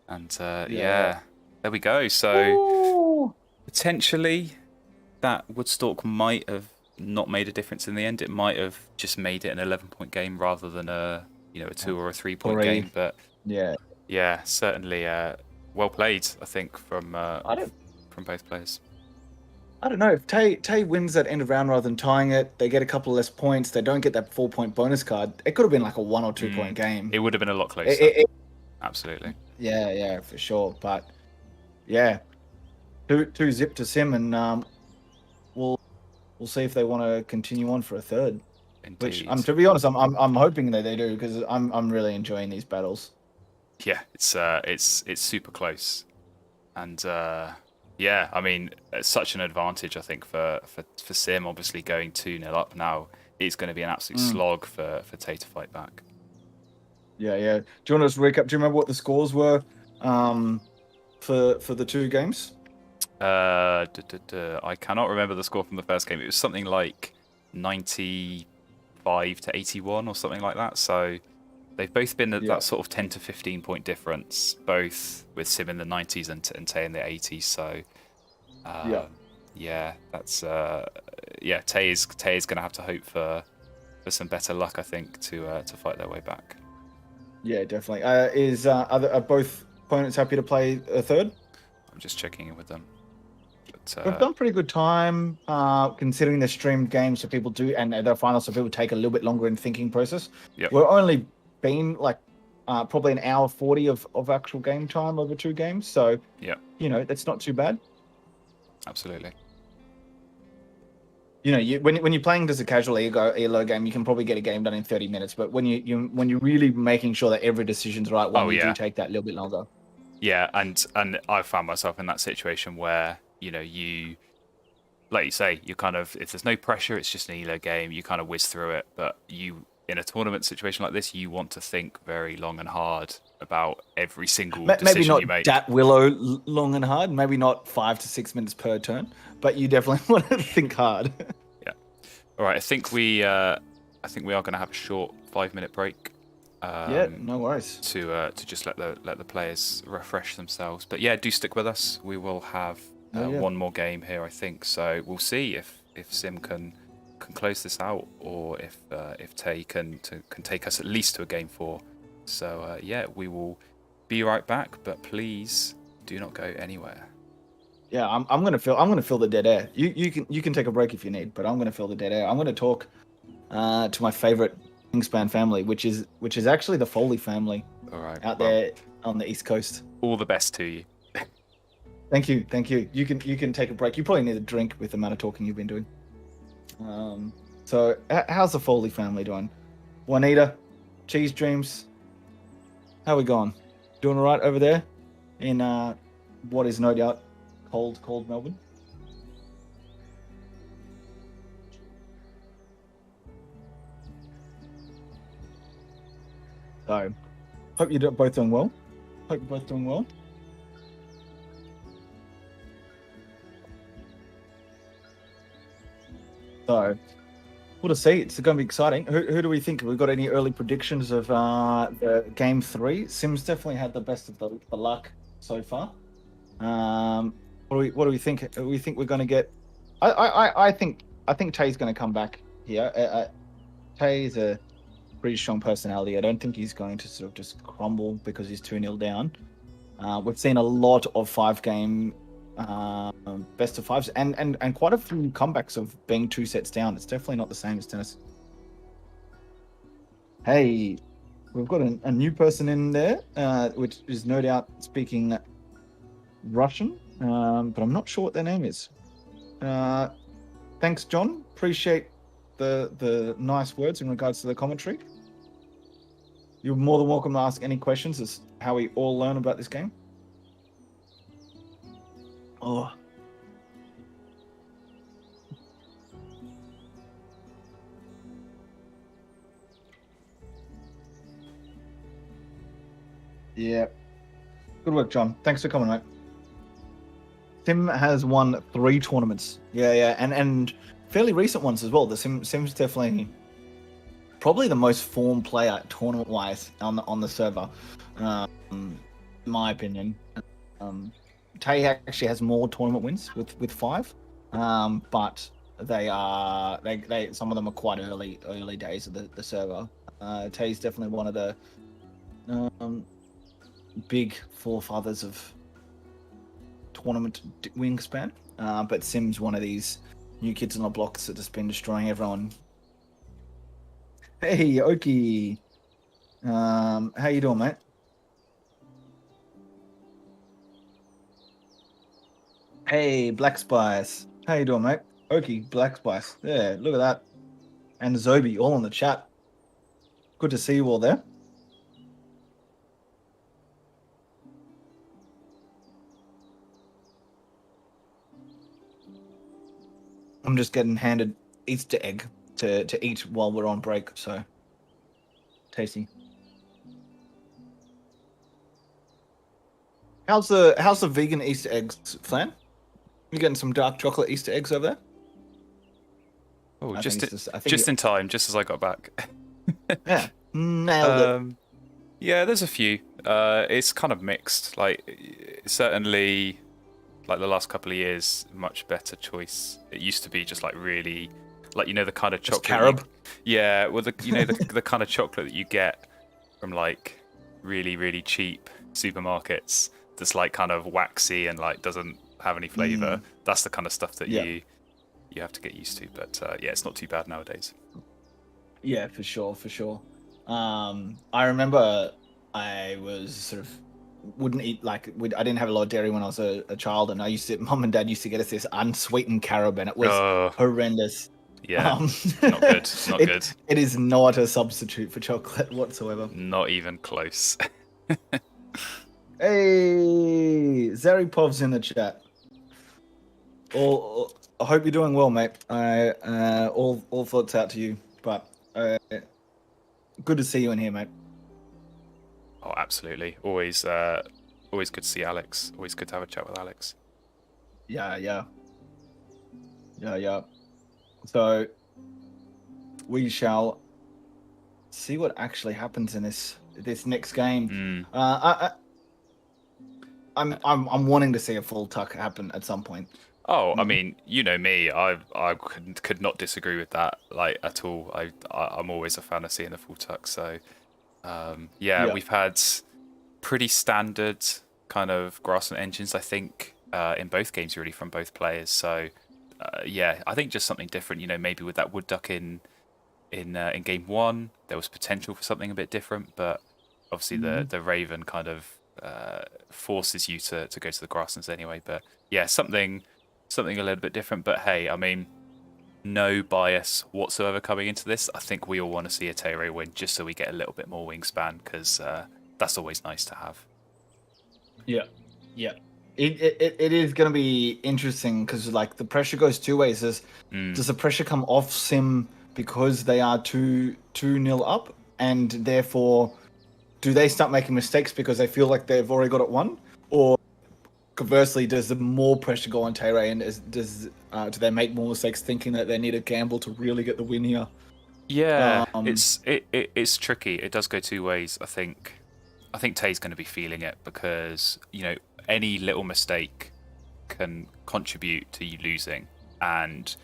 And there we go. So potentially that Woodstock might have not made a difference in the end. It might have just made it an 11-point game rather than a 2 or a 3-point game. But yeah, certainly well played, I think, from both players. I don't know. If Tay wins that end of round rather than tying it, they get a couple less points. They don't get that 4-point bonus card. It could have been like a 1 or 2 point game. It would have been a lot closer. Absolutely. Yeah, for sure. But yeah, 2-zip to Sim, and we'll see if they want to continue on for a third. Indeed. Which, to be honest, I'm hoping that they do, because I'm really enjoying these battles. Yeah, it's super close, and yeah, I mean, it's such an advantage, I think, for Sim. Obviously, going 2-0 up now, it's going to be an absolute slog for Tay to fight back. Yeah. Do you want to just recap? Do you remember what the scores were for the 2 games? I cannot remember the score from the first game. It was something like 95 to 81 or something like that. So they've both been at that sort of 10 to 15 point difference, both with Sim in the 90s and Tay in the 80s. So that's Tay is going to have to hope for some better luck, I think, to fight their way back. Yeah, definitely. Are both opponents happy to play a third? I'm just checking in with them. But, we've done pretty good time, considering the streamed games, so people do, and their finals, so people take a little bit longer in thinking process. Yep. We're only been like probably an hour 40 of actual game time over 2 games, so that's not too bad. Absolutely. When you're playing as a casual ELO game, you can probably get a game done in 30 minutes. But when you're really making sure that every decision's right, you do take that little bit longer. Yeah, and I've found myself in that situation where you, like you say, you kind of, if there's no pressure, it's just an ELO game. You kind of whiz through it. But in a tournament situation like this, you want to think very long and hard about every single decision you make. Maybe not that Willow long and hard. Maybe not 5 to 6 minutes per turn. But you definitely want to think hard. Yeah. All right. I think we are going to have a short 5-minute break. No worries. To just let the players refresh themselves. But yeah, do stick with us. We will have one more game here, I think. So we'll see if Sim can close this out, or if Tay can take us at least to a game 4. So we will be right back. But please do not go anywhere. Yeah, I'm gonna fill the dead air. You can take a break if you need, but I'm gonna fill the dead air. I'm gonna talk to my favorite Wingspan family, which is actually the Foley family. All right, out there on the East Coast. All the best to you. Thank you. You can take a break. You probably need a drink with the amount of talking you've been doing. So how's the Foley family doing? Juanita, Cheese Dreams, how we going? Doing all right over there in what is no doubt cold Melbourne? So, hope you're both doing well. So, we'll just see. It's going to be exciting. Who do we think? Have we got any early predictions of the game 3? Sim's definitely had the best of the luck so far. What do we think? We think we're going to get. I think Tay's going to come back here. Tay's a pretty strong personality. I don't think he's going to sort of just crumble because he's 2-0 down. We've seen a lot of 5-game best of fives and quite a few comebacks of being 2 sets down. It's definitely not the same as tennis. Hey, we've got a new person in there, which is no doubt speaking Russian, but I'm not sure what their name is. Thanks, John. Appreciate the nice words in regards to the commentary. You're more than welcome to ask any questions. It's how we all learn about this game. Oh. Yeah. Good work, John. Thanks for coming, mate. Sim has won 3 tournaments. Yeah, and fairly recent ones as well. The Sim's definitely probably the most formed player tournament-wise on the server, in my opinion. Tay actually has more tournament wins with 5, but they some of them are quite early days of the server. Tay's definitely one of the big forefathers of tournament Wingspan, but Sim's one of these new kids on the block that just been destroying everyone. Hey, Oki. How you doing, mate? Hey, Black Spice. How you doing, mate? Oki, Black Spice. Yeah, look at that. And Zobi, all in the chat. Good to see you all there. I'm just getting handed Easter egg to eat while we're on break, so tasty. How's the vegan Easter eggs, Flan? You getting some dark chocolate Easter eggs over there? Oh, just in time, just as I got back. Yeah, nailed it. Yeah, there's a few. It's kind of mixed. Like, certainly, like the last couple of years, much better choice. It used to be just like really, like, you know, the kind of chocolate. Carob. Yeah, well, the kind of chocolate that you get from like really cheap supermarkets. That's like kind of waxy and like doesn't have any flavor. That's the kind of stuff that you have to get used to. But yeah, it's not too bad nowadays. Yeah, for sure. I remember I was sort of wouldn't eat I didn't have a lot of dairy when I was a child, and Mum and Dad used to get us this unsweetened carob, and it was horrendous. Yeah, not good. Not good. It is not a substitute for chocolate whatsoever. Not even close. Hey, Zaripov's in the chat. I hope you're doing well, mate. All thoughts out to you, but good to see you in here, mate. Oh, absolutely. Always good to see Alex. Always good to have a chat with Alex. Yeah. So we shall see what actually happens in this next game. I'm wanting to see a full tuck happen at some point. Oh, I mean, you know me. I could not disagree with that, like, at all. I'm always a fan of seeing a full tuck. So, we've had pretty standard kind of grassland engines, I think, in both games, really, from both players. So, I think just something different. You know, maybe with that wood duck in game 1, there was potential for something a bit different, but obviously the Raven kind of forces you to go to the grasslands anyway. But yeah, something a little bit different. But hey, I mean, no bias whatsoever coming into this. I think we all want to see a Tay-ray win, just so we get a little bit more wingspan, because that's always nice to have. Yeah. It is going to be interesting, because like the pressure goes 2 ways. Does the pressure come off Sim because they are 2-0 up, and therefore do they start making mistakes because they feel like they've already got it won? Or conversely, does the more pressure go on Tay-ray, and do they make more mistakes thinking that they need a gamble to really get the win here? Yeah, it's tricky. It does go 2 ways. I think Tay's going to be feeling it, because, you know, any little mistake can contribute to you losing, and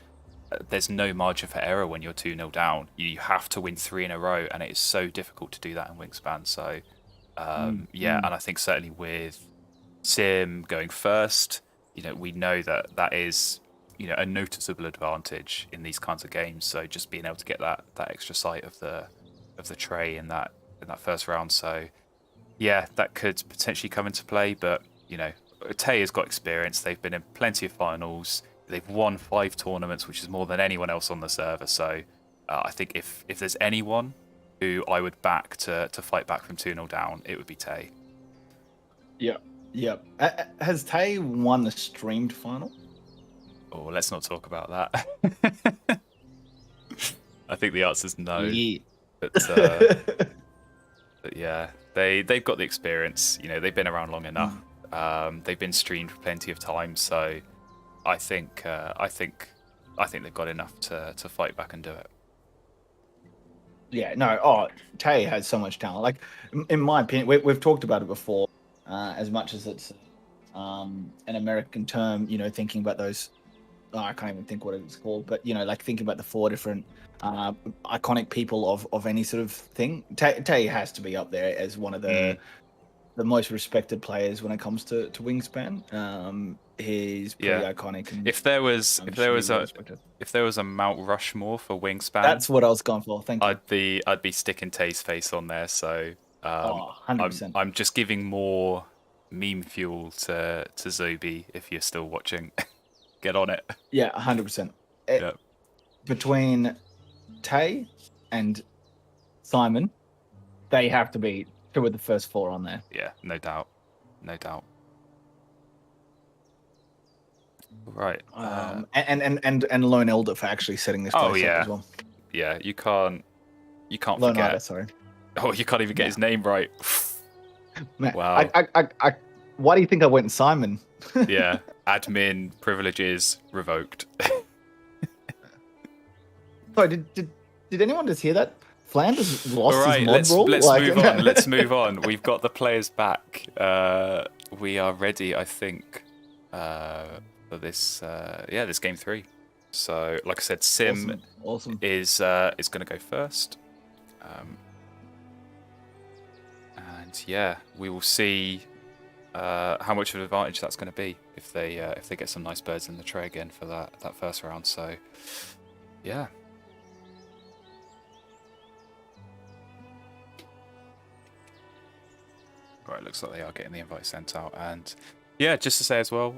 there's no margin for error when you're 2-0 down. You have to win 3 in a row, and it is so difficult to do that in Wingspan. So, and I think certainly with Sim going first, we know that that is, a noticeable advantage in these kinds of games. So just being able to get that extra sight of the tray in that first round. So yeah, that could potentially come into play. But Tay has got experience. They've been in plenty of finals. They've won 5 tournaments, which is more than anyone else on the server. So I think if there's anyone who I would back to fight back from 2-0 down, it would be Tay. Yep. Has Tay won the streamed final? Oh, let's not talk about that. I think the answer's no. Yeah. But yeah, they've got the experience. They've been around long enough. They've been streamed plenty of times, so I think they've got enough to fight back and do it. Yeah, no. Oh, Tay has so much talent. Like, in my opinion, we've talked about it before. As much as it's an American term, thinking about those. Oh, I can't even think what it's called, but like thinking about the 4 different iconic people of any sort of thing. Tay has to be up there as one of the most respected players when it comes to Wingspan. He's pretty iconic. And if there was a Mount Rushmore for Wingspan, that's what I was going for. Thank you. I'd be sticking Tay's face on there. So 100%. I'm just giving more meme fuel to Zobi. If you're still watching, get on it. Yeah, 100%. Yeah. Between Tay and Simon, they have to be 2 of the first 4 on there. Yeah, no doubt. Right. And Lone Elder for actually setting this place up as well. Yeah, you can't Lone forget. Elder, sorry. Oh, you can't even get his name right. Man, Wow. I why do you think I went Simon? Yeah, admin privileges revoked. Sorry, did anyone just hear that? Flanders lost All right, his mod role? Let's move on. We've got the players back. We are ready, I think, for this. This game 3. So, like I said, Sim awesome. is going to go first. And yeah, we will see how much of an advantage that's going to be if they get some nice birds in the tray again for that first round. So yeah. Right, looks like they are getting the invite sent out. And yeah, just to say as well,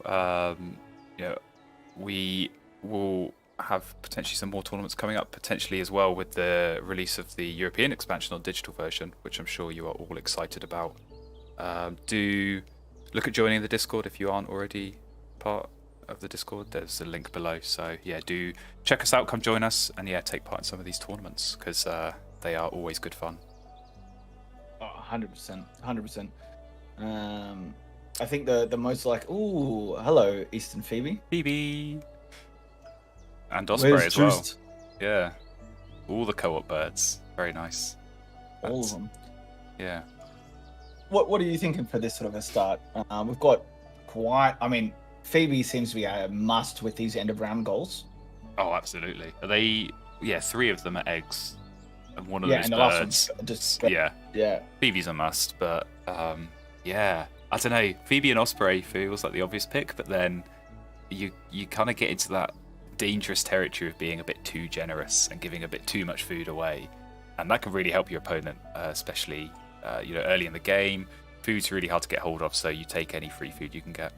we will have potentially some more tournaments coming up, potentially as well with the release of the European expansion or digital version, which I'm sure you are all excited about. Do look at joining the Discord if you aren't already part of the Discord. There's a link below. So yeah, do check us out, come join us, and yeah, take part in some of these tournaments because they are always good fun. 100%. I think the most like, ooh, hello, Eastern Phoebe. And Osprey as well. Yeah. All the co-op birds. Very nice. All of them. Yeah. What are you thinking for this sort of a start? We've got Phoebe seems to be a must with these end of round goals. Oh, absolutely. Are they? Yeah, 3 of them are eggs, and one of those and the birds. last one, yeah. Phoebe's a must, but yeah, I don't know. Phoebe and Osprey feels like the obvious pick, but then you kind of get into that dangerous territory of being a bit too generous and giving a bit too much food away, and that can really help your opponent, especially early in the game. Food's really hard to get hold of, so you take any free food you can get.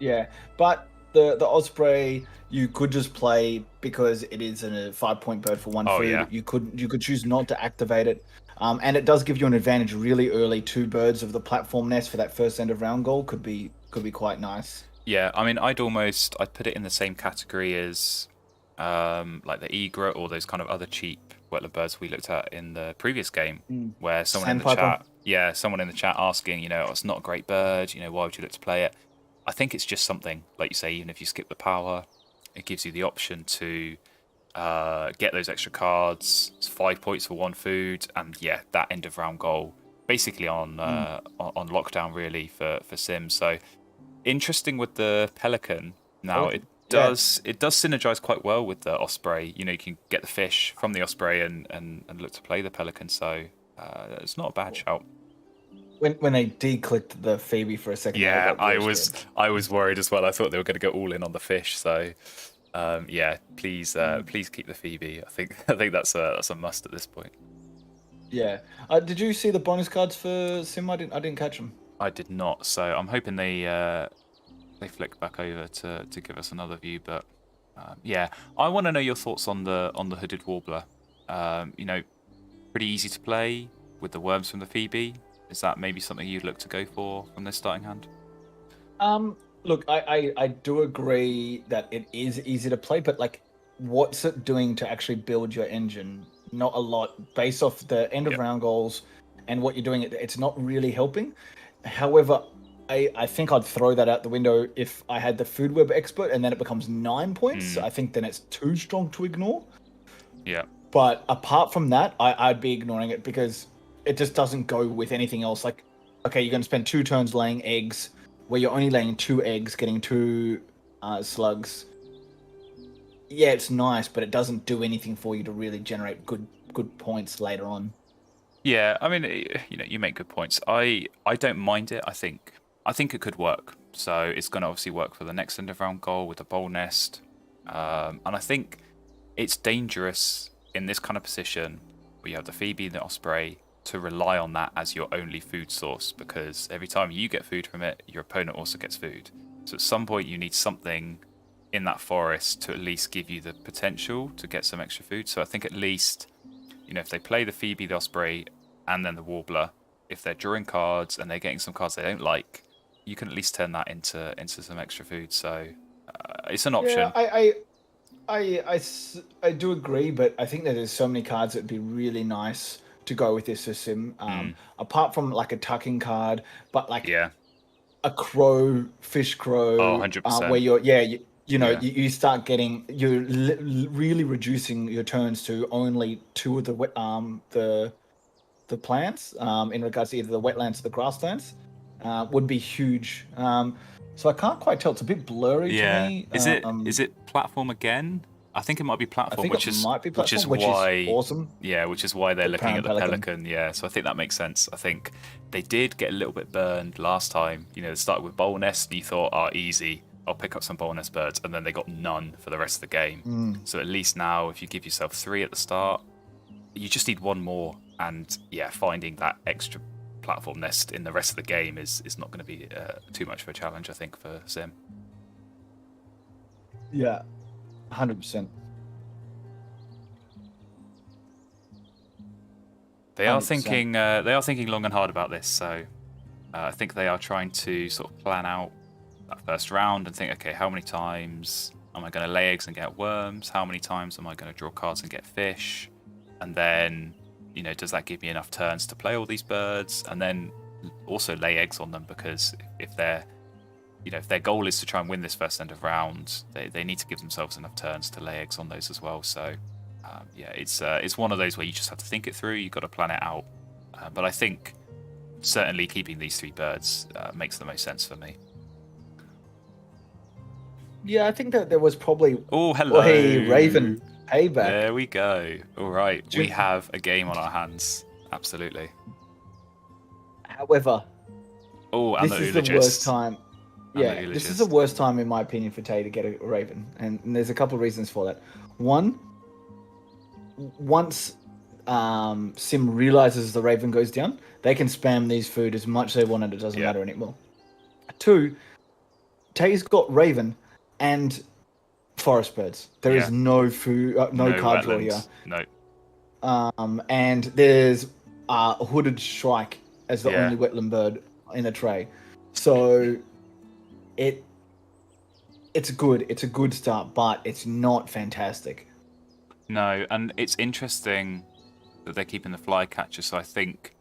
Yeah, but the Osprey you could just play because it is a 5-point bird for 1 food. Yeah. You could choose not to activate it, and it does give you an advantage really early. 2 birds of the platform nest for that first end of round goal could be quite nice. Yeah, I mean, I'd put it in the same category as like the egret or those kind of other cheap wetland birds we looked at in the previous game, where someone in the chat asking, it's not a great bird, why would you look to play it? I think it's just something, like you say, even if you skip the power, it gives you the option to get those extra cards. It's 5 points for 1 food, and yeah, that end of round goal, basically on lockdown really for Sim. So interesting with the Pelican. Now it does synergize quite well with the Osprey. You can get the fish from the Osprey and look to play the Pelican. So it's not a bad shout. when they declicked the Phoebe for a second, there, I Yeah, got real scared. I was worried as well. I thought they were going to go all in on the fish. So, yeah, please keep the Phoebe. I think that's a must at this point. Yeah. Did you see the bonus cards for Sim? I didn't catch them. I did not. So I'm hoping they flick back over to give us another view. But yeah, I want to know your thoughts on the hooded warbler. You know, pretty easy to play with the worms from the Phoebe. Is that maybe something you'd look to go for from this starting hand? Look, I do agree that it is easy to play, but like, what's it doing to actually build your engine? Not a lot, based off the end of round goals and what you're doing. It's not really helping. However, I think I'd throw that out the window if I had the food web expert, and then it becomes 9 points. I think then it's too strong to ignore. Yeah. But apart from that, I'd be ignoring it because it just doesn't go with anything else. Like, okay, you're going to spend 2 turns laying eggs, where you're only laying 2 eggs, getting 2 slugs. Yeah, it's nice, but it doesn't do anything for you to really generate good points later on. Yeah, I mean, you know, you make good points. I don't mind it. I think it could work. So it's going to obviously work for the next end of round goal with the bowl nest, and I think it's dangerous in this kind of position where you have the Phoebe and the Osprey to rely on that as your only food source, because every time you get food from it, your opponent also gets food. So at some point you need something in that forest to at least give you the potential to get some extra food. So I think at least, you know, if they play the Phoebe, the Osprey, and then the Warbler, if they're drawing cards and they're getting some cards they don't like, you can at least turn that into some extra food. So it's an option. Yeah, I do agree, but I think that there's so many cards that'd be really nice to go with this system. Apart from like a tucking card, but like a crow, fish crow, 100%. where you start getting, you're really reducing your turns to only 2 of the plants in regards to either the wetlands or the grasslands, would be huge. So I can't quite tell. It's a bit blurry to me. Is it platform again? I think it might be platform, which is awesome. Yeah, which is why they're The looking at the Pelican. Pelican. Yeah, so I think that makes sense. I think they did get a little bit burned last time. You know, they started with bowl nest, and you thought, "Oh, easy, I'll pick up some bowl nest birds," and then they got none for the rest of the game. So at least now, if you give yourself 3 at the start, you just need 1 more, and yeah, finding that extra platform nest in the rest of the game is not going to be too much of a challenge, I think, for Sim. Yeah, 100%. They are 100%. thinking long and hard about this. So I think they are trying to sort of plan out that first round and think, okay, how many times am I going to lay eggs and get worms? How many times am I going to draw cards and get fish? And then, you know, does that give me enough turns to play all these birds? And then also lay eggs on them, because if their goal is to try and win this first end of round, they need to give themselves enough turns to lay eggs on those as well. So yeah, it's one of those where you just have to think it through. You've got to plan it out. But I think certainly keeping these 3 birds makes the most sense for me. Yeah, I think that there was probably... Oh, hello. Hey, Raven. Payback. There we go. All right. We have a game on our hands. Absolutely. However, this is the worst time. Yeah, this is the worst time, in my opinion, for Tay to get a Raven. And there's a couple of reasons for that. One, once Sim realizes the Raven goes down, they can spam these food as much as they want and it doesn't matter anymore. 2, Tay's got Raven and forest birds. There is no food, no card draw here. No. And there's hooded shrike as the only wetland bird in the tray. So it's good. It's a good start, but it's not fantastic. No, and it's interesting that they're keeping the flycatcher. So I think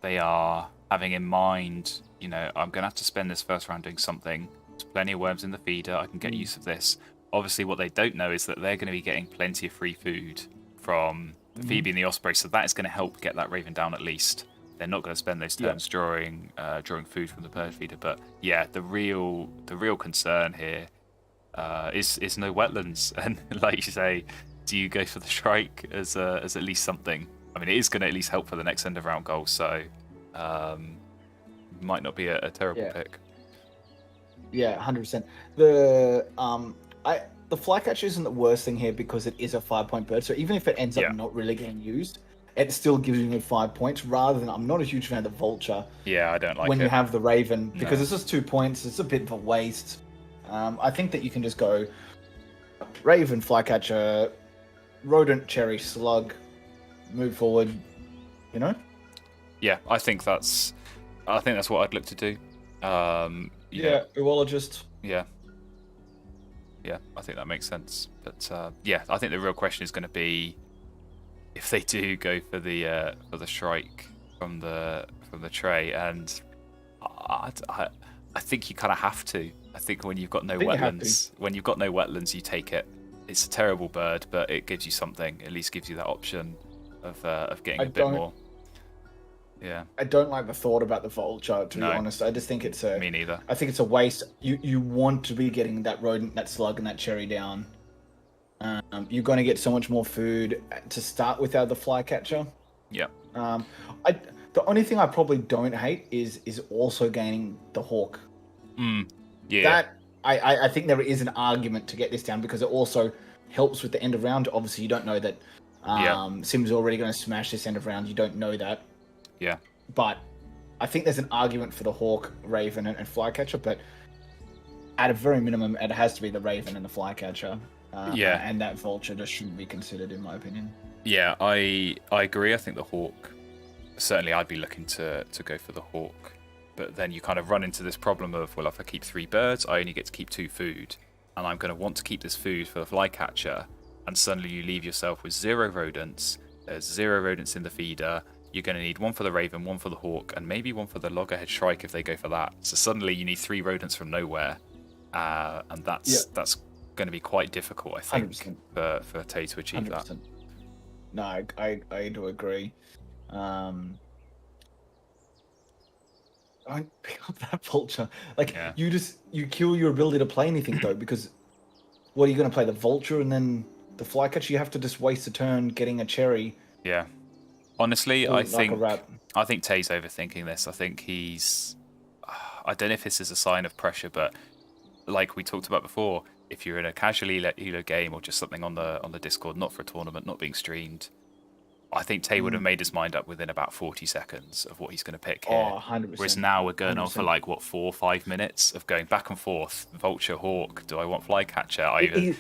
they are having in mind, you know, I'm going to have to spend this first round doing something. There's plenty of worms in the feeder. I can get use of this. Obviously, what they don't know is that they're going to be getting plenty of free food from the Phoebe and the Osprey, so that is going to help get that Raven down at least. They're not going to spend those turns drawing food from the bird feeder. But yeah, the real concern here is no wetlands. And like you say, do you go for the Shrike as at least something? I mean, it is going to at least help for the next end of round goal. So might not be a terrible Yeah. pick. Yeah, 100%. The flycatcher isn't the worst thing here because it is a 5-point bird. So even if it ends up not really getting used, it still gives you 5 points. Rather than, I'm not a huge fan of the vulture. Yeah, I don't like when it. you have the raven because No. it's just 2 points. It's a bit of a waste. I think that you can just go raven, flycatcher, rodent, cherry, slug, move forward. You know? Yeah, I think that's what I'd look to do. Urologist. Yeah, I think that makes sense. But I think the real question is going to be if they do go for the shrike from the tray, and I think you kind of have to. I think when you've got no wetlands, you take it. It's a terrible bird, but it gives you something. At least gives you that option of getting a bit more. Yeah. I don't like the thought about the vulture, to be honest. I just think it's Me neither. I think it's a waste. You want to be getting that rodent, that slug, and that cherry down. You're going to get so much more food to start with out of the flycatcher. Yeah. The only thing I probably don't hate is also gaining the hawk. Yeah. That I think there is an argument to get this down because it also helps with the end of round. Obviously, you don't know that Sim's already going to smash this end of round. You don't know that. Yeah. But I think there's an argument for the hawk, raven, and flycatcher. But at a very minimum, it has to be the raven and the flycatcher. And that vulture just shouldn't be considered, in my opinion. Yeah, I agree. I think the hawk. Certainly, I'd be looking to go for the hawk. But then you kind of run into this problem of, well, if I keep 3 birds, I only get to keep 2 food. And I'm going to want to keep this food for the flycatcher. And suddenly you leave yourself with 0 rodents. There's 0 rodents in the feeder. You're going to need 1 for the raven, 1 for the hawk, and maybe 1 for the loggerhead shrike if they go for that. So suddenly you need 3 rodents from nowhere. And that's going to be quite difficult, I think, 100%. for Tay to achieve 100%. That. No, I do agree. Don't pick up that vulture. You kill your ability to play anything though, because what are you going to play, the vulture and then the flycatcher? You have to just waste a turn getting a cherry. Yeah. Honestly, I think Tay's overthinking this. I think he's. I don't know if this is a sign of pressure, but like we talked about before, if you're in a casual Elo game or just something on the Discord, not for a tournament, not being streamed, I think Tay would have made his mind up within about 40 seconds of what he's going to pick here. 100%. Whereas now we're going 100%. On for 4 or 5 minutes of going back and forth. Vulture, hawk, do I want flycatcher?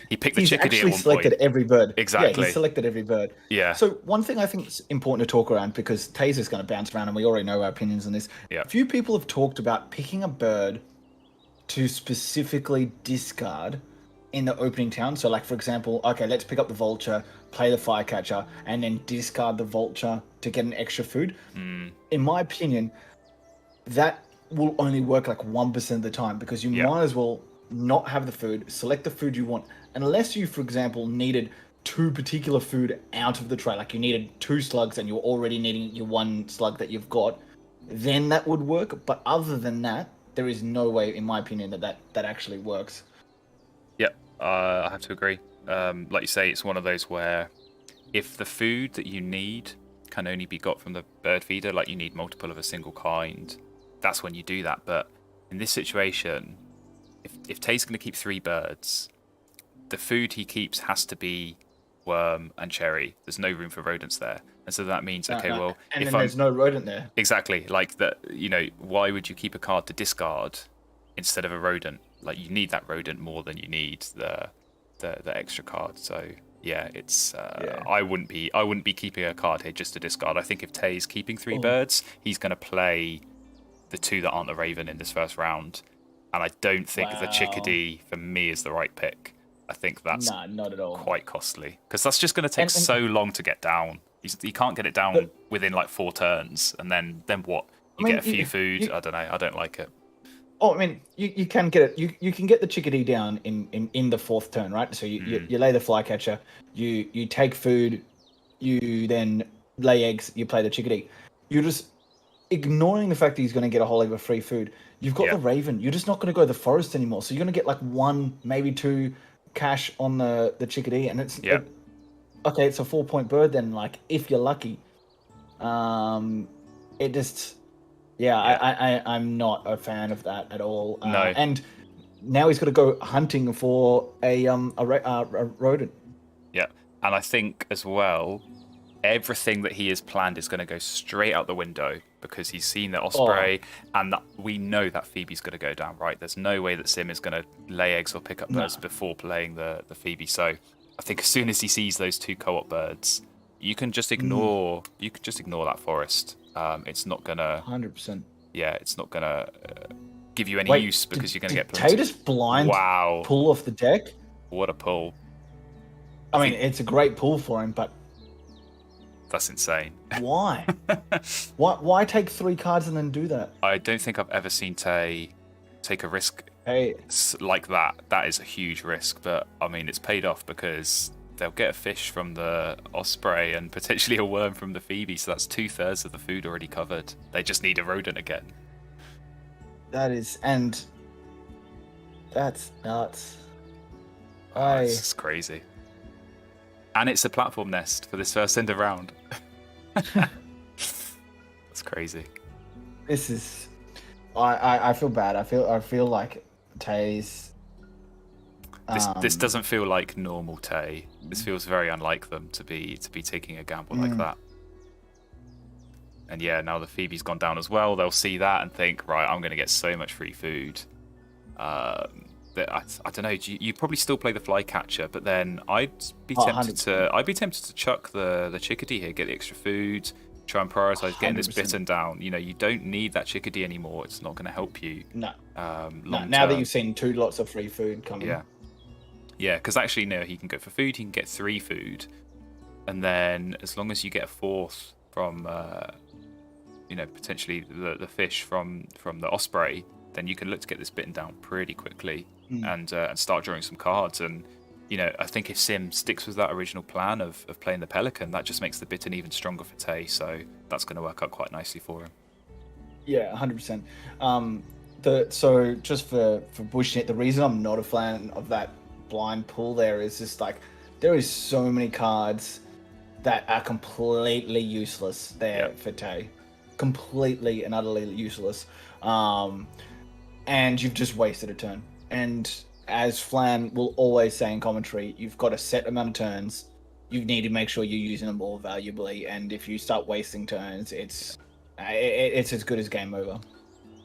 He picked the chickadee at one point. He's selected every bird. Exactly. Yeah, he selected every bird. Yeah. So one thing I think is important to talk around, because Tay's is going to bounce around and we already know our opinions on this. Yeah. A few people have talked about picking a bird to specifically discard in the opening town. So like, for example, okay, let's pick up the vulture, play the flycatcher, and then discard the vulture to get an extra food. In my opinion, that will only work like 1% of the time, because you might as well not have the food, select the food you want, unless you, for example, needed 2 particular food out of the tray, like you needed 2 slugs and you're already needing your 1 slug that you've got, then that would work. But other than that, there is no way, in my opinion, that actually works. Yep, I have to agree. Like you say, it's one of those where if the food that you need can only be got from the bird feeder, like you need multiple of a single kind, that's when you do that. But in this situation, if Tay's going to keep 3 birds, the food he keeps has to be worm and cherry. There's no room for rodents there. And so that means, well... And then there's no rodent there. Exactly. Like, why would you keep a card to discard instead of a rodent? Like, you need that rodent more than you need the extra card. So yeah, it's I wouldn't be keeping a card here just to discard. I think if Tay's keeping 3 birds, he's going to play the 2 that aren't the raven in this first round, and I don't think the chickadee for me is the right pick. I think that's not at all. Quite costly, because that's just going to take so long to get down. You can't get it down within like 4 turns, and then what? You get a few food. I don't know. I don't like it. Oh, I mean, you can get it. You can get the chickadee down in the 4th turn, right? So you lay the flycatcher, you take food, you then lay eggs, you play the chickadee. You're just ignoring the fact that he's going to get a whole heap of free food. You've got the raven. You're just not going to go the forest anymore. So you're going to get like 1, maybe 2 cash on the chickadee, and it's okay. It's a 4-point bird then. Like, if you're lucky, it just. Yeah, Yeah. I'm not a fan of that at all. No. And now he's got to go hunting for a rodent. Yeah. And I think as well, everything that he has planned is going to go straight out the window because he's seen the Oh, osprey, and that we know that Phoebe's going to go down, right? There's no way that Sim is going to lay eggs or pick up no, birds before playing the Phoebe. So I think as soon as he sees those two co-op birds, you can just ignore that forest. It's not gonna, 100%. yeah, it's not gonna give you any Wait, use because you're gonna did get Tay plenty. just blind Wow, pull off the deck? what a pull! I I mean, think it's a great pull for him, but that's insane. why? Why take 3 cards and then do that? I don't think I've ever seen Tay take a risk Hey, like that. That is a huge risk, but I mean, it's paid off because they'll get a fish from the osprey and potentially a worm from the Phoebe, so that's 2/3 of the food already covered. They just need a rodent again. and that's nuts. It's just crazy. And it's a platform nest for this first end of round. That's crazy. This is, I feel bad. I feel like Tay's. This doesn't feel like normal Tay. This feels very unlike them to be taking a gamble like that. And yeah, now the Phoebe's gone down as well. They'll see that and think, right, I'm going to get so much free food. That I don't know. You probably still play the flycatcher, but then I'd be tempted to chuck the chickadee here, get the extra food, try and prioritize getting this 100%. bitten down. You know, you don't need that chickadee anymore. It's not going to help you. No. Long Now that term. you've seen 2 lots of free food coming. Yeah, because actually, no, he can go for food. He can get 3 food, and then as long as you get a 4th from, potentially the fish from the osprey, then you can look to get this bitten down pretty quickly and start drawing some cards. And I think if Sim sticks with that original plan of playing the pelican, that just makes the bitten even stronger for Tay. So that's going to work out quite nicely for him. Yeah, 100%. So just for pushing it, the reason I'm not a fan of that blind pull there is just like there is so many cards that are completely useless there for Tay, completely and utterly useless. And you've just wasted a turn. And as Flan will always say in commentary, you've got a set amount of turns. You need to make sure you're using them more valuably. And if you start wasting turns, it's as good as game over.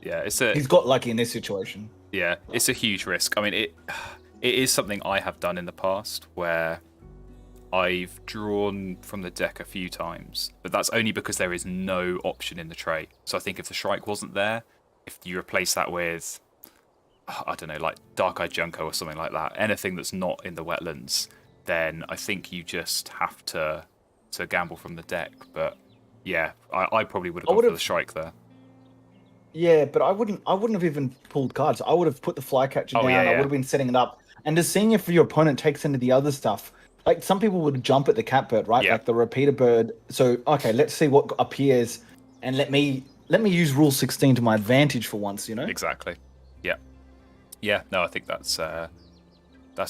Yeah, he's got lucky in this situation. Yeah, it's a huge risk. I mean, it is something I have done in the past where I've drawn from the deck a few times, but that's only because there is no option in the tray. So I think if the Shrike wasn't there, if you replace that with, I don't know, like Dark-Eyed Junko or something like that, anything that's not in the wetlands, then I think you just have to gamble from the deck. But yeah, I probably would have gone for the Shrike there. Yeah, but I wouldn't have even pulled cards. I would have put the flycatcher down. Yeah. I would have been setting it up and just seeing if your opponent takes into the other stuff. Like some people would jump at the catbird, right? Yeah. Like the repeater bird. So okay, let's see what appears, and let me use Rule 16 to my advantage for once. Exactly. Yeah. No, I think that's a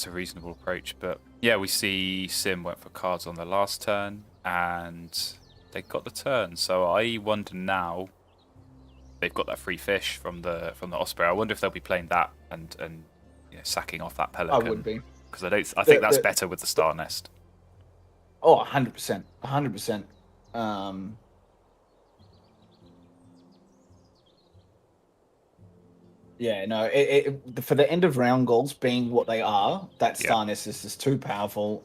reasonable approach. But yeah, we see Sim went for cards on the last turn, and they got the turn. So I wonder now. They've got that free fish from the osprey. I wonder if they'll be playing that and sacking off that pelican. I would be, because I think that's better with the star nest. Oh, 100%, 100%. Yeah, no. For the end of round goals being what they are, that star nest is just too powerful.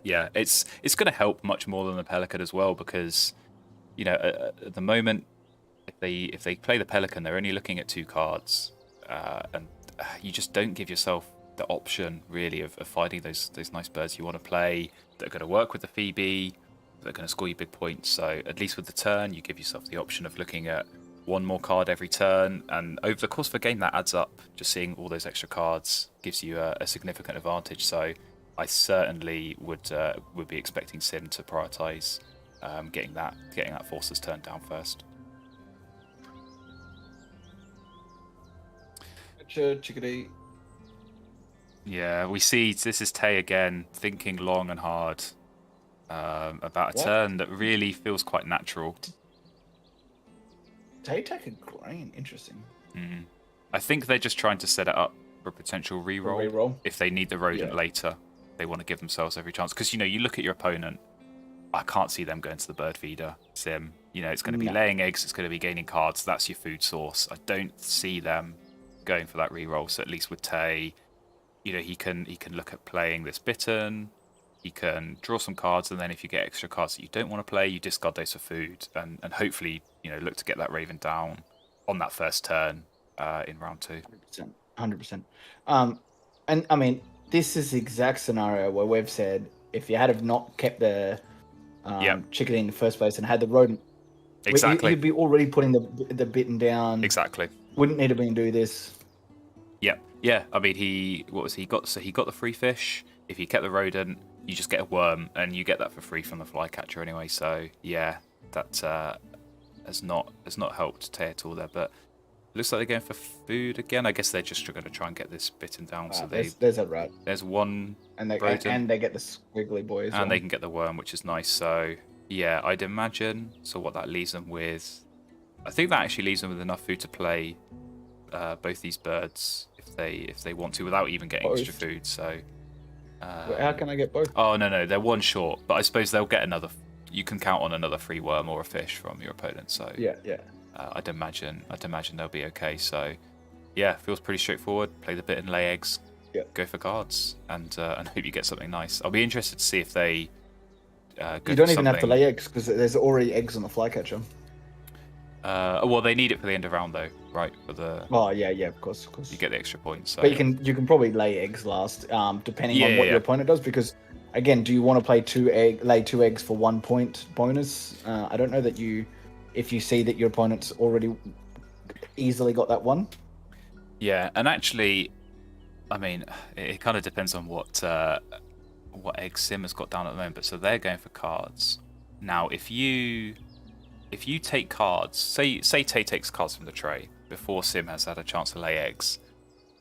Yeah, it's going to help much more than the pelican as well because at the moment. If they play the pelican, they're only looking at 2 cards, and you just don't give yourself the option really of finding those nice birds you want to play that are going to work with the Phoebe, that are going to score you big points. So at least with the turn, you give yourself the option of looking at 1 more card every turn, and over the course of a game that adds up. Just seeing all those extra cards gives you a significant advantage. So I certainly would be expecting Sim to prioritise getting that Forces turn down first. Chickadee. Yeah, we see this is Tay again, thinking long and hard about a turn that really feels quite natural. Tay take a grain. Interesting. I think they're just trying to set it up for a potential reroll. Reroll. If they need the rodent later, they want to give themselves every chance. Because, you look at your opponent, I can't see them going to the bird feeder sim. It's going to be laying eggs, it's going to be gaining cards. That's your food source. I don't see them going for that reroll. So at least with Tay, he can look at playing this Bittern. He can draw some cards, and then if you get extra cards that you don't want to play, you discard those for food, and hopefully look to get that Raven down on that first turn in round 2. 100%. And I mean, this is the exact scenario where we've said if you had have not kept the chicken in the first place and had the rodent, exactly, you'd be already putting the Bittern down. Exactly. Wouldn't need to be do this. Yeah. I mean, he got the free fish. If you kept the rodent, you just get a worm, and you get that for free from the flycatcher anyway. So yeah, that has not helped Tay at all there. But it looks like they're going for food again. I guess they're just going to try and get this Bittern down. So there's a rat. There's one, and they get the squiggly boy as well. And they can get the worm, which is nice. So yeah, I'd imagine. So what that leaves them with, I think that actually leaves them with enough food to play both these birds if they want to, without even getting extra food. So. How can I get both? Oh no, they're one short, but I suppose they'll get another. You can count on another free worm or a fish from your opponent. So yeah. I'd imagine they'll be okay. So yeah, feels pretty straightforward. Play the Bittern, lay eggs, go for cards, and hope you get something nice. I'll be interested to see if they. You don't even have to lay eggs because there's already eggs on the flycatcher. Well, they need it for the end of round though, right? For the. Oh yeah, of course. You get the extra points. So. But you can probably lay eggs last, depending on what your opponent does. Because again, do you want to lay 2 eggs for 1 point bonus? I don't know that if you see that your opponent's already easily got that one. Yeah, and actually, I mean, it kind of depends on what egg Sim has got down at the moment. But so they're going for cards now. If you take cards, say Tay takes cards from the tray before Sim has had a chance to lay eggs,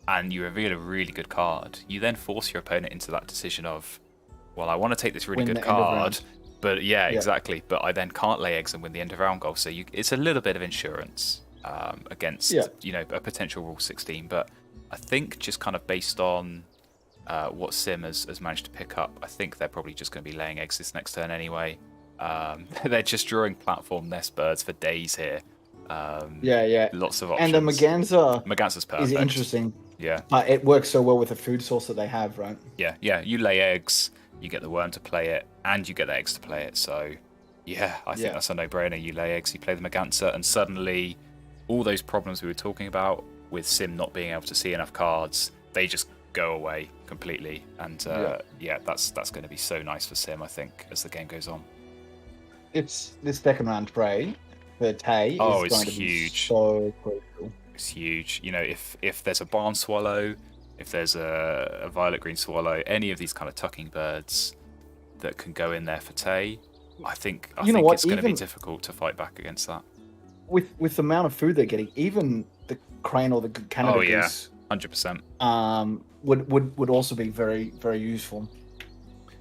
and you reveal a really good card, you then force your opponent into that decision of, well, I want to take this really good card, but exactly, but I then can't lay eggs and win the end of round goal. So it's a little bit of insurance against a potential Rule 16. But I think just kind of based on what Sim has managed to pick up, I think they're probably just going to be laying eggs this next turn anyway. They're just drawing platform nest birds for days here. Lots of options. And the Maganza's perfect. Is interesting. Yeah. But it works so well with the food source that they have, right? Yeah. You lay eggs, you get the worm to play it, and you get the eggs to play it. So, yeah, I think that's a no-brainer. You lay eggs, you play the Maganza, and suddenly all those problems we were talking about with Sim not being able to see enough cards, they just go away completely. And that's going to be so nice for Sim, I think, as the game goes on. It's this second round trade for Tay is going to be so crucial. It's huge. If there's a barn swallow, if there's a violet green swallow, any of these kind of tucking birds that can go in there for Tay, I think it's going to be difficult to fight back against that. With the amount of food they're getting, even the crane or the Canada goose, 100%. Would also be very, very useful.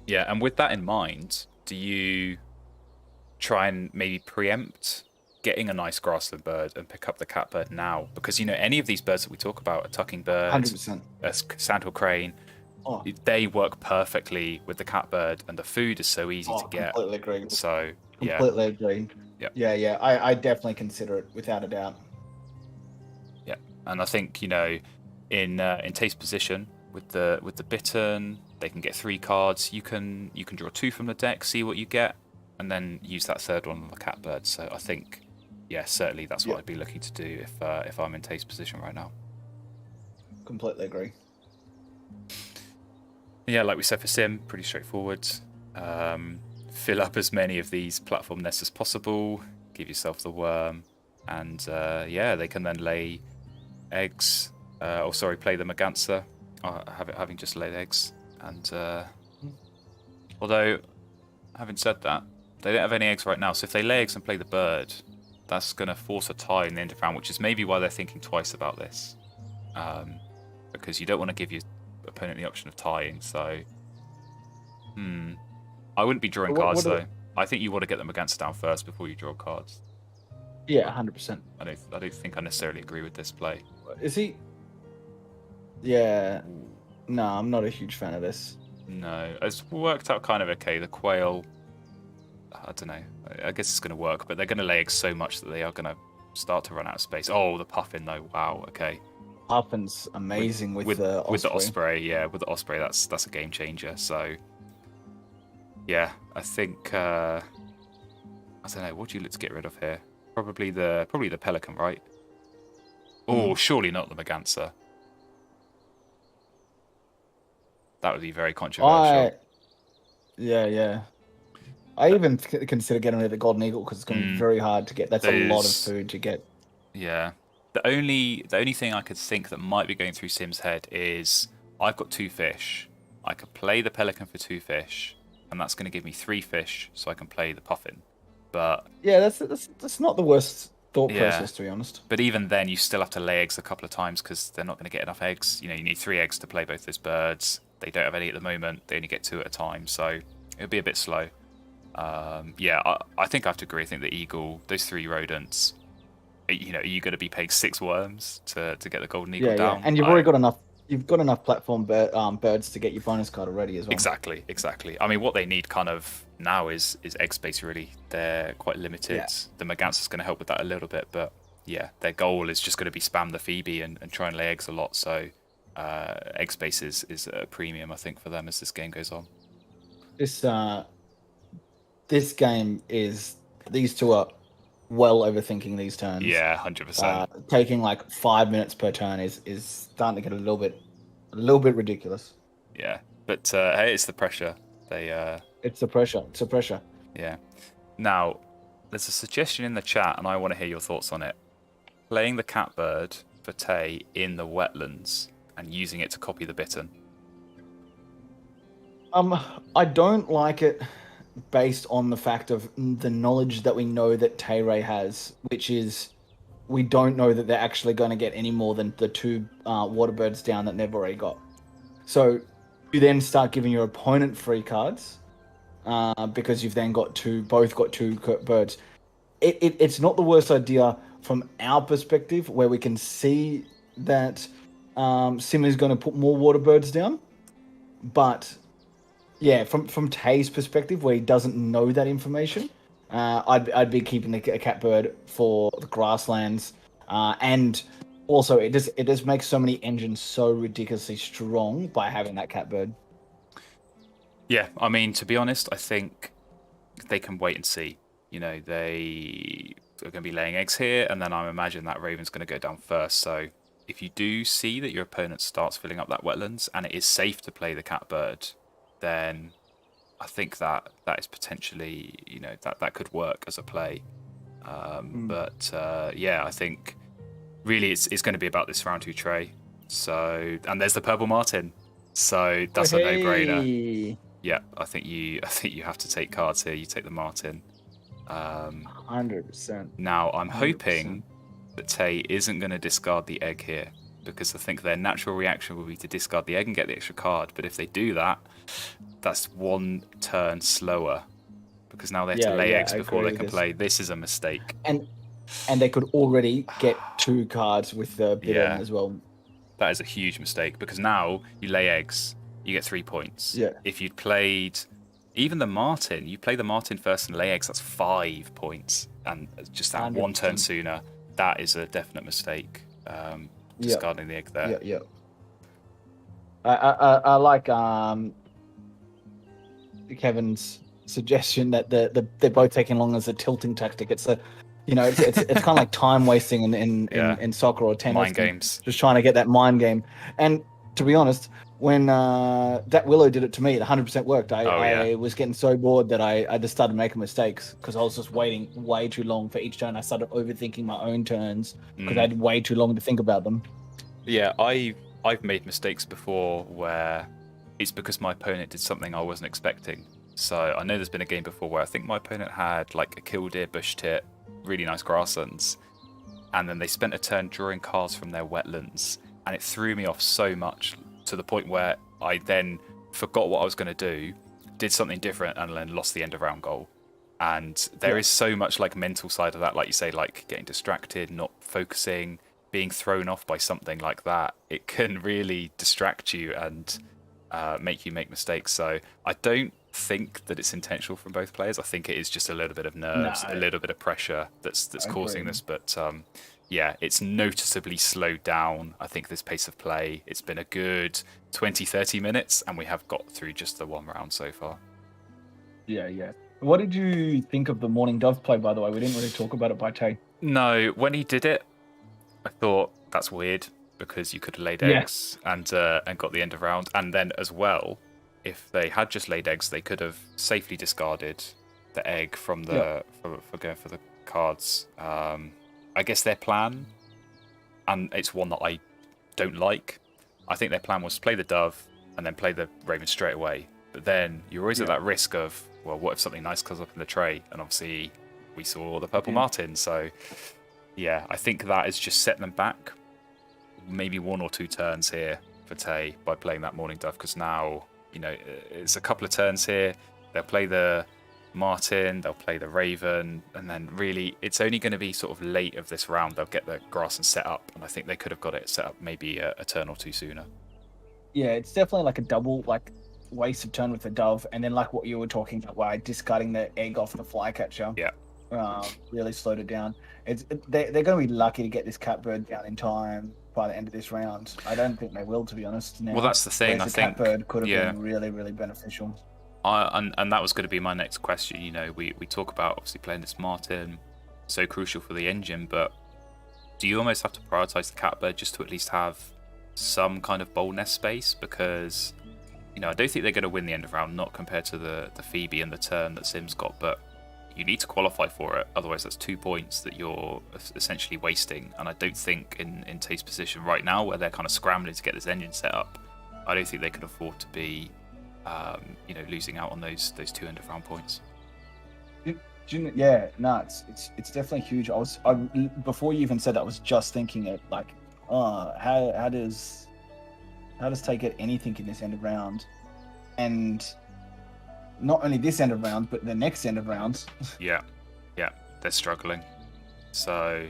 Yeah, and with that in mind, do you try and maybe preempt getting a nice grassland bird and pick up the catbird now? Because any of these birds that we talk about, a tucking bird, 100%, a sandhill crane, they work perfectly with the catbird, and the food is so easy to get. Completely agree. So completely agree. Yeah. I definitely consider it without a doubt. Yeah, and I think in Tay's position with the Bittern, they can get 3 cards. You can draw 2 from the deck, see what you get, and then use that third one on the catbird. So I think, certainly that's what I'd be looking to do if I'm in Tay's position right now. Completely agree. Yeah, like we said for Sim, pretty straightforward. Fill up as many of these platform nests as possible. Give yourself the worm, and they can then lay eggs. Play the Maganza, having just laid eggs. And although, having said that, they don't have any eggs right now, so if they lay eggs and play the bird, that's going to force a tie in the end of round, which is maybe why they're thinking twice about this. Because you don't want to give your opponent the option of tying, so... I wouldn't be drawing cards, though. I think you want to get the Maganza down first before you draw cards. Yeah, 100%. I don't think I necessarily agree with this play. Is he? Yeah. No, I'm not a huge fan of this. No, it's worked out kind of okay. The quail, I don't know. I guess it's going to work, but they're going to lay eggs so much that they are going to start to run out of space. Oh, the puffin though. Wow. Okay. Puffin's amazing with the Osprey. With the Osprey, yeah, with the Osprey, that's a game changer. So, yeah, I think I don't know. What do you look to get rid of here? Probably the pelican, right? Oh, surely not the merganser. That would be very controversial. Yeah. I even consider getting rid of the golden eagle because it's going to be very hard to get. That's a lot of food to get. Yeah. The only thing I could think that might be going through Sim's head is I've got 2 fish. I could play the pelican for 2 fish, and that's going to give me 3 fish, so I can play the puffin. But yeah, that's not the worst thought process, to be honest. But even then, you still have to lay eggs a couple of times because they're not going to get enough eggs. You know, you need 3 eggs to play both those birds. They don't have any at the moment. They only get 2 at a time, so it'll be a bit slow. Yeah, I think I have to agree. I think the eagle, those 3 rodents. You know, are you going to be paying 6 worms to get the golden eagle down? Yeah, and you've already got enough. You've got enough platform birds to get your bonus card already as well. Exactly. I mean, what they need kind of now is egg space. Really, they're quite limited. Yeah. The merganser's going to help with that a little bit, but yeah, their goal is just going to be spam the Phoebe and try and lay eggs a lot. So egg space is a premium, I think, for them as this game goes on. This game is, these two are well overthinking these turns. Yeah, 100%. Taking like 5 minutes per turn is starting to get a little bit ridiculous. Yeah, but hey, it's the pressure. It's the pressure. It's the pressure. Yeah. Now, there's a suggestion in the chat, and I want to hear your thoughts on it. Playing the catbird for Tay in the wetlands and using it to copy the bittern. I don't like it based on the fact of the knowledge that we know that Tay-ray has, which is we don't know that they're actually going to get any more than the 2 water birds down that they've already got. So you then start giving your opponent free cards because you've then got both got 2 birds. It's not the worst idea from our perspective, where we can see that Sim is going to put more water birds down, but yeah, from Tay's perspective, where he doesn't know that information, I'd be keeping the catbird for the grasslands, and also it just makes so many engines so ridiculously strong by having that catbird. Yeah, I mean, to be honest, I think they can wait and see. You know, they are going to be laying eggs here, and then I imagine that raven's going to go down first. So if you do see that your opponent starts filling up that wetlands, and it is safe to play the catbird, then I think that is potentially, you know, that could work as a play. But yeah, I think really it's going to be about this round 2 tray. So, and there's the purple martin. So that's a no-brainer. Yeah, I think you have to take cards here. You take the martin. 100%. Now I'm hoping that Tay isn't going to discard the egg here, because I think their natural reaction will be to discard the egg and get the extra card. But if they do that, that's 1 turn slower, because now they have to lay eggs before they can play. This is a mistake. And they could already get 2 cards with the bittern as well. That is a huge mistake, because now you lay eggs, you get 3 points. Yeah. If you'd played even the martin, you play the martin first and lay eggs, that's 5 points. And just that 1 turn sooner, that is a definite mistake. Discarding the egg there. Yeah. I like Kevin's suggestion that they're both taking long as a tilting tactic. It's it's kind of like time wasting in soccer or tennis. Mind games. Just trying to get that mind game. And to be honest, when that Willow did it to me, it 100% worked. I was getting so bored that I just started making mistakes because I was just waiting way too long for each turn. I started overthinking my own turns because I had way too long to think about them. Yeah, I've made mistakes before where it's because my opponent did something I wasn't expecting. So I know there's been a game before where I think my opponent had like a killdeer, bush tit, really nice grasslands, and then they spent a turn drawing cards from their wetlands, and it threw me off so much to the point where I then forgot what I was going to do, did something different, and then lost the end of round goal. And there is so much like mental side of that, like you say, like getting distracted, not focusing, being thrown off by something like that. It can really distract you and make you make mistakes. So I don't think that it's intentional from both players. I think it is just a little bit of nerves, a little bit of pressure that's causing this. But yeah, it's noticeably slowed down. I think this pace of play, it's been a good 20-30 minutes, and we have got through just the one round so far. Yeah. What did you think of the Morning Dove play, by the way? We didn't really talk about it by Tay. No, when he did it, I thought that's weird because you could have laid eggs and got the end of round. And then as well, if they had just laid eggs, they could have safely discarded the egg from the for going for the cards. I guess their plan, and it's one that I don't like. I think their plan was to play the dove and then play the raven straight away. But then you're always at that risk of, well, what if something nice comes up in the tray? And obviously, we saw the purple martin. So, yeah, I think that has just set them back maybe 1 or 2 turns here for Tay by playing that morning dove. Because now, you know, it's a couple of turns here. They'll play the martin, they'll play the raven, and then really, it's only going to be sort of late of this round. They'll get the grass and set up, and I think they could have got it set up maybe a turn or 2 sooner. Yeah, it's definitely like a double, like, waste of turn with the dove, and then like what you were talking about, why discarding the egg off the flycatcher. Yeah. Really slowed it down. They're going to be lucky to get this catbird down in time by the end of this round. I don't think they will, to be honest. Now, well, that's the thing. I think catbird could have been really, really beneficial. And that was going to be my next question. You know, we talk about obviously playing this martin, so crucial for the engine, but do you almost have to prioritize the catbird just to at least have some kind of bowl nest space? Because, you know, I don't think they're going to win the end of round, not compared to the Phoebe and the turn that Sim's got, but you need to qualify for it. Otherwise, that's 2 points that you're essentially wasting. And I don't think in Tay's position right now, where they're kind of scrambling to get this engine set up, I don't think they can afford to be, you know, losing out on those 2 end of round points. Yeah, no, it's definitely huge. I before you even said that, I was just thinking it like, how does Tay get anything in this end of round? And not only this end of round, but the next end of rounds. Yeah, they're struggling. So,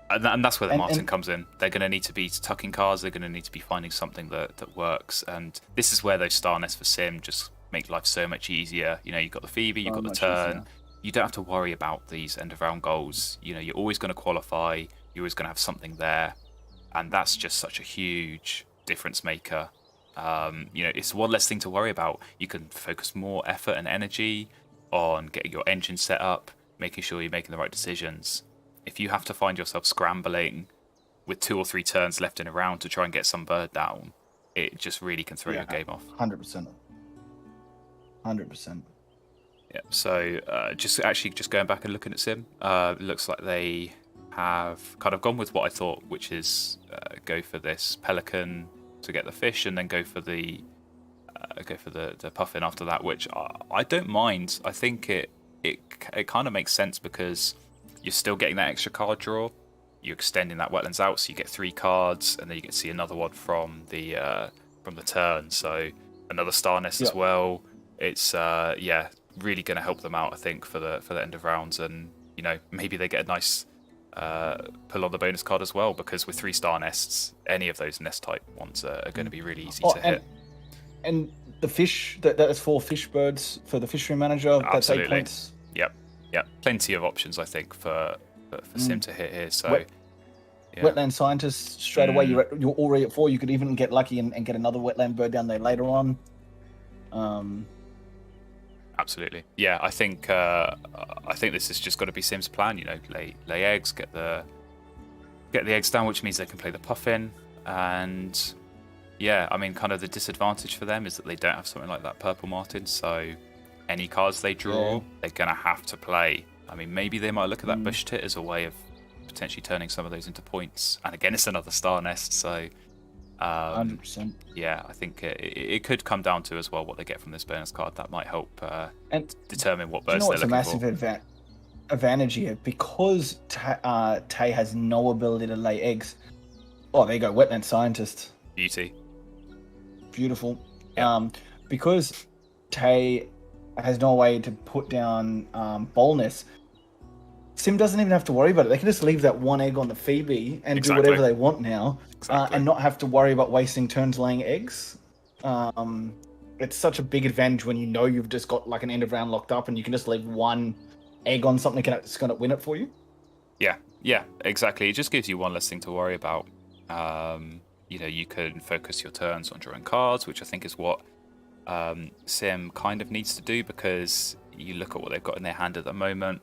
and that's where the martin comes in. They're going to need to be tucking cards. They're going to need to be finding something that works. And this is where those star nests for Sim just make life so much easier. You know, you've got the Phoebe, you've got the turn. Easier. You don't have to worry about these end of round goals. You know, you're always going to qualify. You're always going to have something there. And that's just such a huge difference maker. You know, it's one less thing to worry about. You can focus more effort and energy on getting your engine set up, making sure you're making the right decisions. If you have to find yourself scrambling with 2 or 3 turns left in a round to try and get some bird down, it just really can throw your game off. 100%. Yeah. So just going back and looking at Sim, it looks like they have kind of gone with what I thought, which is go for this pelican to get the fish, and then go for the puffin after that, which I don't mind. I think it kind of makes sense because you're still getting that extra card draw. You're extending that wetlands out, so you get 3 cards, and then you get to see another one from the turn. So another star nest as well. It's really going to help them out, I think, for the end of rounds, and you know, maybe they get a nice pull on the bonus card as well, because with 3 star nests, any of those nest type ones are going to be really easy to hit. And the fish, that's 4 fish birds for the fishery manager. That's 8 points. Yep. Plenty of options, I think, for Sim to hit here. So wetland scientist straight away. You're already at 4. You could even get lucky and get another wetland bird down there later on. Absolutely. Yeah, I think this has just got to be Sim's plan. You know, lay eggs, get the eggs down, which means they can play the puffin. And yeah, I mean, kind of the disadvantage for them is that they don't have something like that purple martin. So any cards they draw, they're gonna have to play. I mean, maybe they might look at that bush tit as a way of potentially turning some of those into points. And again, it's another star nest, so 100%. Yeah, I think it could come down to as well what they get from this bonus card. That might help and determine what birds they're looking for. It's a massive advantage here because Tay has no ability to lay eggs. Oh, there you go, wetland scientist. Beauty. Beautiful. Yep. Because Tay has no way to put down boldness, Sim doesn't even have to worry about it. They can just leave that one egg on the Phoebe and do whatever they want now, and not have to worry about wasting turns laying eggs. It's such a big advantage when you know you've just got like an end of round locked up and you can just leave one egg on something that's going to win it for you. Yeah, exactly. It just gives you one less thing to worry about. You can focus your turns on drawing cards, which I think is what Sim kind of needs to do, because you look at what they've got in their hand at the moment.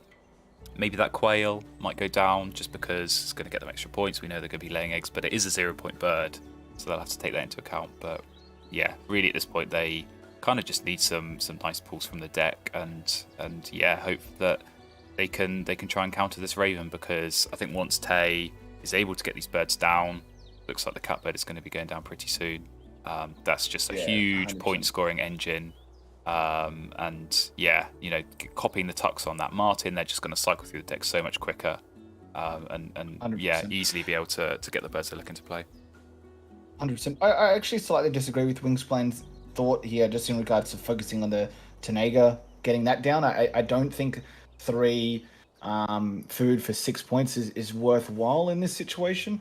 Maybe that quail might go down just because it's going to get them extra points. We know they're going to be laying eggs, but it is a 0-point bird, so they'll have to take that into account. But yeah, really at this point they kind of just need some nice pulls from the deck, and hope that they can try and counter this Raven, because I think once Tay is able to get these birds down, looks like the catbird is going to be going down pretty soon. That's just a huge 100%. Point scoring engine. Copying the tucks on that Martin, they're just going to cycle through the deck so much quicker, easily be able to get the birds they're looking to play. 100%. I actually slightly disagree with Wingsplan's thought here, just in regards to focusing on the Tenaga, getting that down. I don't think 3 food for 6 points is worthwhile in this situation,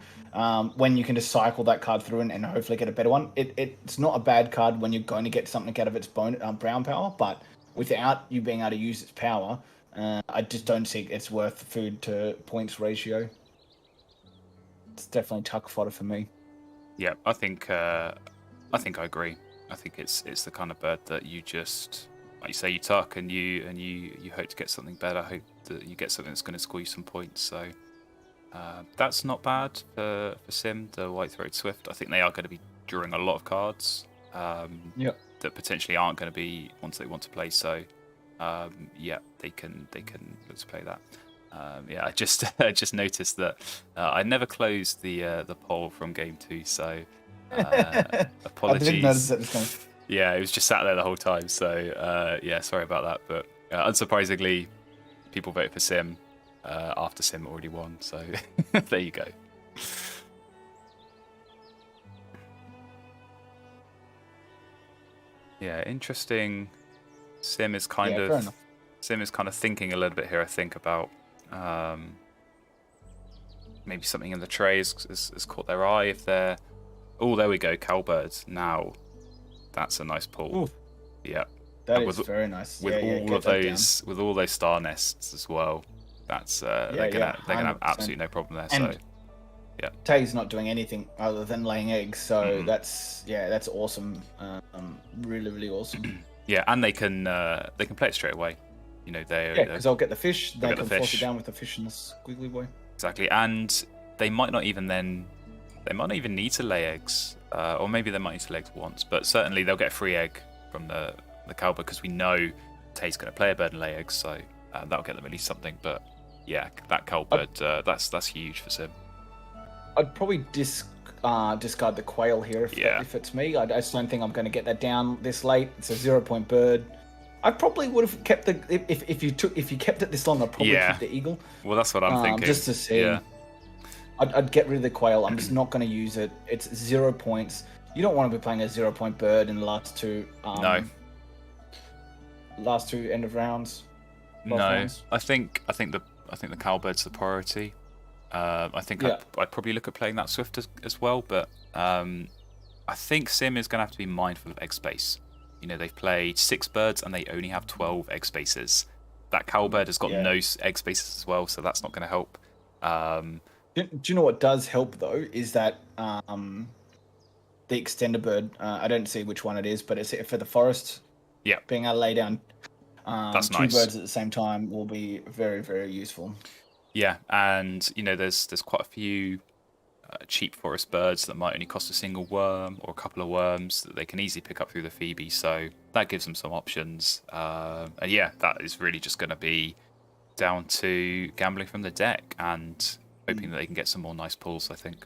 when you can just cycle that card through and hopefully get a better one. It's not a bad card when you're going to get something out of its brown power, but without you being able to use its power, I just don't think it's worth the food to points ratio. It's definitely tuck fodder for me. Yeah, I think I agree. I think it's the kind of bird that you just, like you say, you tuck and you hope to get something better. Hope that you get something that's going to score you some points. So that's not bad for Sim, the white-throated Swift. I think they are going to be drawing a lot of cards that potentially aren't going to be ones they want to play. So they can look to play that. I just noticed that I never closed the poll from game 2, so apologies. I didn't notice it this time. Yeah, it was just sat there the whole time, so sorry about that. But unsurprisingly, people voted for Sim after Sim already won, so there you go. Yeah, interesting. Sim is kind of thinking a little bit here, I think, about maybe something in the tray has caught their eye. If they're, there we go, cowbirds. Now that's a nice pull. Ooh. Yeah, that is very nice. With all those star nests as well. That's they're gonna have absolutely no problem there. And so yeah, Tay's not doing anything other than laying eggs, so that's awesome. Really, really awesome. Yeah, and they can play it straight away. Because they'll get the fish. They can force it down with the fish and the squiggly boy. Exactly, and they might not even need to lay eggs, or maybe they might need to lay eggs once. But certainly they'll get a free egg from the cowbird, because we know Tay's going to play a bird and lay eggs, so that'll get them at least something. But yeah, that cowbird, that's huge for Sim. I'd probably discard the quail here if it's me. I just don't think I'm going to get that down this late. It's a 0-point bird. I probably would have kept if you kept it this long. I'd probably keep the eagle. Well, that's what I'm thinking. Just to see. Yeah. I'd get rid of the quail. I'm just not going to use it. It's 0 points. You don't want to be playing a 0-point bird in the last two. Last 2 end of rounds. Rounds. I think the cowbird's the priority. I think I'd probably look at playing that Swift as well, but I think Sim is going to have to be mindful of egg space. They've played 6 birds and they only have 12 egg spaces. That cowbird has got no egg spaces as well, so that's not going to help. Do you know what does help though? Is that the extender bird? I don't see which one it is, but it's for the forest. Yeah, being able to lay down that's 2 birds at the same time will be very, very useful. Yeah, and there's quite a few cheap forest birds that might only cost a single worm or a couple of worms that they can easily pick up through the Phoebe, so that gives them some options. And that is really just going to be down to gambling from the deck and hoping that they can get some more nice pulls, I think.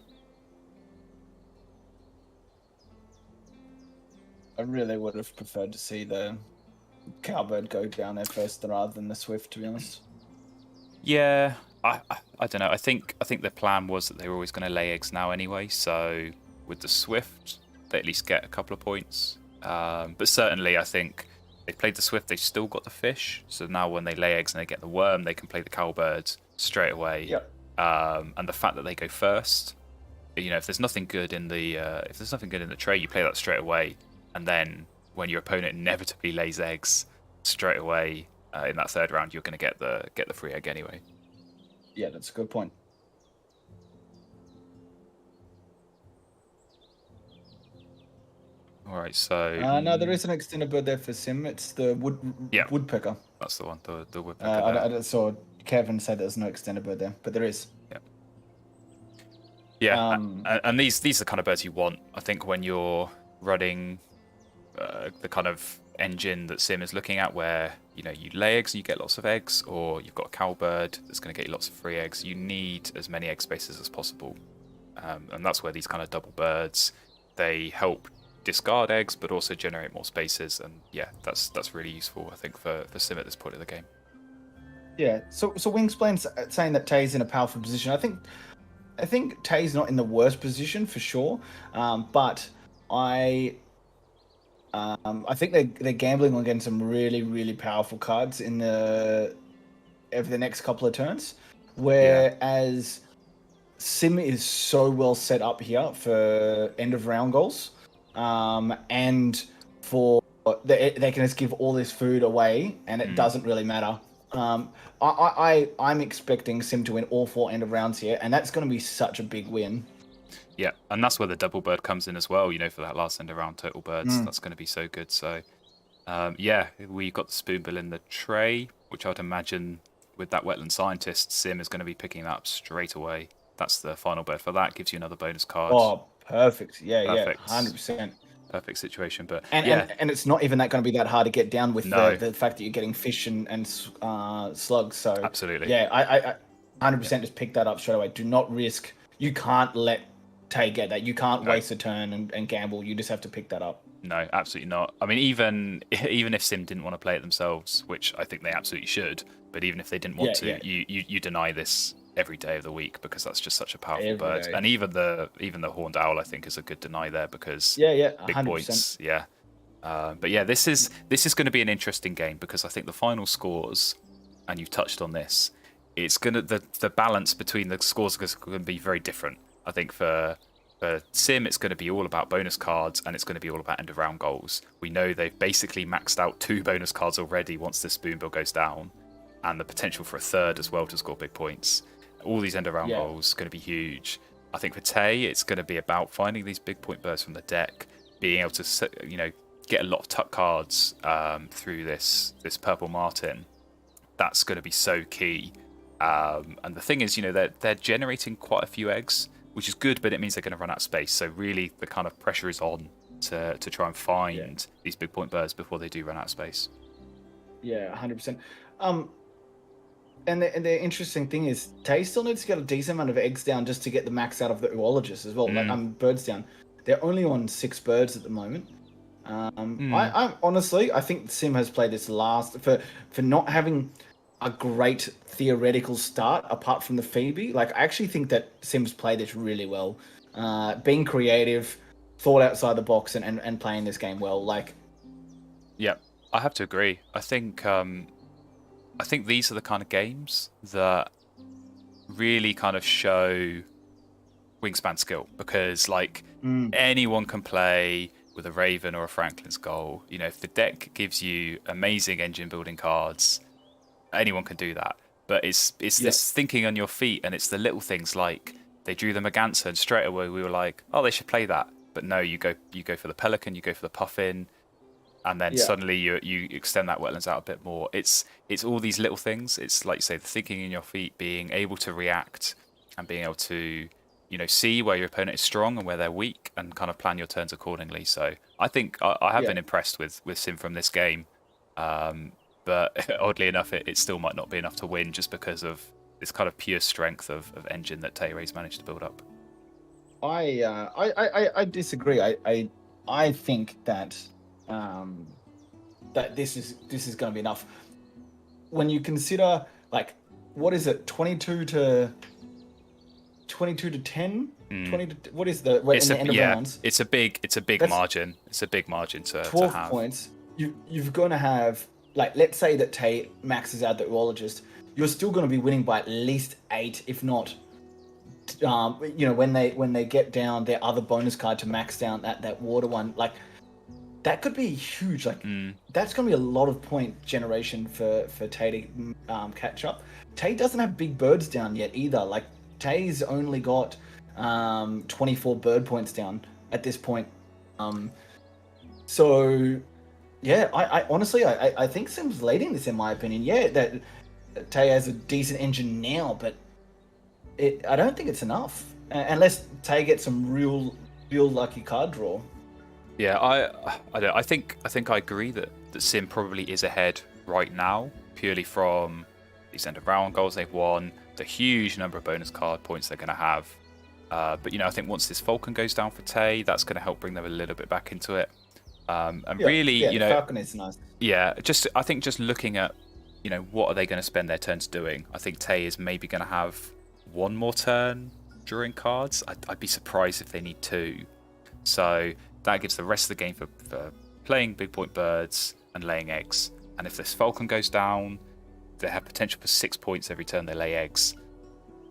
I really would have preferred to see the cowbird go down there first rather than the Swift, to be honest. Yeah, I don't know. I think the plan was that they were always going to lay eggs now anyway. So with the Swift, they at least get a couple of points. But certainly, I think They've played the Swift, they've still got the fish. So now when they lay eggs and they get the worm, they can play the cowbird straight away. Yep. And the fact that they go first, if there's nothing good in the tray, you play that straight away. And then when your opponent inevitably lays eggs straight away in that third round, you're going to get the free egg anyway. Yeah, that's a good point. All right, so no, there is an extended bird there for Sim. It's the woodpecker. That's the one, the woodpecker. I saw Kevin say there's no extended bird there, but there is. Yeah, and these are the kind of birds you want. I think when you're running the kind of engine that Sim is looking at, where you lay eggs and you get lots of eggs, or you've got a cowbird that's going to get you lots of free eggs. You need as many egg spaces as possible, and that's where these kind of double birds, they help discard eggs but also generate more spaces, and yeah, that's really useful, I think, for Sim at this point of the game. Yeah, so Wingsplan's saying that Tay's in a powerful position. I think Tay's not in the worst position for sure, but I think they're gambling on getting some really, really powerful cards over the next couple of turns, whereas Sim is so well set up here for end of round goals, and for they can just give all this food away and it doesn't really matter. I'm expecting Sim to win all 4 end of rounds here, and that's going to be such a big win. Yeah, and that's where the double bird comes in as well, for that last end of round total birds. That's going to be so good. So, we got the spoonbill in the tray, which I'd imagine with that wetland scientist, Sim is going to be picking that up straight away. That's the final bird for that. Gives you another bonus card. Oh, perfect. Yeah, 100%. Perfect situation, but and it's not even going to be that hard to get down with the fact that you're getting fish and slugs. So absolutely, yeah, I 100% just pick that up straight away. Do not risk. You can't let Tay get that. You can't waste a turn and gamble. You just have to pick that up. No, absolutely not. I mean, even if Sim didn't want to play it themselves, which I think they absolutely should, but even if they didn't want to, you deny this every day of the week, because that's just such a powerful bird. Day. And even the horned owl, I think, is a good deny there, because big 100%. Points. Yeah. But yeah, this is going to be an interesting game, because I think the final scores, and you've touched on this, it's gonna the balance between the scores is going to be very different. I think for Sim, it's going to be all about bonus cards, and it's going to be all about end of round goals. We know they've basically maxed out 2 bonus cards already once this spoonbill goes down, and the potential for a third as well to score big points. All these end of round goals are going to be huge. I think for Tay, it's going to be about finding these big point birds from the deck, being able to get a lot of tuck cards through this purple martin. That's going to be so key. And the thing is, they're generating quite a few eggs, which is good, but it means they're going to run out of space. So really, the kind of pressure is on to try and find these big point birds before they do run out of space. Yeah, 100%. And the interesting thing is, Tay still needs to get a decent amount of eggs down just to get the max out of the oologist as well. Birds down. They're only on 6 birds at the moment. I honestly, I think Sim has played this for not having a great theoretical start apart from the Phoebe. I actually think that Sim's played this really well. Being creative, thought outside the box, and playing this game well. Yeah, I have to agree. I think these are the kind of games that really kind of show Wingspan skill, because anyone can play with a Raven or a Franklin's Goal. If the deck gives you amazing engine building cards, anyone can do that. But it's this thinking on your feet, and it's the little things like they drew the Merganser, and straight away we were like, oh, they should play that. But no, you go for the Pelican, you go for the Puffin. And then suddenly you extend that wetlands out a bit more. It's all these little things. It's like you say, the thinking in your feet, being able to react and being able to, see where your opponent is strong and where they're weak, and kind of plan your turns accordingly. So I think I have been impressed with Sim from this game. But oddly enough, it still might not be enough to win, just because of this kind of pure strength of engine that Tay-ray's managed to build up. I disagree. I think that that this is going to be enough. When you consider, what is it, 22 to 10, 20 to, what is the end of rounds? It's a big margin. It's a big margin to 12 have. points. you've going to have, like, let's say that Tay maxes out the Urologist, you're still going to be winning by at least 8, if not, when they get down their other bonus card to max down that water one, like, that could be huge. Like, that's going to be a lot of point generation for Tay to catch up. Tay doesn't have big birds down yet either. Like, Tay's only got 24 bird points down at this point. So, yeah, I honestly, I think Sim's leading this, in my opinion. Yeah, that Tay has a decent engine now, but I don't think it's enough. Unless Tay gets some real lucky card draw. Yeah, I think I agree that Sim probably is ahead right now, purely from these end of round goals they've won, the huge number of bonus card points they're going to have. But I think once this Falcon goes down for Tay, that's going to help bring them a little bit back into it. Falcon is nice. Yeah, I think just looking at what are they going to spend their turns doing. I think Tay is maybe going to have one more turn drawing cards. I'd be surprised if they need 2. So that gives the rest of the game for playing big point birds and laying eggs. And if this Falcon goes down, they have potential for 6 points every turn they lay eggs.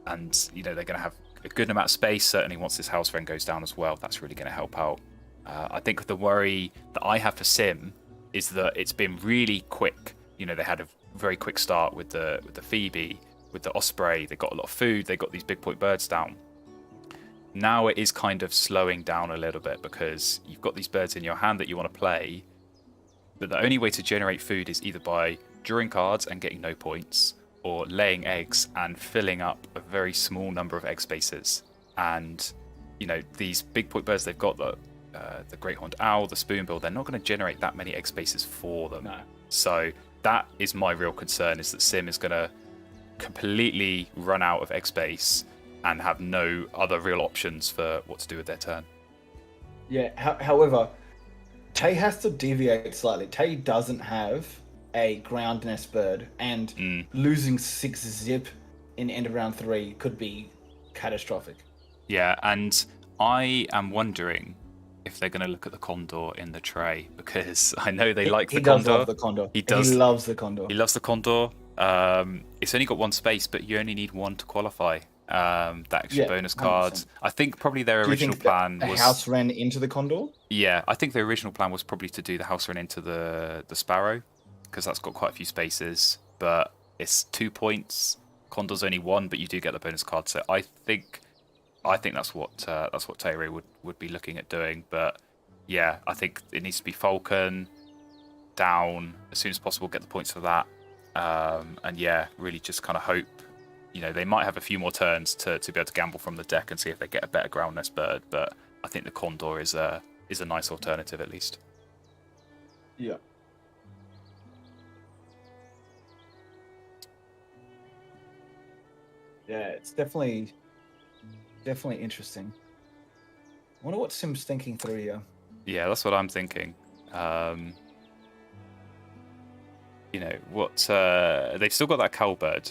And they're going to have a good amount of space, certainly once this house wren goes down as well. That's really going to help out. I think the worry that I have for Sim is that it's been really quick. They had a very quick start with the Phoebe, with the Osprey. They got a lot of food. They got these big point birds down. Now it is kind of slowing down a little bit because you've got these birds in your hand that you want to play, but the only way to generate food is either by drawing cards and getting no points, or laying eggs and filling up a very small number of egg spaces. And these big point birds they've got, the great horned owl, the spoonbill, they're not going to generate that many egg spaces for them. No. So that is my real concern, is that Sim is going to completely run out of egg space and have no other real options for what to do with their turn. Yeah, however, Tay has to deviate slightly. Tay doesn't have a ground nest bird, and losing 6 zip in end of round 3 could be catastrophic. Yeah, and I am wondering if they're going to look at the condor in the tray, because I know they like the condor. He does love the condor. He loves the condor. He loves the condor. It's only got 1 space, but you only need 1 to qualify. That extra bonus card. 100%. I think probably their original plan was house wren into the condor. Yeah, I think their original plan was probably to do the house wren into the sparrow, because that's got quite a few spaces. But it's 2 points. Condor's only 1, but you do get the bonus card. So I think that's what Tay-ray would be looking at doing. But yeah, I think it needs to be Falcon down as soon as possible. Get the points for that. And yeah, really just kind of hope. They might have a few more turns to be able to gamble from the deck and see if they get a better ground nest bird, but I think the condor is a nice alternative at least. Yeah. Yeah, it's definitely interesting. I wonder what Sim's thinking through here. Yeah, that's what I'm thinking. They've still got that cowbird.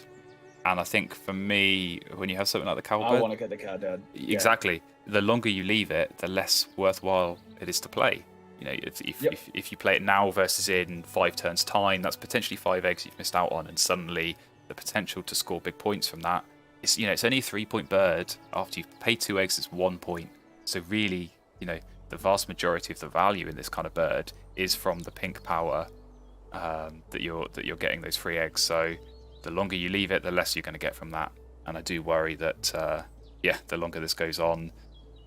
And I think for me, when you have something like the cowbird, I want to get the cow down. Exactly. Yeah. The longer you leave it, the less worthwhile it is to play. If you play it now versus in 5 turns time, that's potentially 5 eggs you've missed out on, and suddenly the potential to score big points from that is, it's only a 3-point bird. After you've paid 2 eggs, it's 1 point. So really, the vast majority of the value in this kind of bird is from the pink power that you're getting those 3 eggs. So the longer you leave it, the less you're going to get from that. And I do worry that, the longer this goes on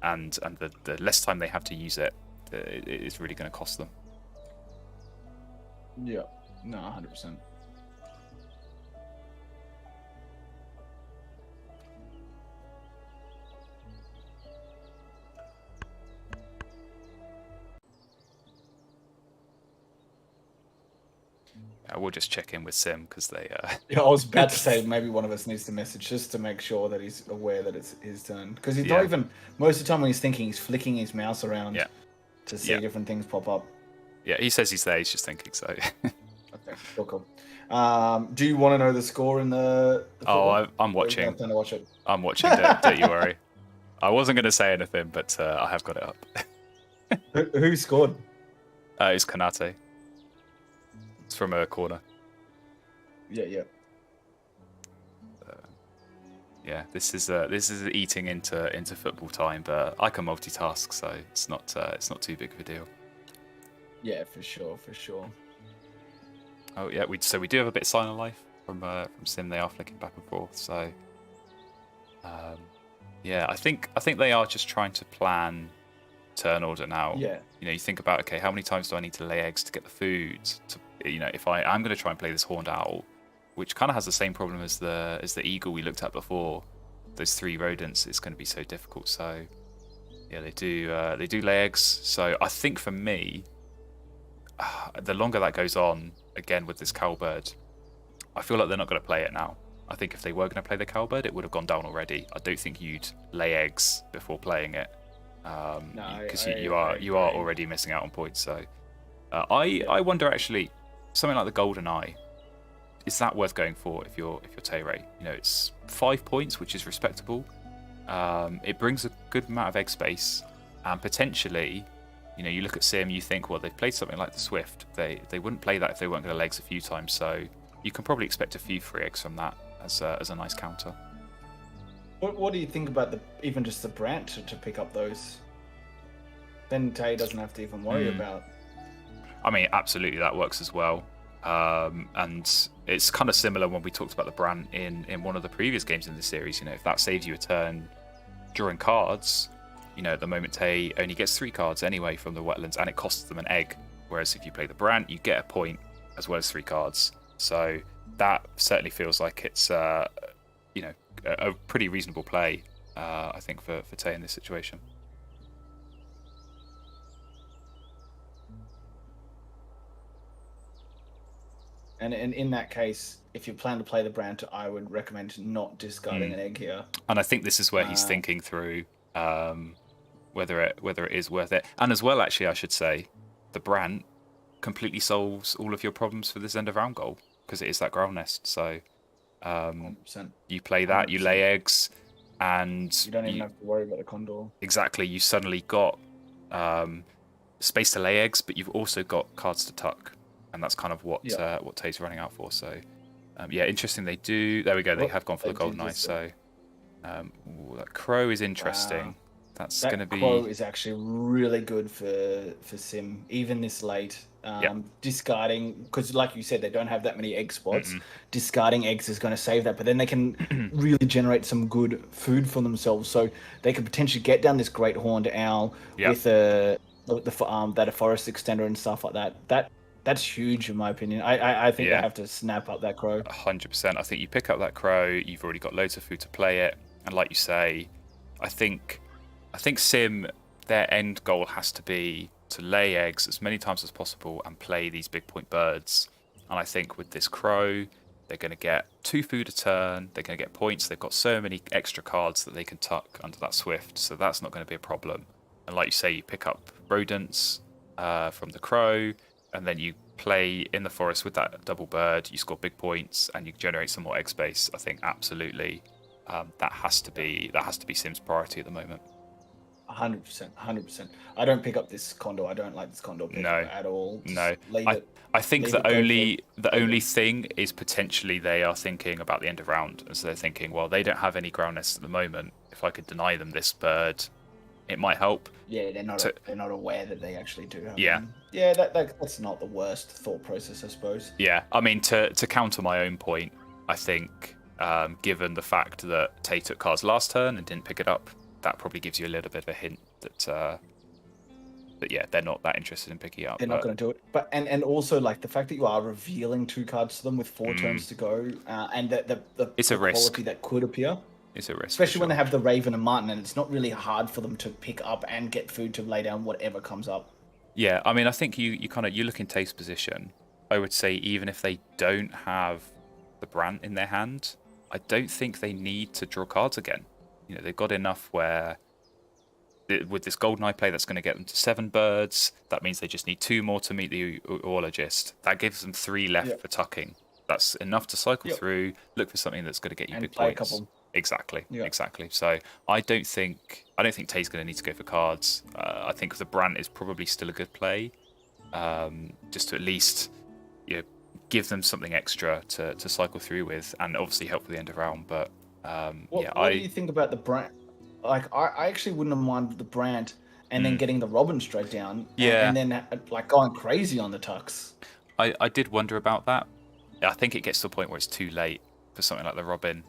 and the less time they have to use it, it's really going to cost them. Yeah, no, 100%. We'll just check in with Sim because they. Yeah, I was about to say maybe one of us needs to message just to make sure that he's aware that it's his turn, because he's not even, most of the time when he's thinking, he's flicking his mouse around to see different things pop up. Yeah, he says he's there. He's just thinking. So. Okay, cool. Do you want to know the score in the I'm watching. To watch it. I'm watching. Don't you worry. I wasn't going to say anything, but I have got it up. Who scored? It's Kanate. It's from a corner. Yeah. Yeah, this is eating into football time, but I can multitask, so it's not too big of a deal. Yeah, for sure. Oh yeah, we do have a bit of sign of life from Sim. They are flicking back and forth, so yeah, I think they are just trying to plan turn order now. Yeah. You know, you think about, okay, how many times do I need to lay eggs to get the food? If I'm going to try and play this horned owl, which kind of has the same problem as the eagle we looked at before, those 3 rodents, it's going to be so difficult. So yeah, they do lay eggs. So I think for me, the longer that goes on, again with this cowbird, I feel like they're not going to play it now. I think if they were going to play the cowbird, it would have gone down already. I don't think you'd lay eggs before playing it, because you are already missing out on points. So I wonder, actually, something like the golden eye, is that worth going for if you're Tay-ray? You know, it's 5 points, which is respectable. It brings a good amount of egg space, and potentially, you know, you look at Sim, you think, well, they've played something like the Swift. They wouldn't play that if they weren't going to legs a few times. So you can probably expect a few free eggs from that as a nice counter. What do you think about even just the branch to pick up those? Then Tay doesn't have to even worry about. I mean, absolutely, that works as well. And it's kind of similar when we talked about the Brant in one of the previous games in the series. You know, if that saves you a turn drawing cards, you know, at the moment Tay only gets 3 cards anyway from the wetlands, and it costs them an egg. Whereas if you play the Brant, you get a point as well as 3 cards. So that certainly feels like it's you know, a pretty reasonable play, I think, for Tay in this situation. And in that case, if you plan to play the Brant, I would recommend not discarding an egg here. And I think this is where he's thinking through whether it is worth it. And as well, actually, I should say, the Brant completely solves all of your problems for this end of round goal, because it is that ground nest. So 100%. you play that, 100%. You lay eggs, and you don't even have to worry about the condor. Exactly. You suddenly got space to lay eggs, but you've also got cards to tuck. And that's kind of what Tay's running out for. So, yeah, interesting. They do. There we go. They have gone for the golden eye. So, that crow is interesting. Wow. That's going to be. Crow is actually really good for Sim, even this late. Discarding, because like you said, they don't have that many egg spots. Discarding eggs is going to save that, but then they can really generate some good food for themselves. So they could potentially get down this great horned owl with a forest extender and stuff like that. That's huge in my opinion. I think they have to snap up that crow. 100%. I think you pick up that crow, you've already got loads of food to play it, and like you say, I think Sim, their end goal has to be to lay eggs as many times as possible and play these big point birds. And I think with this crow, they're going to get 2 food a turn, they're going to get points, they've got so many extra cards that they can tuck under that Swift, so that's not going to be a problem. And like you say, you pick up rodents from the crow, and then you play in the forest with that double bird, you score big points, and you generate some more egg space. I think absolutely that has to be Sim's priority at the moment. 100%. I don't pick up this condo. I don't like this condo at all. I think the only thing is potentially they are thinking about the end of round, as they're thinking, well, they don't have any ground nests at the moment. If I could deny them this bird, it might help. Yeah, they're not aware that they actually do have them. Yeah, that's not the worst thought process, I suppose. Yeah, I mean, to counter my own point, I think given the fact that Tay took cards last turn and didn't pick it up, that probably gives you a little bit of a hint that they're not that interested in picking it up. They're not going to do it. But and also like the fact that you are revealing 2 cards to them with 4 turns to go, and the it's a risk. Quality that could appear. It's a risk, especially when they have the Raven and Martin, and it's not really hard for them to pick up and get food to lay down whatever comes up. Yeah, I mean, I think you look in Tay's position. I would say even if they don't have the Brant in their hand, I don't think they need to draw cards again. You know, they've got enough where with this golden eye play, that's going to get them to 7 birds. That means they just need 2 more to meet the Oologist. That gives them 3 left for tucking. That's enough to cycle through, look for something that's going to get you and big play points. A couple. Exactly. So I don't think Tay's going to need to go for cards. I think the Brant is probably still a good play, just to at least give them something extra to cycle through with, and obviously help with the end of round. But What do you think about the brand? Like, I actually wouldn't have minded the brand and then getting the Robin straight down, Yeah. and then like going crazy on the tucks. I did wonder about that. I think it gets to a point where it's too late for something like the Robin.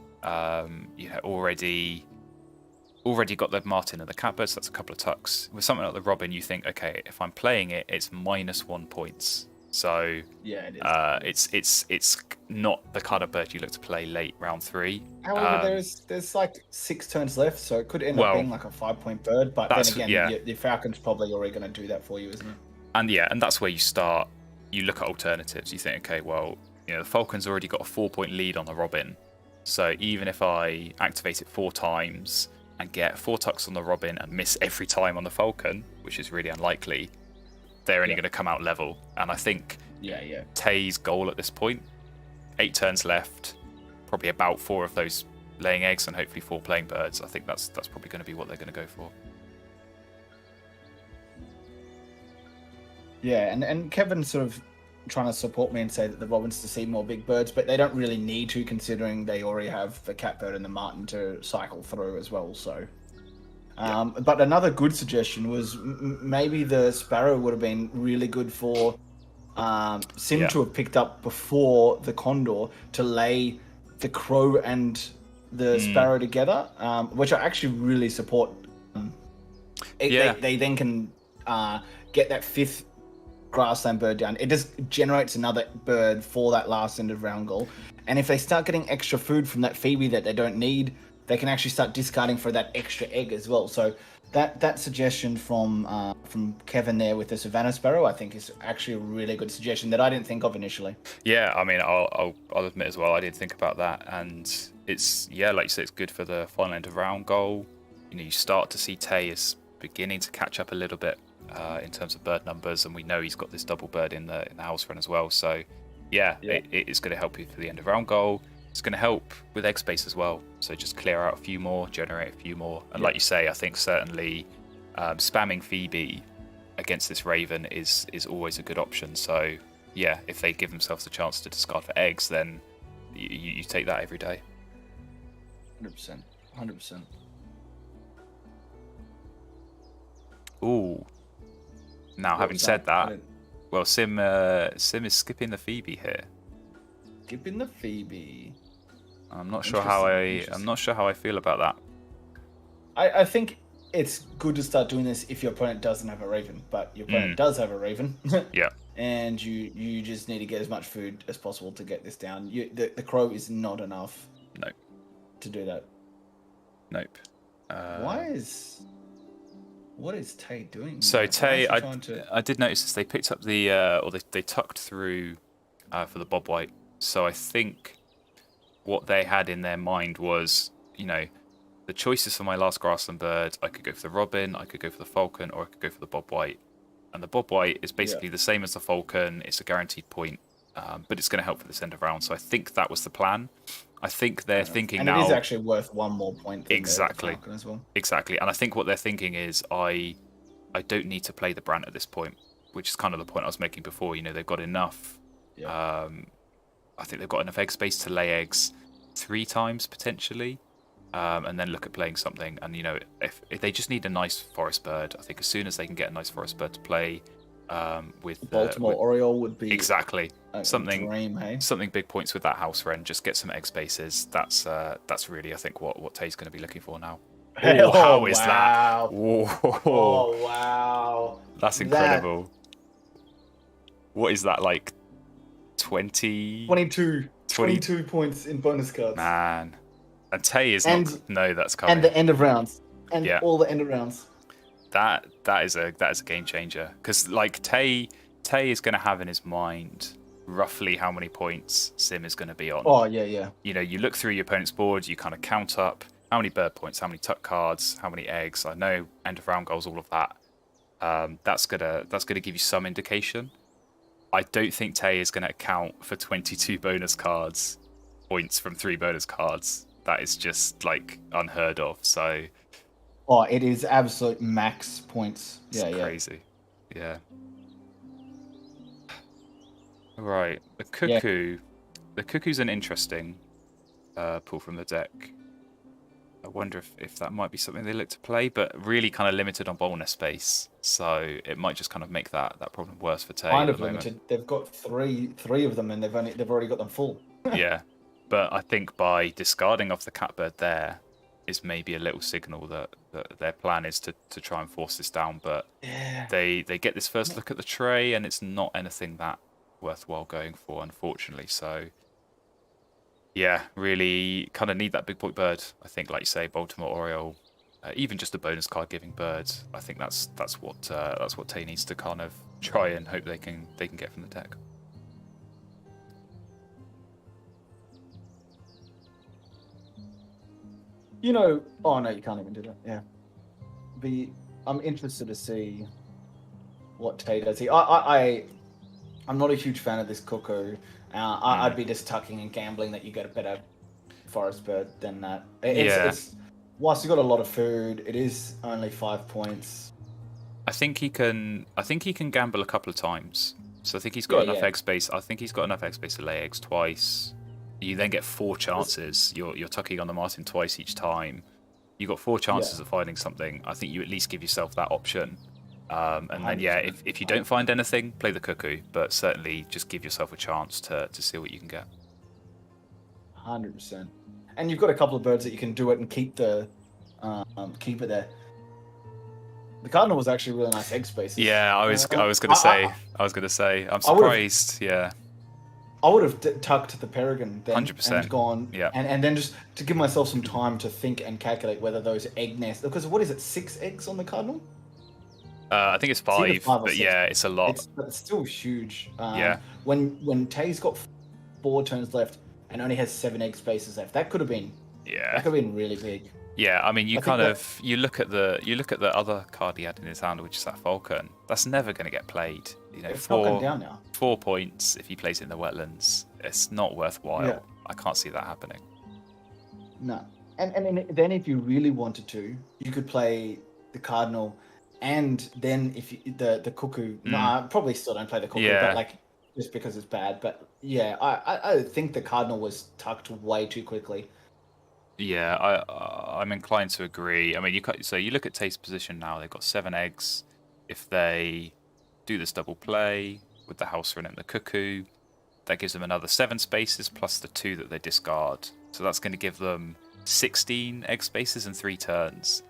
Already got the Martin and the Catbird, so that's a couple of tucks. With something like the Robin, you think, okay, if I'm playing it, it's -1 points. So Yeah, it is. It's not the kind of bird you look to play late round 3. However, there's like 6 turns left, so it could end up being like a 5-point bird. But then again, your Falcon's probably already going to do that for you, isn't it? And that's where you start. You look at alternatives. You think, okay, well, the Falcon's already got a 4-point lead on the Robin. So even if I activate it 4 times and get 4 tucks on the Robin and miss every time on the Falcon, which is really unlikely, they're only going to come out level. And I think Tay's goal at this point, 8 turns left, probably about 4 of those laying eggs and hopefully 4 playing birds. I think that's probably going to be what they're going to go for. Yeah, and Kevin's sort of trying to support me and say that the Robins to see more big birds, but they don't really need to, considering they already have the Catbird and the Martin to cycle through as well. So, but another good suggestion was maybe the Sparrow would have been really good for Sim to have picked up before the Condor to lay the Crow and the Sparrow together, which I actually really support. They then can get that 5th grassland bird down. It just generates another bird for that last end of round goal. And if they start getting extra food from that Phoebe that they don't need, they can actually start discarding for that extra egg as well. So that suggestion from Kevin there with the Savannah Sparrow, I think is actually a really good suggestion that I didn't think of initially. Yeah, I mean, I'll admit as well, I did think about that, and it's like you say, it's good for the final end of round goal. You start to see Tay is beginning to catch up a little bit in terms of bird numbers, and we know he's got this double bird in the house run as well. So it is going to help you for the end of round goal. It's going to help with egg space as well. So just clear out a few more, generate a few more, and like you say, I think certainly spamming Phoebe against this Raven is always a good option. So if they give themselves the chance to discard for eggs, then you take that every day. 100%. Ooh. Now, having said that, well, Sim is skipping the Phoebe here. Skipping the Phoebe. I'm not sure how I feel about that. I think it's good to start doing this if your opponent doesn't have a Raven, but your opponent does have a Raven. Yeah. And you just need to get as much food as possible to get this down. The Crow is not enough. No. To do that. Nope. What is Tay doing? So Tay, I did notice this. They picked up the or they tucked through for the Bob White. So I think what they had in their mind was, the choices for my last grassland bird. I could go for the Robin, I could go for the Falcon, or I could go for the Bob White. And the Bob White is basically the same as the Falcon. It's a guaranteed point, but it's going to help for this end of round. So I think that was the plan. I think they're thinking now. And it is actually worth 1 more point. Than exactly. The Falcon as well. Exactly. And I think what they're thinking is, I don't need to play the Brant at this point, which is kind of the point I was making before. They've got enough. Yeah. I think they've got enough egg space to lay eggs 3 times potentially, and then look at playing something. And if they just need a nice forest bird, I think as soon as they can get a nice forest bird to play with the Baltimore Oriole would be exactly something dream, hey? Something big points with that house wren. Just get some egg spaces. That's really, I think, what Tay's going to be looking for now. How is that? Whoa. Oh wow, that's incredible. What is that, like 22 points in bonus cards? Man, and Tay is not. That's coming. And the end of rounds, and all the end of rounds. That is a game changer, because like Tay is going to have in his mind roughly how many points Sim is going to be on. Oh yeah. You look through your opponent's board, you kind of count up how many bird points, how many tuck cards, how many eggs. I know end of round goals, all of that. That's gonna give you some indication. I don't think Tay is going to account for 22 bonus cards points from 3 bonus cards. That is just like unheard of. So. Oh, it is absolute max points. It's crazy. Yeah. Right, the Yeah. cuckoo. The cuckoo's an interesting pull from the deck. I wonder if that might be something they look to play, but really kind of limited on bonus space. So it might just kind of make that problem worse for Tay Kind at of the moment. limited. They've got three of them, and they've already got them full. Yeah, but I think by discarding off the catbird there is maybe a little signal that their plan is to try and force this down. But Yeah. they get this first look at the tray, and it's not anything that worthwhile going for, unfortunately. So yeah, really kind of need that big point bird. I think, like you say, Baltimore Oriole, even just a bonus card giving bird. I think that's what Tay needs to kind of try and hope they can get from the deck. You know, oh no, you can't even do that. Yeah. I'm interested to see what Tay does here. I'm not a huge fan of this cuckoo. I'd be just tucking and gambling that you get a better forest bird than that. It's whilst you got a lot of food, it is only 5 points. I think he can gamble a couple of times. So I think he's got enough egg space. I think he's got enough egg space to lay eggs twice. You then get 4 chances. You're tucking on the Martin twice each time. You got 4 chances of finding something. I think you at least give yourself that option. And then if you don't find anything, play the cuckoo. But certainly just give yourself a chance to see what you can get. 100%. And you've got a couple of birds that you can do it and keep it there. The cardinal was actually really nice egg spaces. Yeah, I was gonna say. I'm surprised. I would have tucked the peregrine then 100%. and gone, and then just to give myself some time to think and calculate whether those egg nests, because what is it, 6 eggs on the cardinal? I think it's 5, but 6. it's a lot. It's still huge. When Tay's got 4 turns left and only has 7 egg spaces left, that could have been really big. Yeah, I mean, you look at the other card he had in his hand, which is that Falcon. That's never going to get played. You know, it's not going down now. 4 points if he plays it in the wetlands. It's not worthwhile. Yeah. I can't see that happening. No, and then if you really wanted to, you could play the cardinal, and then if the cuckoo. No, I probably still don't play the cuckoo, but like just because it's bad. But yeah, I think the cardinal was tucked way too quickly. Yeah, I'm inclined to agree. I mean, you look at Tay's position now. They've got 7 eggs. If they do this double play with the house run and the cuckoo, that gives them another 7 spaces plus the 2 that they discard. So that's going to give them 16 egg spaces in 3 turns.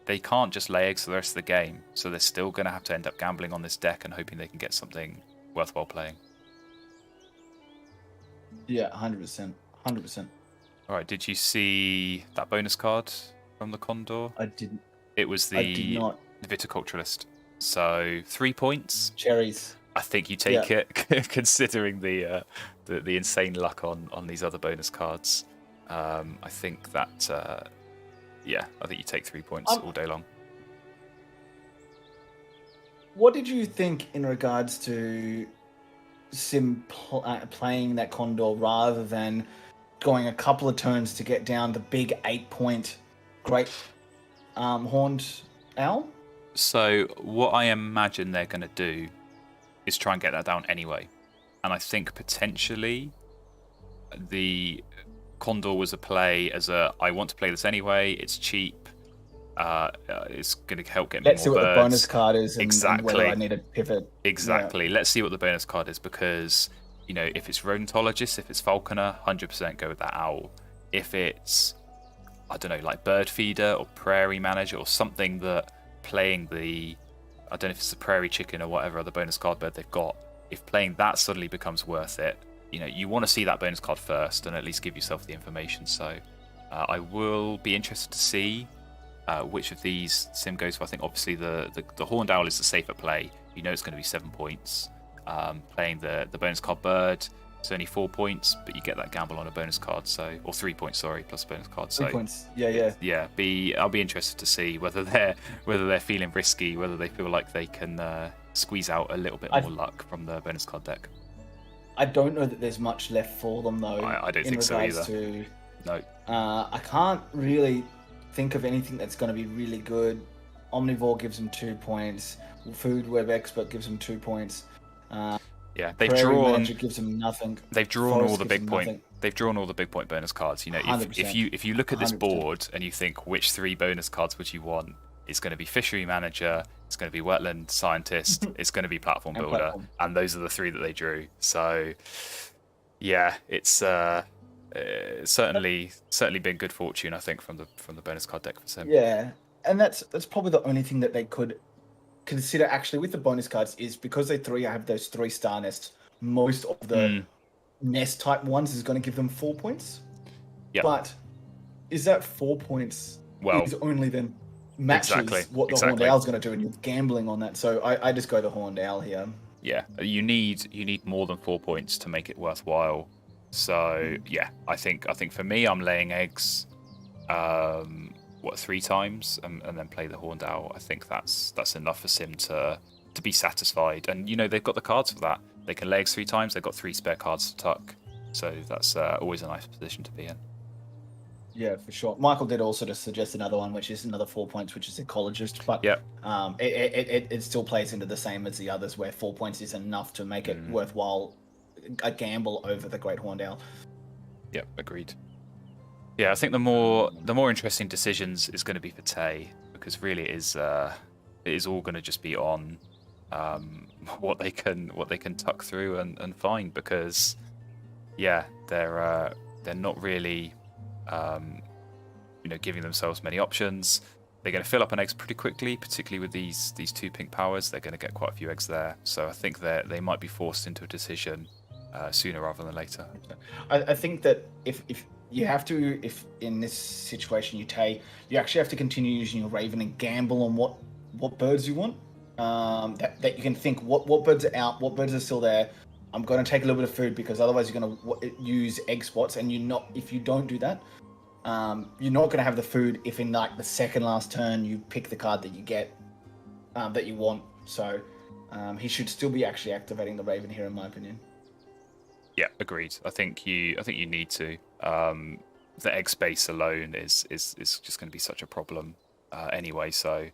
They can't just lay eggs for the rest of the game, so they're still going to have to end up gambling on this deck and hoping they can get something worthwhile playing. Yeah, 100%. All right, did you see that bonus card from the Condor? I didn't. It was the viticulturalist. So 3 points. Cherries. I think you take it, considering the insane luck on these other bonus cards. I think that I think you take 3 points all day long. What did you think in regards to Sim playing that Condor rather than going a couple of turns to get down the big 8-point great horned owl? So what I imagine they're going to do is try and get that down anyway. And I think potentially the Condor was a play as I want to play this anyway, it's cheap, it's going to help get me more birds. Let's see what the bonus card is and whether I need a pivot. Exactly. Yeah. Let's see what the bonus card is, because you know, if it's rodentologist, if it's falconer, 100% go with that owl. If it's, I don't know, like bird feeder or prairie manager or something that playing the, I don't know if it's the prairie chicken or whatever other bonus card bird they've got, if playing that suddenly becomes worth it, you know, you want to see that bonus card first and at least give yourself the information. So I will be interested to see which of these Sim goes for. I think obviously the horned owl is the safer play. You know it's going to be 7 points. Playing the bonus card bird, it's only 4 points, but you get that gamble on a bonus card, or 3 points, sorry, plus bonus card. 3 points. I'll be interested to see whether they're feeling risky, whether they feel like they can squeeze out a little bit more luck from the bonus card deck. I don't know that there's much left for them though. I don't think so either. No. I can't really think of anything that's going to be really good. Omnivore gives them 2 points. Food Web Expert gives them 2 points. Yeah, Prairie Manager gives them nothing. They've drawn all Forest the gives big them point. nothing. They've drawn all the big point bonus cards. You know, if 100%. you look at this 100%. board and you think which 3 bonus cards would you want, it's going to be Fishery Manager, it's going to be Wetland Scientist, it's going to be Platform And Builder, platform. and those are the 3 that they drew. So, yeah, it's certainly been good fortune, I think, from the bonus card deck for Sim. Yeah, and that's probably the only thing that they could consider actually with the bonus cards is because they have those 3-star nests. Most of the nest type ones is going to give them 4 points. Yeah. But is that 4 points? Well, is only then matches what the Horned Owl's going to do, and you're gambling on that. So I just go the Horned Owl here. Yeah, you need more than 4 points to make it worthwhile. So yeah, I think for me, I'm laying eggs, 3 times, and then play the Horned Owl. I think that's enough for Sim to be satisfied. And you know they've got the cards for that. They can lay eggs 3 times. They've got 3 spare cards to tuck. So that's always a nice position to be in. Yeah, for sure. Michael did also just suggest another one, which is another 4 points, which is Ecologist. But it still plays into the same as the others, where 4 points is enough to make it worthwhile, a gamble over the Great Horned Owl. Yep, agreed. Yeah, I think the more interesting decisions is going to be for Tay, because really it is all going to just be on what they can tuck through and find, because yeah, they're not really giving themselves many options. They're going to fill up on eggs pretty quickly, particularly with these 2 pink powers. They're going to get quite a few eggs there, so I think they might be forced into a decision sooner rather than later. I think that if you have to, if in this situation you actually have to continue using your Raven and gamble on what birds you want. That you can think what birds are out, what birds are still there. I'm going to take a little bit of food because otherwise you're going to use egg spots, and if you don't do that, you're not going to have the food if in like the second last turn you pick the card that you get that you want. So he should still be actually activating the Raven here, in my opinion. Yeah, agreed. I think you need to. The egg space alone is just going to be such a problem anyway. So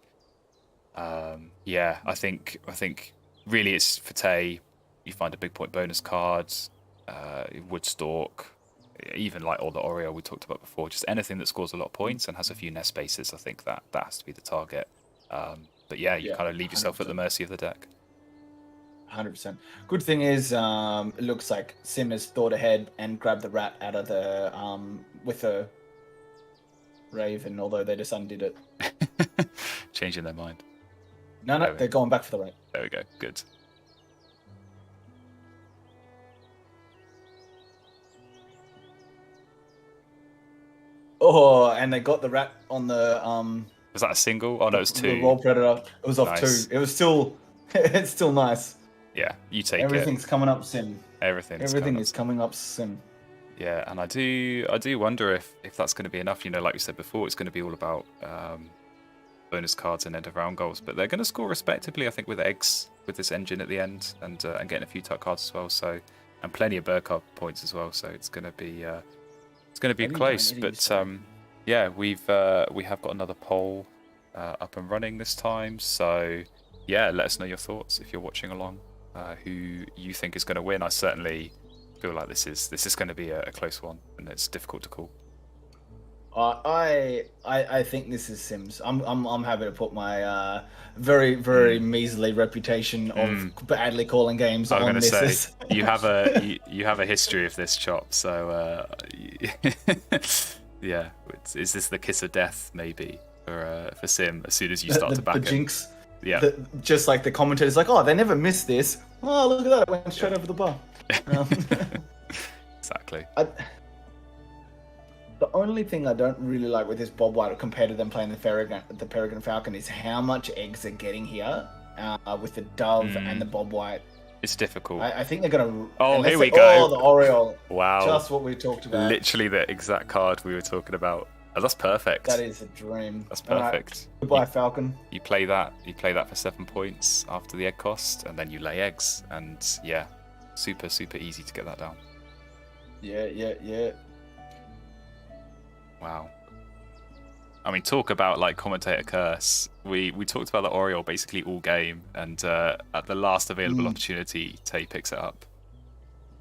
yeah, I think really it's for Tay. You find a big point bonus card, Woodstalk, even like all the Oriole we talked about before. Just anything that scores a lot of points and has a few nest spaces. I think that has to be the target. But yeah, you kind of leave yourself 100%. At the mercy of the deck. 100%. Good thing is, it looks like Sim has thought ahead and grabbed the rat out of the with a Raven, although they just undid it. Changing their mind. No, they're going back for the rat. There we go. Good. Oh, and they got the rat on the Was that a single? Oh no, it was 2. The Roll Predator. It was off nice. 2. It was still, it's still nice. Yeah, you take Everything's coming up Sim. Everything is coming up Sim. Yeah, and I do wonder if that's going to be enough. You know, like we said before, it's going to be all about bonus cards and end of round goals, but they're going to score respectably, I think, with eggs with this engine at the end, and getting a few tuck cards as well. So, and plenty of bird card points as well. So it's going to be close. But yeah, we have got another poll up and running this time. So yeah, let us know your thoughts if you're watching along. Who you think is going to win? I certainly feel like this is going to be a close one, and it's difficult to call. I think this is Sims. I'm happy to put my very measly reputation of badly calling games on this. I'm going to say you have a history of this, Chop. So yeah, is this the kiss of death maybe for Sim as soon as you start to back the it? jinx. Yeah. Just like the commentators, like, oh, they never missed this. Oh, look at that! It went straight over the bar. Exactly. The only thing I don't really like with this Bob White compared to them playing the Peregrine Falcon is how much eggs they're getting here with the Dove and the Bob White. It's difficult. I think they're going to... Oh, here we go. Oh, the Oriole. Wow. Just what we talked about. Literally the exact card we were talking about. Oh, that's perfect. That is a dream. That's perfect. Right. Goodbye, Falcon. You play that for 7 points after the egg cost, and then you lay eggs, and yeah, super easy to get that down. Yeah. Wow. I mean, talk about like commentator curse. We talked about the Oriole basically all game, and at the last available opportunity, Tay picks it up.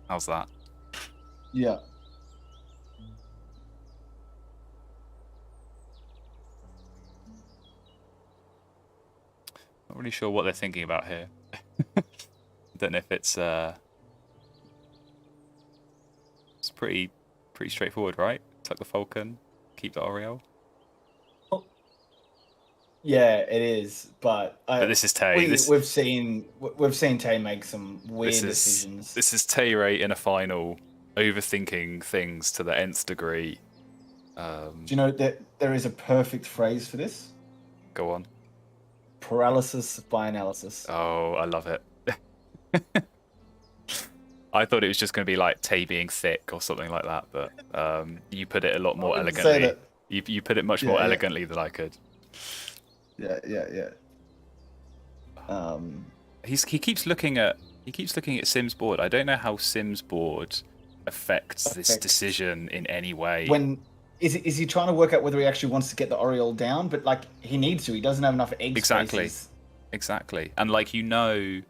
How's that? Yeah. Not really sure what they're thinking about here. Don't know if it's pretty straightforward, right? Tuck the Falcon, keep the Oriole. Yeah, it is, but this is Tay. We've seen Tay make some weird decisions. This is Tay-ray in a final, overthinking things to the nth degree. Do you know that there is a perfect phrase for this? Go on. Paralysis by analysis. Oh, I love it. I thought it was just going to be like Tay being thick or something like that, but you put it a lot more elegantly. You put it much more elegantly than I could. Yeah. He keeps looking at Sim's board. I don't know how Sim's board affects this decision in any way. Is he trying to work out whether he actually wants to get the Oriole down? But like he needs to. He doesn't have enough egg spaces. Exactly. And like that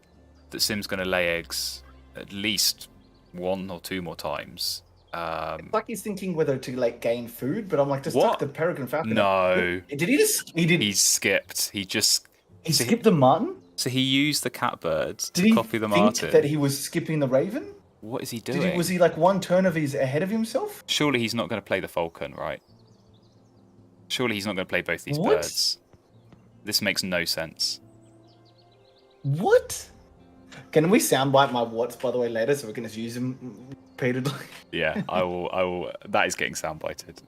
Sim's going to lay eggs at least 1 or 2 more times. It's like he's thinking whether to like gain food, but I'm like, just tuck the peregrine falcon. No. Did he just? He did. He skipped. He skipped the martin. So he used the catbird to copy the martin. Did he think that he was skipping the raven? What is he doing? Was he like one turn of his ahead of himself? Surely he's not going to play the falcon, right? Surely he's not going to play both these birds. This makes no sense. What? Can we soundbite my whats, by the way, later, so we can just use them repeatedly? Yeah, I will. That is getting soundbited.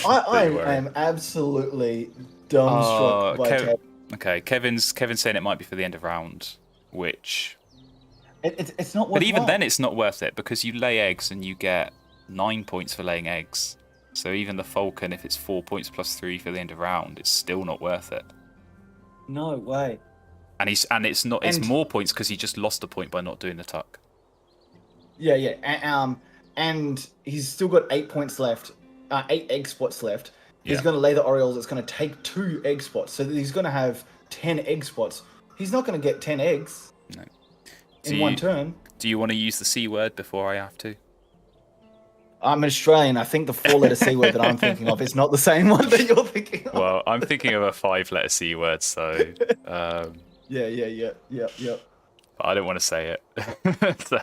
I am absolutely dumbstruck by Tay. Okay, Kevin's saying it might be for the end of round, which... It's not worth it. But even then, it's not worth it, because you lay eggs and you get 9 points for laying eggs. So even the falcon, if it's 4 points plus 3 for the end of round, it's still not worth it. No way. And it's more points because he just lost a point by not doing the tuck. Yeah. And he's still got 8 points left, 8 egg spots left. He's going to lay the Orioles. It's going to take 2 egg spots, so he's going to have 10 egg spots. He's not going to get 10 eggs. No. In one turn. Do you want to use the C word before I have to? I'm an Australian. I think the 4-letter C word that I'm thinking of is not the same one that you're thinking of. Well, I'm thinking of a 5-letter C word, so... Yeah. But I don't want to say it. So...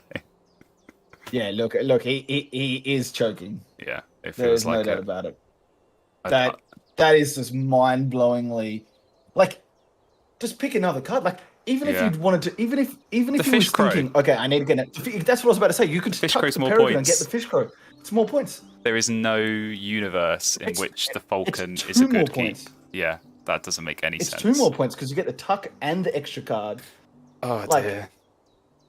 Yeah, look, he is choking. Yeah, it feels There's like no doubt about it. That is just mind-blowingly... Like, just pick another card. Like, even if you'd wanted to... Even if he was thinking, okay, I need to get it... That's what I was about to say. You could tuck the peregrine and get the fish crow. It's more points. There is no universe in which the falcon is a good keep. Yeah, that doesn't make any sense. It's 2 more points because you get the tuck and the extra card. Oh, dear.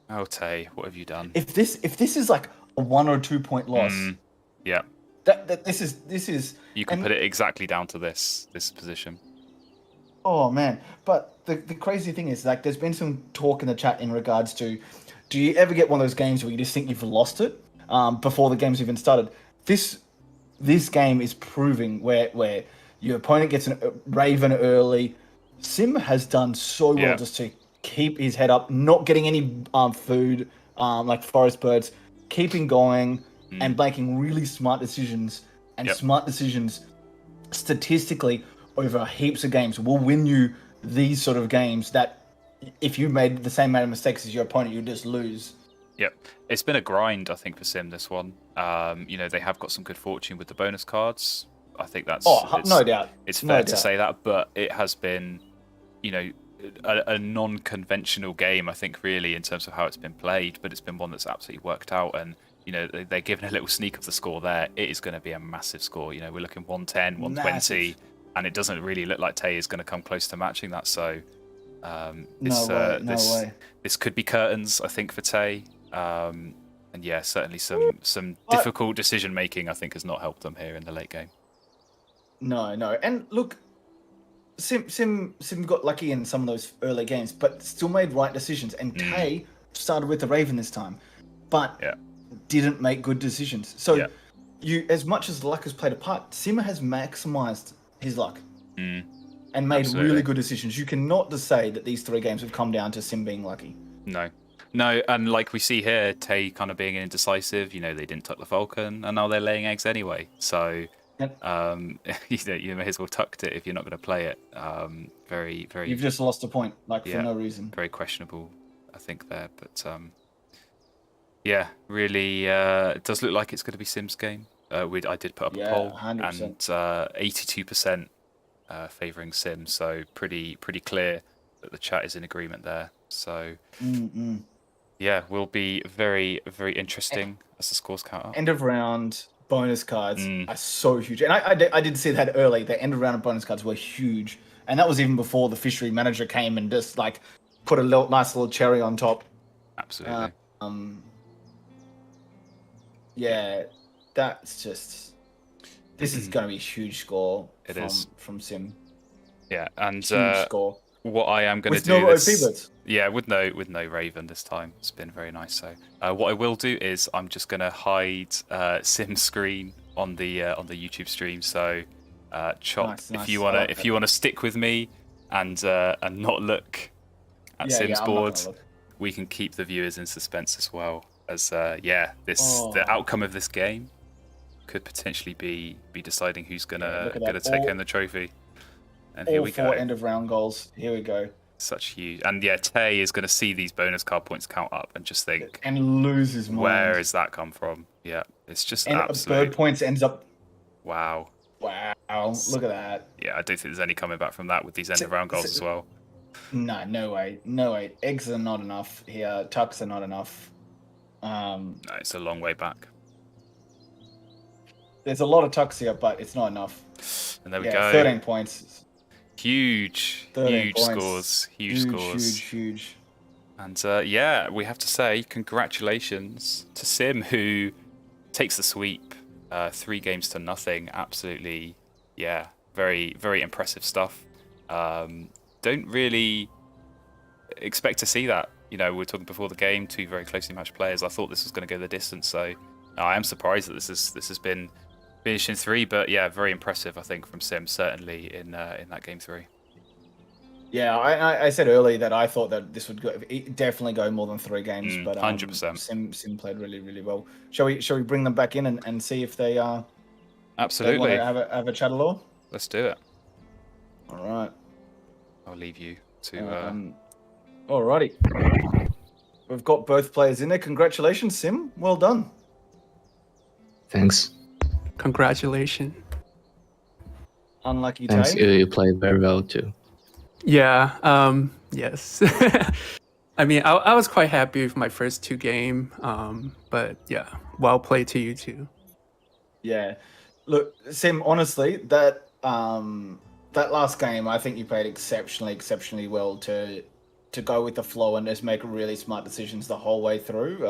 Oh, Tay, what have you done? If this is like a 1 or 2 point loss... Yeah. This is... You can put it exactly down to this position. Oh, man. But the crazy thing is, like, there's been some talk in the chat in regards to, do you ever get one of those games where you just think you've lost it before the game's even started? This game is proving where your opponent gets a raven early. Sim has done so well just to keep his head up, not getting any food, like forest birds, keeping going and making really smart decisions. And smart decisions statistically over heaps of games will win you these sort of games that if you made the same amount of mistakes as your opponent, you just lose. Yep. It's been a grind, I think, for Sim, this one. They have got some good fortune with the bonus cards. I think that's... no doubt. It's fair to say that, but it has been, a non-conventional game, I think, really, in terms of how it's been played, but it's been one that's absolutely worked out, and, they're giving a little sneak of the score there. It is going to be a massive score. We're looking 110, 120, and it doesn't really look like Tay is going to come close to matching that, so... This could be curtains, I think, for Tay. And yeah, certainly some difficult decision making, I think, has not helped them here in the late game. No. And look, Sim got lucky in some of those early games, but still made right decisions. And Tay started with the Raven this time, but didn't make good decisions. So as much as luck has played a part, Sim has maximized his luck Mm, and made absolutely. really good decisions. You cannot just say that these 3 games have come down to Sim being lucky. No, and like we see here, Tay kind of being indecisive. You know, they didn't tuck the falcon, and now they're laying eggs anyway. So, you may as well tucked it if you're not going to play it. Very, very. You've just lost a point, for no reason. Very questionable, I think there, but yeah, really, it does look like it's going to be Sim's game. I did put up a poll, 100%. and 82% favouring Sim, so pretty clear that the chat is in agreement there. So. Yeah, will be very, very interesting as the scores count up. End of round bonus cards are so huge. And I did see that early. The end of round bonus cards were huge. And that was even before the fishery manager came and just put a nice little cherry on top. Absolutely. Yeah, that's just... This is going to be a huge score from Sim. Yeah, and huge score. What I am going to do with no Raven this time. It's been very nice. So what I will do is I'm just going to hide Sim's screen on the YouTube stream. So Chop, if you want to stick with me and not look at Sim's board, we can keep the viewers in suspense as well. As the outcome of this game could potentially be deciding who's gonna take home the trophy. And here we go. 4 end of round goals. Here we go. Such huge. And yeah, Tay is going to see these bonus card points count up and just think. And lose his mind. Where has that come from? Yeah, it's just absolute. Bird points ends up. Wow. Look at that. Yeah, I don't think there's any coming back from that with these end of round goals as well. No way. Eggs are not enough here. Tucks are not enough. No, it's a long way back. There's a lot of tucks here, but it's not enough. And there we go. 13 points. Huge scores. Huge. And we have to say congratulations to Sim, who takes the sweep, 3 games to nothing. Absolutely, very, very impressive stuff. Don't really expect to see that. You know, we were talking before the game, 2 very closely matched players. I thought this was going to go the distance, so I am surprised that this has been finished in 3, but very impressive, I think, from Sim, certainly in that game 3. Yeah, I said earlier that I thought that this would definitely go more than 3 games, but 100%. Sim played really, really well. Shall we bring them back in and see if they absolutely they want to have a chat along? Let's do it. All right. I'll leave you to. Alrighty. We've got both players in there. Congratulations, Sim. Well done. Thanks. Congratulations. Unlucky Tay. Thanks. You played very well too. Yeah. Yes. I mean, I was quite happy with my first 2 games. But yeah, well played to you too. Yeah. Look, Sim. Honestly, that last game, I think you played exceptionally well to go with the flow and just make really smart decisions the whole way through.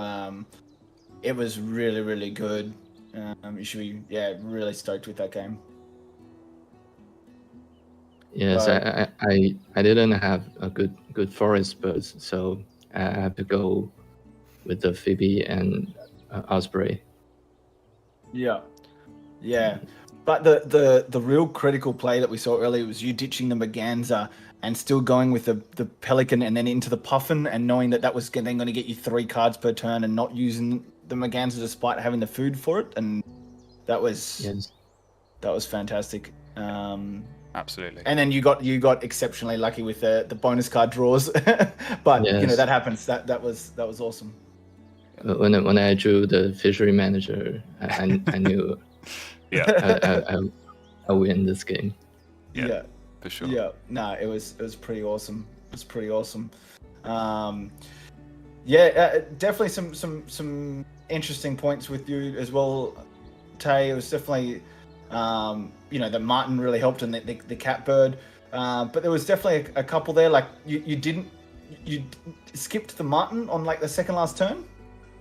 It was really, really good. You should be really stoked with that game. Yes, I didn't have a good forest birds, so I have to go with the Phoebe and Osprey. Yeah. But the real critical play that we saw earlier was you ditching the Merganser and still going with the Pelican and then into the Puffin, and knowing that was then going to get you 3 cards per turn and not using the Merganser despite having the food for it, and that was fantastic. Absolutely. And then you got exceptionally lucky with the bonus card draws, but that happens. That was awesome. When I drew the fishery manager, I knew I win this game. Yeah, for sure. Yeah, no, it was pretty awesome. Definitely some interesting points with you as well, Tay. It was definitely that Martin really helped in the catbird, but there was definitely a couple there. Like you skipped the Martin on the second last turn.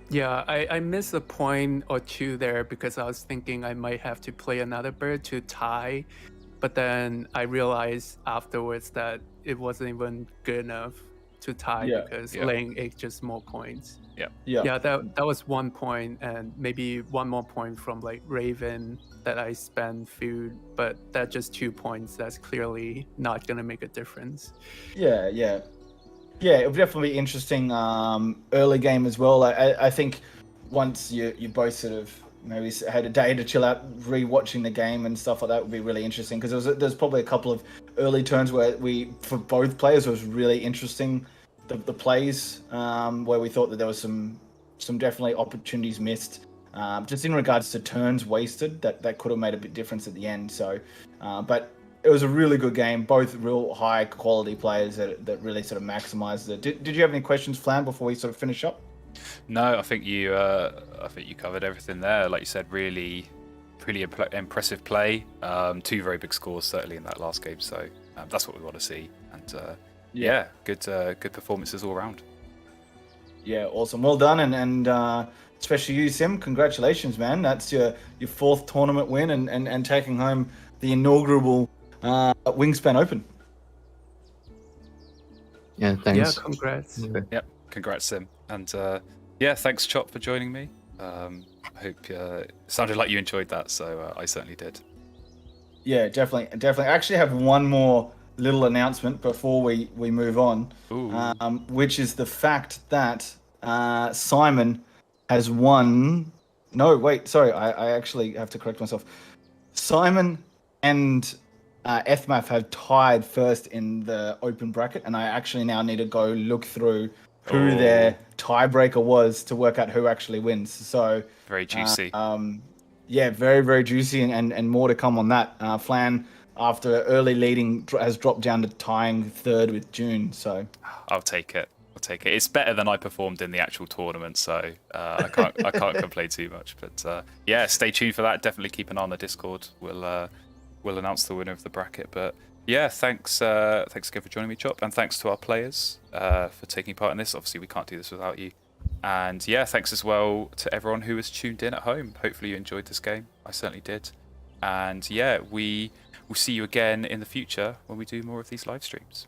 Yeah, I missed a point or 2 there because I was thinking I might have to play another bird to tie, but then I realized afterwards that it wasn't even good enough. to tie Yeah, because yeah. laying egg just more points. Yeah. Yeah, that was 1 point, and maybe one more point from like Raven that I spent food, but that's just 2 points. That's clearly not gonna make a difference. Yeah, it would definitely be interesting early game as well. I think once you both sort of maybe had a day to chill out, rewatching the game and stuff like that would be really interesting because there's probably a couple of early turns where for both players it was really interesting. The plays where we thought that there was some definitely opportunities missed, just in regards to turns wasted that could have made a bit difference at the end. So, but it was a really good game. Both real high quality players that really sort of maximized it. Did you have any questions, Flan, before we sort of finish up? No, I think you covered everything there. Like you said, really impressive play. 2 very big scores certainly in that last game. So that's what we want to see. And yeah, good performances all around. Yeah, awesome. Well done, and especially you, Sim. Congratulations, man. That's your 4th tournament win and taking home the inaugural Wingspan Open. Yeah, thanks. Yeah, congrats. Yep, congrats, Sim. And yeah, thanks, Chop, for joining me. I hope it sounded like you enjoyed that, so I certainly did. Yeah, definitely. I actually have one more little announcement before we move on, which is the fact that Simon has won. No, wait, sorry, I actually have to correct myself. Simon and FMAF have tied first in the open bracket, and I actually now need to go look through who their tiebreaker was to work out who actually wins. So very juicy. Yeah, very, very juicy, and more to come on that. Flan, after early leading, has dropped down to tying 3rd with June. So I'll take it. It's better than I performed in the actual tournament, so I can't complain too much. But yeah, stay tuned for that. Definitely keep an eye on the Discord. We'll announce the winner of the bracket. But yeah, thanks again for joining me, Chop, and thanks to our players for taking part in this. Obviously, we can't do this without you. And yeah, thanks as well to everyone who was tuned in at home. Hopefully you enjoyed this game. I certainly did. And yeah, we will see you again in the future when we do more of these live streams.